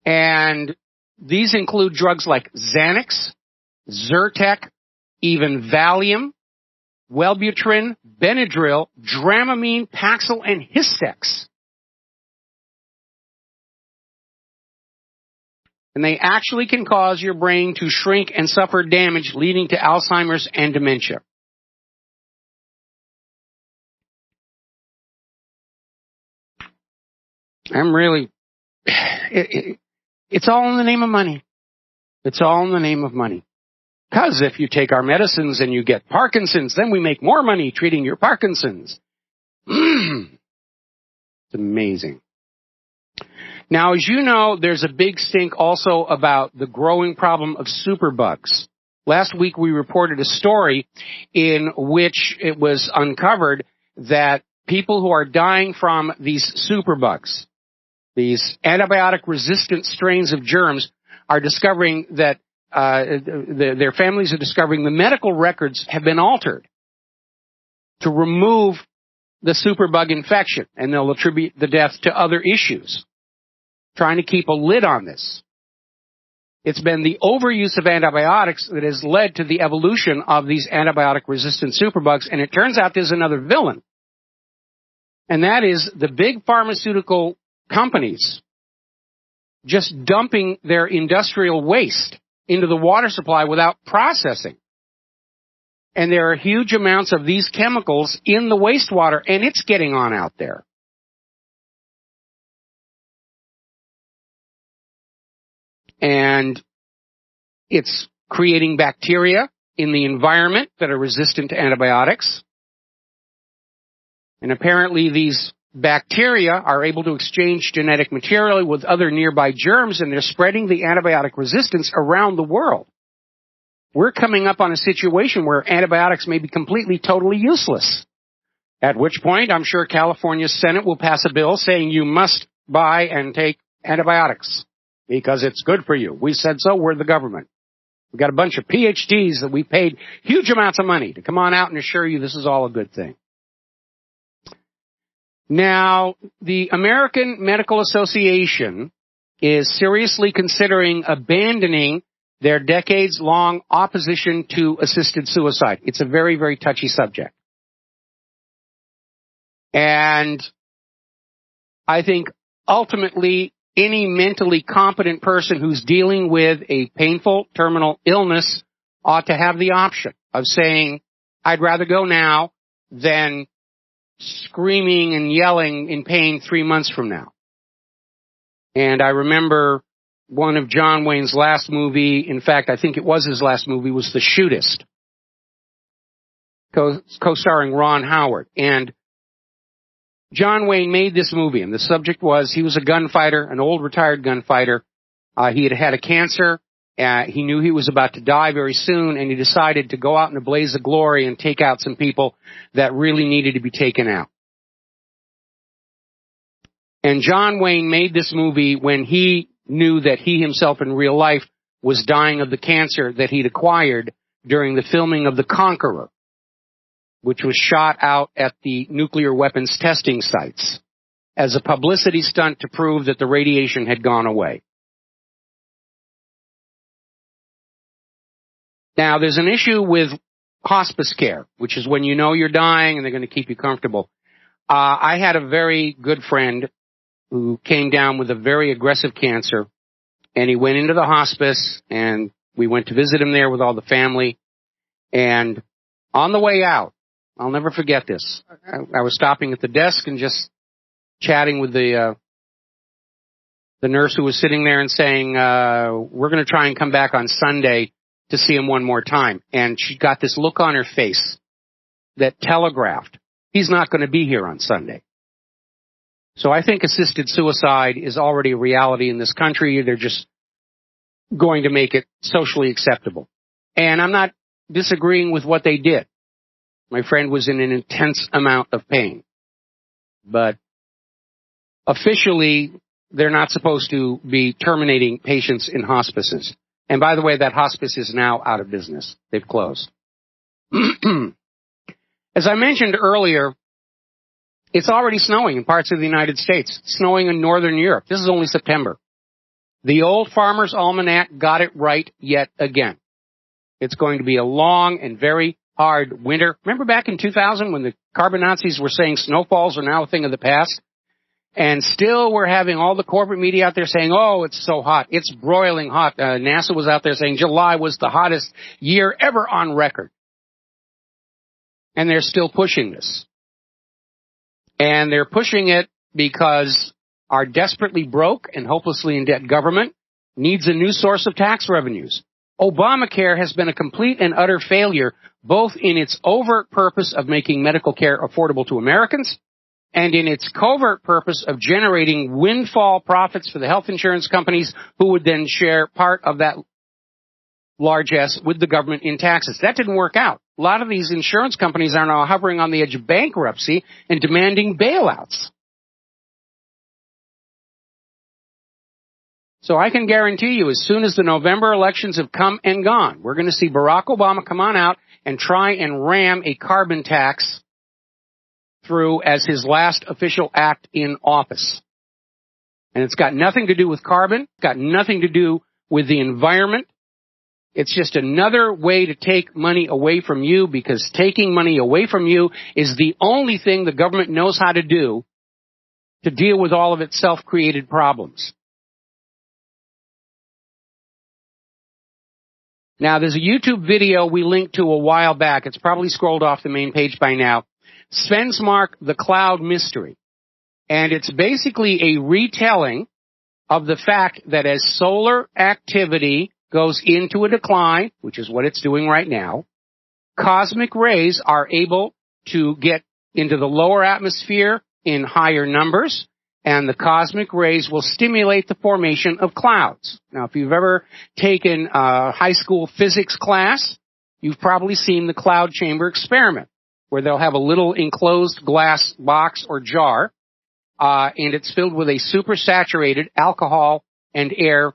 And these include drugs like Xanax, Zyrtec, even Valium, Wellbutrin, Benadryl, Dramamine, Paxil, and Hystex. And they actually can cause your brain to shrink and suffer damage, leading to Alzheimer's and dementia. It's all in the name of money. It's all in the name of money. Because if you take our medicines and you get Parkinson's, then we make more money treating your Parkinson's. It's amazing. Now, as you know, there's a big stink also about the growing problem of superbugs. Last week we reported a story in which it was uncovered that people who are dying from these superbugs, these antibiotic-resistant strains of germs, are discovering that their families are discovering the medical records have been altered to remove the superbug infection, and they'll attribute the death to other issues. Trying to keep a lid on this. It's been the overuse of antibiotics that has led to the evolution of these antibiotic-resistant superbugs, and it turns out there's another villain. And that is the big pharmaceutical companies just dumping their industrial waste into the water supply without processing. And there are huge amounts of these chemicals in the wastewater, and it's getting on out there. And it's creating bacteria in the environment that are resistant to antibiotics. And apparently these bacteria are able to exchange genetic material with other nearby germs, and they're spreading the antibiotic resistance around the world. We're coming up on a situation where antibiotics may be completely, totally useless. At which point, I'm sure California's Senate will pass a bill saying you must buy and take antibiotics because it's good for you. We said so. We're the government. We've got a bunch of PhDs that we paid huge amounts of money to come on out and assure you this is all a good thing. Now, the American Medical Association is seriously considering abandoning their decades-long opposition to assisted suicide. It's a very, very touchy subject. And I think ultimately any mentally competent person who's dealing with a painful terminal illness ought to have the option of saying, I'd rather go now than screaming and yelling in pain 3 months from now. And I remember one of John Wayne's last movie, in fact, I think it was his last movie, was The Shootist, co-starring Ron Howard. And John Wayne made this movie, and the subject was he was a gunfighter, an old retired gunfighter. He had had a cancer. He knew he was about to die very soon, and he decided to go out in a blaze of glory and take out some people that really needed to be taken out. And John Wayne made this movie when he knew that he himself in real life was dying of the cancer that he'd acquired during the filming of The Conqueror, which was shot out at the nuclear weapons testing sites as a publicity stunt to prove that the radiation had gone away. Now, there's an issue with hospice care, which is when you know you're dying and they're going to keep you comfortable. I had a very good friend who came down with a very aggressive cancer, and he went into the hospice, and we went to visit him there with all the family. And on the way out, I'll never forget this. I was stopping at the desk and just chatting with the nurse who was sitting there and saying, we're going to try and come back on Sunday to see him one more time. And she got this look on her face that telegraphed, he's not going to be here on Sunday. So I think assisted suicide is already a reality in this country. They're just going to make it socially acceptable. And I'm not disagreeing with what they did. My friend was in an intense amount of pain. But officially, they're not supposed to be terminating patients in hospices. And by the way, that hospice is now out of business. They've closed. As I mentioned earlier, it's already snowing in parts of the United States, snowing in northern Europe. This is only September. The old Farmer's Almanac got it right yet again. It's going to be a long and very hard winter. Remember back in 2000 when the carbon Nazis were saying snowfalls are now a thing of the past? And still we're having all the corporate media out there saying, oh, it's so hot. It's broiling hot. NASA was out there saying July was the hottest year ever on record. And they're still pushing this. And they're pushing it because our desperately broke and hopelessly in debt government needs a new source of tax revenues. Obamacare has been a complete and utter failure, both in its overt purpose of making medical care affordable to Americans and in its covert purpose of generating windfall profits for the health insurance companies who would then share part of that largesse with the government in taxes. That didn't work out. A lot of these insurance companies are now hovering on the edge of bankruptcy and demanding bailouts. So I can guarantee you, as soon as the November elections have come and gone, we're going to see Barack Obama come on out and try and ram a carbon tax through as his last official act in office. And it's got nothing to do with carbon, it's got nothing to do with the environment. It's just another way to take money away from you, because taking money away from you is the only thing the government knows how to do to deal with all of its self-created problems. Now, there's a YouTube video we linked to a while back. It's probably scrolled off the main page by now. Svensmark, the Cloud Mystery. And it's basically a retelling of the fact that as solar activity goes into a decline, which is what it's doing right now, cosmic rays are able to get into the lower atmosphere in higher numbers, and the cosmic rays will stimulate the formation of clouds. Now, if you've ever taken a high school physics class, you've probably seen the cloud chamber experiment, where they'll have a little enclosed glass box or jar, and it's filled with a supersaturated alcohol and air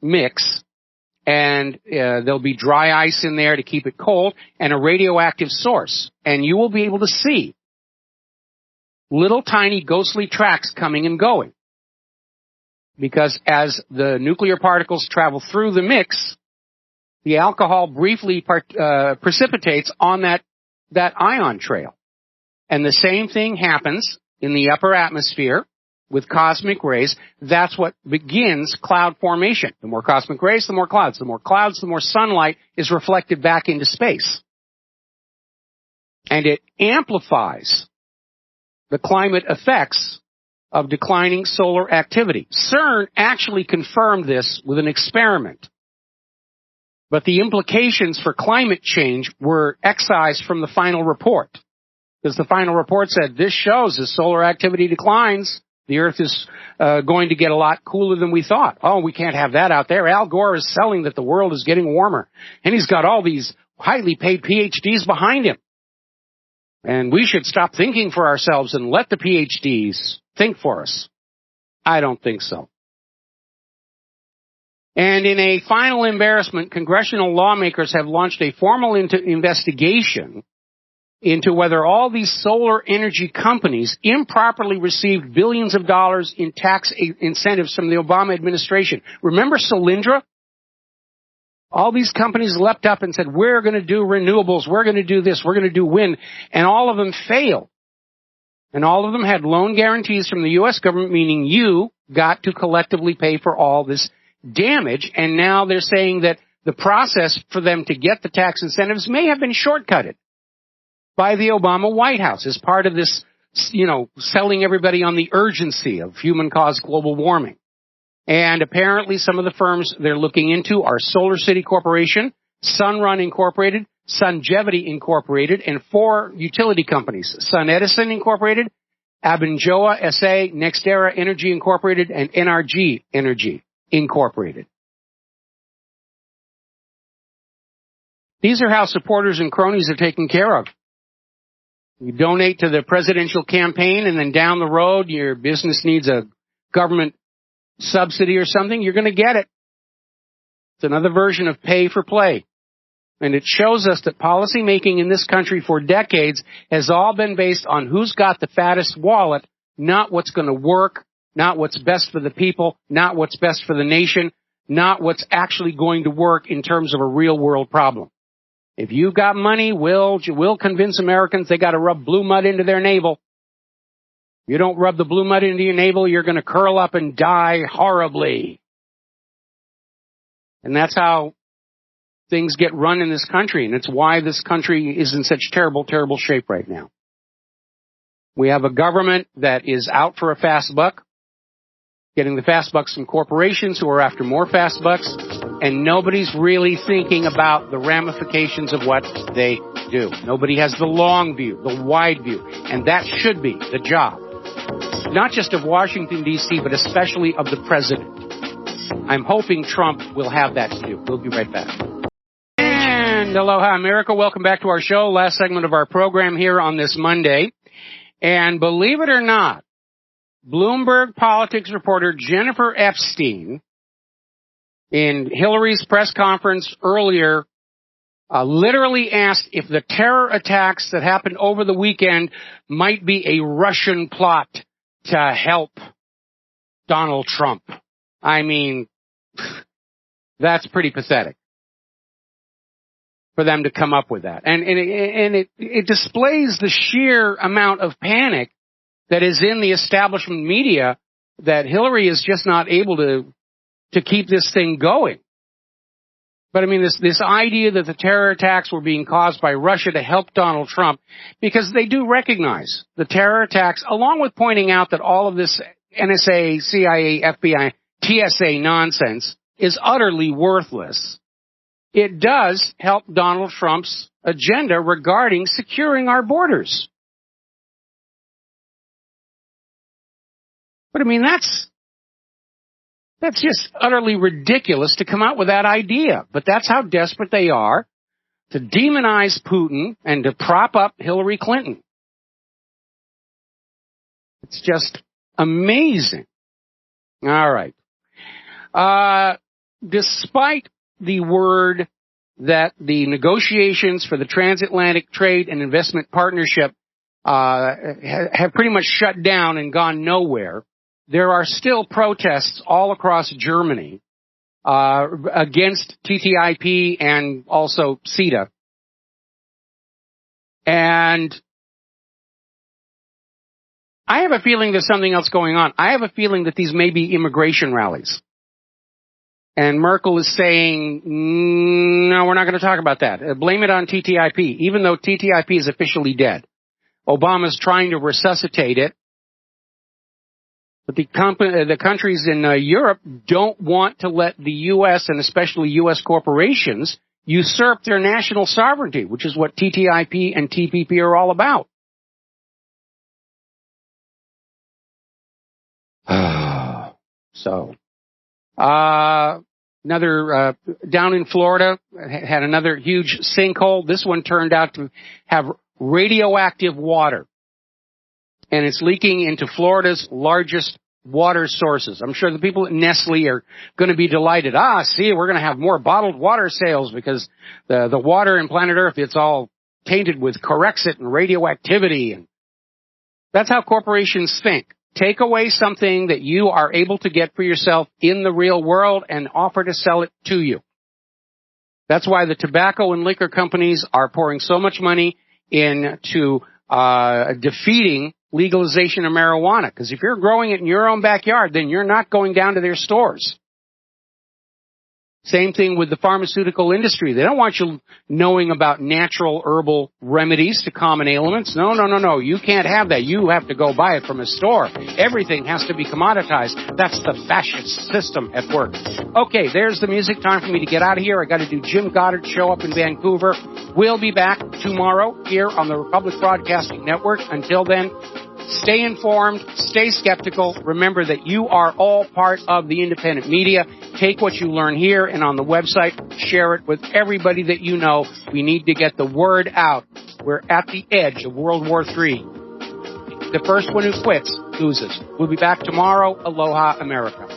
mix. And there'll be dry ice in there to keep it cold and a radioactive source. And you will be able to see little tiny ghostly tracks coming and going. Because as the nuclear particles travel through the mix, the alcohol briefly precipitates on that ion trail. And the same thing happens in the upper atmosphere with cosmic rays. That's what begins cloud formation. The more cosmic rays, the more clouds. The more clouds, the more sunlight is reflected back into space. And it amplifies the climate effects of declining solar activity. CERN actually confirmed this with an experiment. But the implications for climate change were excised from the final report. Because the final report said, this shows as solar activity declines, the Earth is going to get a lot cooler than we thought. Oh, we can't have that out there. Al Gore is selling that the world is getting warmer. And he's got all these highly paid PhDs behind him. And we should stop thinking for ourselves and let the PhDs think for us. I don't think so. And in a final embarrassment, congressional lawmakers have launched a formal investigation into whether all these solar energy companies improperly received billions of dollars in tax incentives from the Obama administration. Remember Solyndra? All these companies leapt up and said, we're going to do renewables, we're going to do this, we're going to do wind, and all of them failed. And all of them had loan guarantees from the U.S. government, meaning you got to collectively pay for all this damage, and now they're saying that the process for them to get the tax incentives may have been shortcutted by the Obama White House as part of this, selling everybody on the urgency of human-caused global warming. And apparently some of the firms they're looking into are Solar City Corporation, Sunrun Incorporated, Sungevity Incorporated, and 4 utility companies, Sun Edison Incorporated, Abenjoa SA, NextEra Energy Incorporated, and NRG Energy Incorporated. These are how supporters and cronies are taken care of. You donate to the presidential campaign, and then down the road, your business needs a government subsidy or something, you're going to get it. It's another version of pay for play. And it shows us that policy making in this country for decades has all been based on who's got the fattest wallet, not what's going to work, not what's best for the people, not what's best for the nation, not what's actually going to work in terms of a real world problem. If you've got money, we'll convince Americans they got to rub blue mud into their navel. If you don't rub the blue mud into your navel, you're going to curl up and die horribly. And that's how things get run in this country, and it's why this country is in such terrible, terrible shape right now. We have a government that is out for a fast buck, getting the fast bucks from corporations who are after more fast bucks, and nobody's really thinking about the ramifications of what they do. Nobody has the long view, the wide view, and that should be the job, not just of Washington, D.C., but especially of the president. I'm hoping Trump will have that to do. We'll be right back. And aloha, America. Welcome back to our show, last segment of our program here on this Monday. And believe it or not, Bloomberg politics reporter Jennifer Epstein, in Hillary's press conference earlier, literally asked if the terror attacks that happened over the weekend might be a Russian plot to help Donald Trump. I mean, that's pretty pathetic for them to come up with that. And it displays the sheer amount of panic that is in the establishment media, that Hillary is just not able to keep this thing going. But I mean, this idea that the terror attacks were being caused by Russia to help Donald Trump, because they do recognize the terror attacks, along with pointing out that all of this NSA, CIA, FBI, TSA nonsense is utterly worthless. It does help Donald Trump's agenda regarding securing our borders. But I mean, that's just utterly ridiculous to come out with that idea. But that's how desperate they are to demonize Putin and to prop up Hillary Clinton. It's just amazing. All right. Despite the word that the negotiations for the transatlantic trade and investment partnership have pretty much shut down and gone nowhere, there are still protests all across Germany against TTIP and also CETA. And I have a feeling there's something else going on. I have a feeling that these may be immigration rallies. And Merkel is saying, no, we're not going to talk about that. Blame it on TTIP, even though TTIP is officially dead. Obama's trying to resuscitate it. But the countries in Europe don't want to let the U.S. and especially U.S. corporations usurp their national sovereignty, which is what TTIP and TPP are all about. So, another, down in Florida, had another huge sinkhole. This one turned out to have radioactive water. And it's leaking into Florida's largest water sources. I'm sure the people at Nestle are going to be delighted. See, we're going to have more bottled water sales because the water in planet Earth, it's all tainted with Corexit and radioactivity. And that's how corporations think. Take away something that you are able to get for yourself in the real world and offer to sell it to you. That's why the tobacco and liquor companies are pouring so much money into defeating legalization of marijuana. Because if you're growing it in your own backyard, then you're not going down to their stores. Same thing with the pharmaceutical industry. They don't want you knowing about natural herbal remedies to common ailments. No. You can't have that. You have to go buy it from a store. Everything has to be commoditized. That's the fascist system at work. Okay, there's the music. Time for me to get out of here. I got to do Jim Goddard's show up in Vancouver. We'll be back tomorrow here on the Republic Broadcasting Network. Until then, stay informed, stay skeptical. Remember that you are all part of the independent media. Take what you learn here and on the website, share it with everybody that you know. We need to get the word out. We're at the edge of World War III. The first one who quits loses. We'll be back tomorrow. Aloha, America.